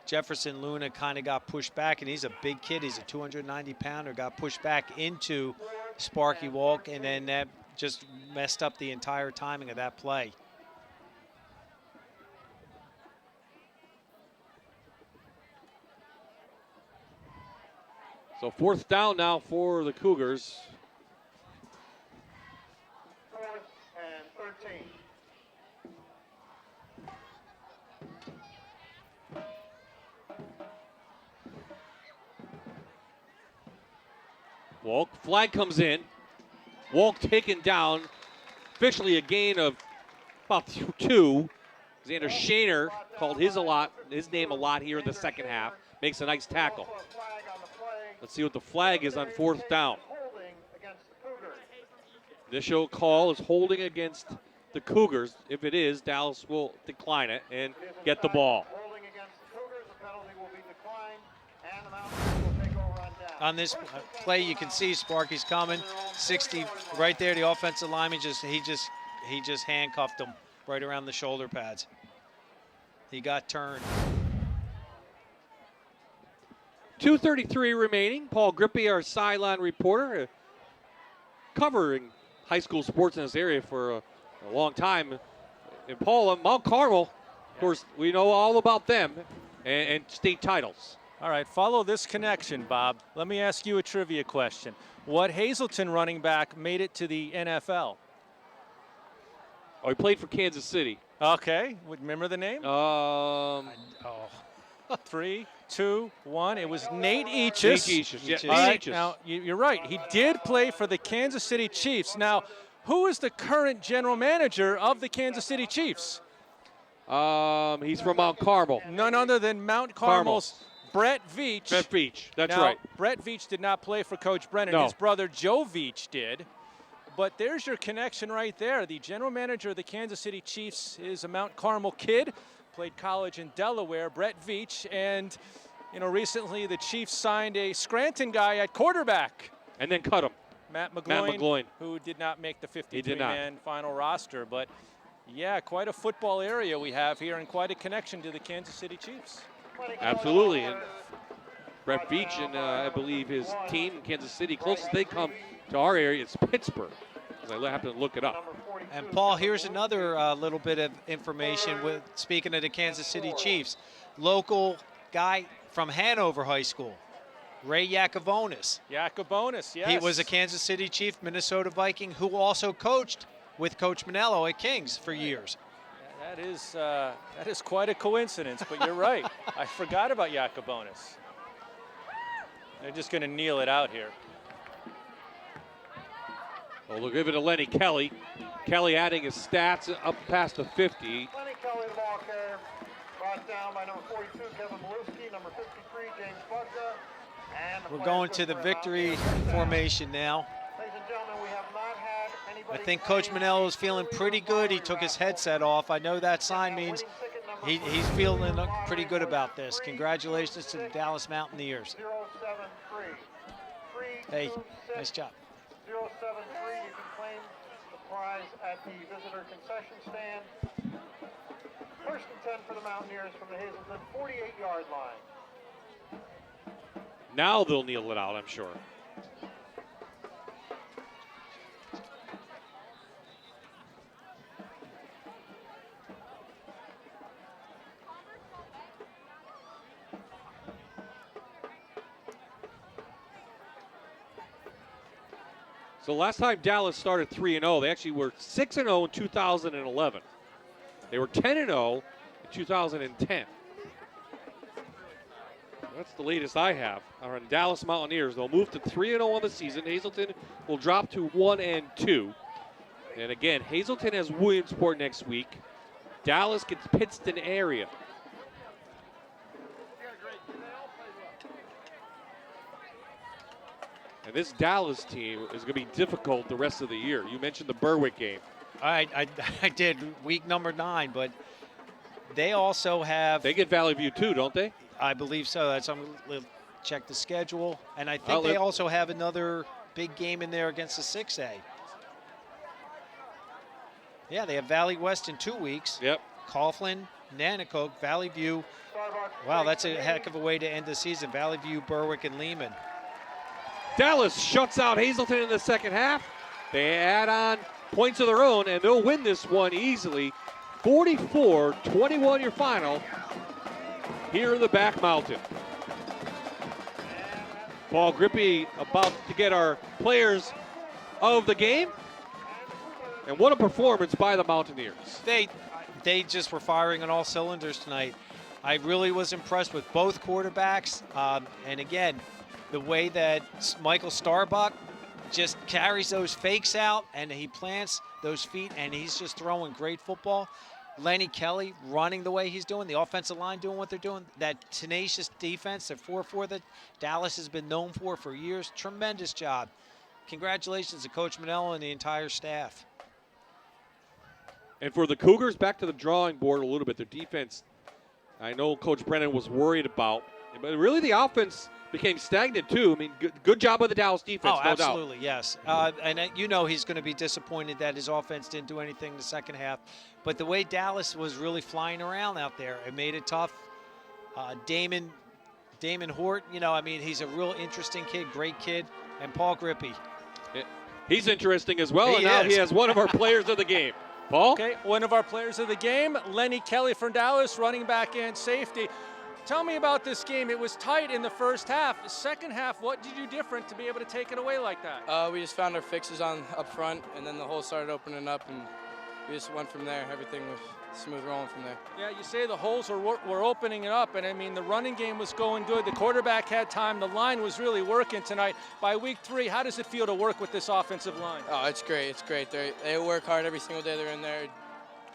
Jefferson Luna, kind of got pushed back, and he's a big kid. He's a 290-pounder, got pushed back into Sparky Wolk, and then that just messed up the entire timing of that play. So 4th down now for the Cougars. 4th and 13. Wolk, flag comes in. Wolk taken down. Officially a gain of about 2. Xander Shaner called his name a lot here in the second half. Makes a nice tackle. Let's see what the flag is on 4th down. Initial call is holding against the Cougars. If it is, Dallas will decline it and get the ball. Holding against the Cougars, the penalty will be declined, and the Mountains will take over on down. On this play, you can see Sparky's coming. 60 right there. The offensive lineman he just handcuffed him right around the shoulder pads. He got turned. 2:33 remaining. Paul Grippy, our sideline reporter, covering high school sports in this area for a long time. And Paul, Mount Carmel, of course, we know all about them and state titles. All right, follow this connection, Bob. Let me ask you a trivia question. What Hazleton running back made it to the NFL? Oh, he played for Kansas City. Okay, remember the name? 3, 2, 1. It was Nate Eaches. Nate Eaches, yeah. All right, Eaches. now you're right. He did play for the Kansas City Chiefs. Now, who is the current general manager of the Kansas City Chiefs? He's from Mount Carmel. None other than Mount Carmel's Brett Veach. Brett Veach, that's now, right. Brett Veach did not play for Coach Brennan. No. His brother Joe Veach did. But there's your connection right there. The general manager of the Kansas City Chiefs is a Mount Carmel kid, played college in Delaware, Brett Veach, and recently the Chiefs signed a Scranton guy at quarterback. And then cut him. Matt McGloin, who did not make the 53-man final roster. But, yeah, quite a football area we have here and quite a connection to the Kansas City Chiefs. Absolutely. And Brett Veach and I believe his team in Kansas City, closest they come to our area is Pittsburgh. I have to look it up. And Paul, here's another little bit of information. Speaking of the Kansas City Chiefs, local guy from Hanover High School, Ray Yakovonis. Yakovonis, yes. He was a Kansas City Chief, Minnesota Viking, who also coached with Coach Manello at Kings for years. That is quite a coincidence, but you're right. I forgot about Yakovonis. They're just going to kneel it out here. Well, they'll give it to Lenny Kelly. Kelly adding his stats up past the 50. Lenny Kelly, the ball carrier, brought down by number 42, Kevin Maluski, number 53, James Bugda. And we're going to the victory formation now. Ladies and gentlemen, we have not had anybody. I think Coach Manello is feeling pretty good. He took his headset off. I know that sign means he's feeling pretty good about this. Congratulations to the Dallas Mountaineers. 073. Hey, nice job. 073, you can claim the prize at the visitor concession stand. First and 10 for the Mountaineers from the Hazleton 48-yard line. Now they'll kneel it out, I'm sure. So last time Dallas started 3-0, they actually were 6-0 in 2011. They were 10-0 in 2010. That's the latest I have. On Dallas Mountaineers, they'll move to 3-0 on the season. Hazleton will drop to 1-2. And again, Hazleton has Williamsport next week. Dallas gets Pittston area. And this Dallas team is going to be difficult the rest of the year. You mentioned the Berwick game. I did, week number 9, but they also have... They get Valley View too, don't they? I believe so. I'm going to check the schedule. And I think they also have another big game in there against the 6A. Yeah, they have Valley West in 2 weeks. Yep. Coughlin, Nanticoke, Valley View. Wow, that's a heck of a way to end the season. Valley View, Berwick, and Lehman. Dallas shuts out Hazleton in the second half. They add on points of their own, and they'll win this one easily. 44-21 your final here in the back mountain. Paul Grippy about to get our players of the game. And what a performance by the Mountaineers. They just were firing on all cylinders tonight. I really was impressed with both quarterbacks. And again, the way that Michael Starbuck just carries those fakes out and he plants those feet and he's just throwing great football. Lenny Kelly running the way he's doing, the offensive line doing what they're doing, that tenacious defense, the 4-4 that Dallas has been known for years. Tremendous job. Congratulations to Coach Manello and the entire staff. And for the Cougars, back to the drawing board a little bit. Their defense, I know Coach Brennan was worried about, but really the offense became stagnant too. I mean, good job of the Dallas defense, no doubt. Absolutely, yes. And you know he's going to be disappointed that his offense didn't do anything in the second half. But the way Dallas was really flying around out there, it made it tough. Damon Hort, he's a real interesting kid, great kid. And Paul Grippy. He's interesting as well, and now he has one of our players of the game. Paul? Okay, one of our players of the game, Lenny Kelly from Dallas, running back and safety. Tell me about this game. It was tight in the first half. The second half, what did you do different to be able to take it away like that? We just found our fixes up front, and then the hole started opening up, and we just went from there. Everything was smooth rolling from there. Yeah, you say the holes were opening it up, and I mean the running game was going good. The quarterback had time. The line was really working tonight. By week 3, how does it feel to work with this offensive line? Oh, it's great. It's great. They work hard every single day they're in there,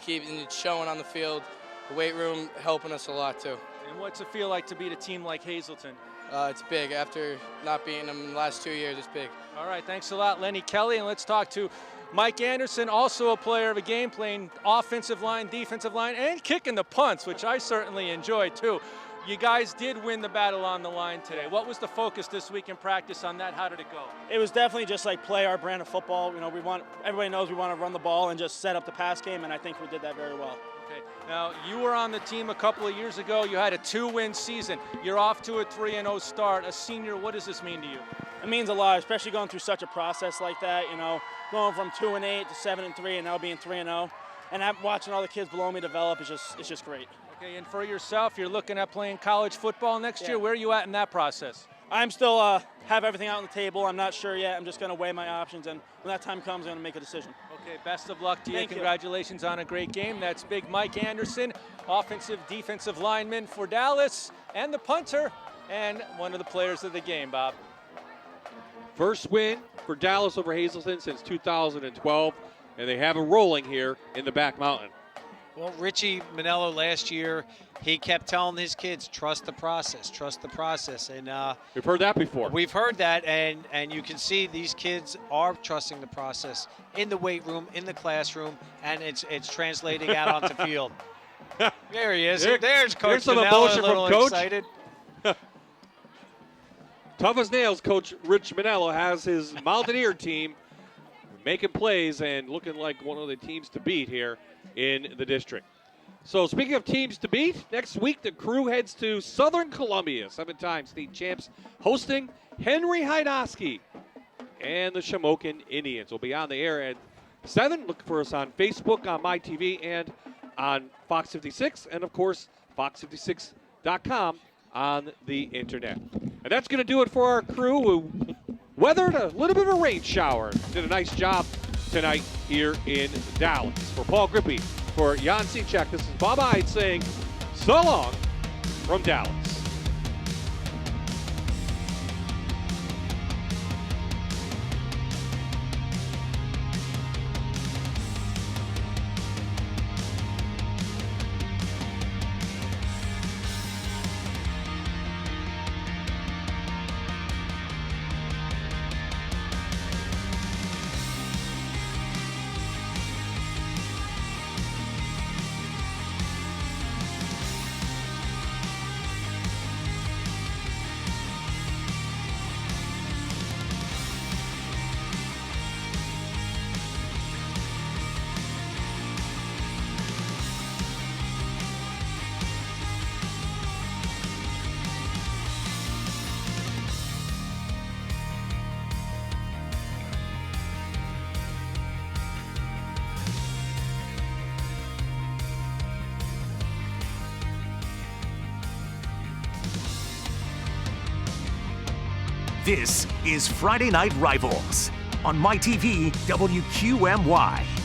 keeping it showing on the field. The weight room helping us a lot too. And what's it feel like to beat a team like Hazleton? It's big. After not beating them in the last 2 years, it's big. All right, thanks a lot, Lenny Kelly, and let's talk to Mike Anderson, also a player of a game, playing offensive line, defensive line, and kicking the punts, which I certainly enjoyed too. You guys did win the battle on the line today. What was the focus this week in practice on that? How did it go? It was definitely just like play our brand of football. You know, everybody knows we want to run the ball and just set up the pass game, and I think we did that very well. Okay. Now, you were on the team a couple of years ago. You had a 2-win season. You're off to a 3-0 start. A senior, what does this mean to you? It means a lot, especially going through such a process like that. You know, going from 2-8 to 7-3, and now being 3-0, and watching all the kids below me develop is just great. Okay, and for yourself, you're looking at playing college football next year. Where are you at in that process? I'm still have everything out on the table. I'm not sure yet. I'm just going to weigh my options, and when that time comes, I'm going to make a decision. Okay, best of luck to you. Thank you. Congratulations on a great game. That's big Mike Anderson, offensive defensive lineman for Dallas, and the punter, and one of the players of the game, Bob. First win for Dallas over Hazleton since 2012, and they have it rolling here in the back mountain. Well, Richie Manello last year, he kept telling his kids, trust the process, and we've heard that before. We've heard that, and you can see these kids are trusting the process in the weight room, in the classroom, and it's translating out onto field. There he is. There's Coach some Manello, emotion a little from Coach. excited. Tough as nails, Coach Rich Manello has his Mountaineer team making plays and looking like one of the teams to beat here in the district. So speaking of teams to beat, next week the crew heads to Southern Columbia, 7-time state champs, hosting Henry Hynoski and the Shamokin Indians. Will be on the air at 7. Look for us on Facebook, on MyTV, and on Fox 56, and of course fox56.com on the internet. And that's going to do it for our crew, who weathered a little bit of a rain shower. Did a nice job tonight here in Dallas. For Paul Grippy, for Jan Cechek, this is Bob Hyde saying so long from Dallas. This is Friday Night Rivals on MyTV WQMY.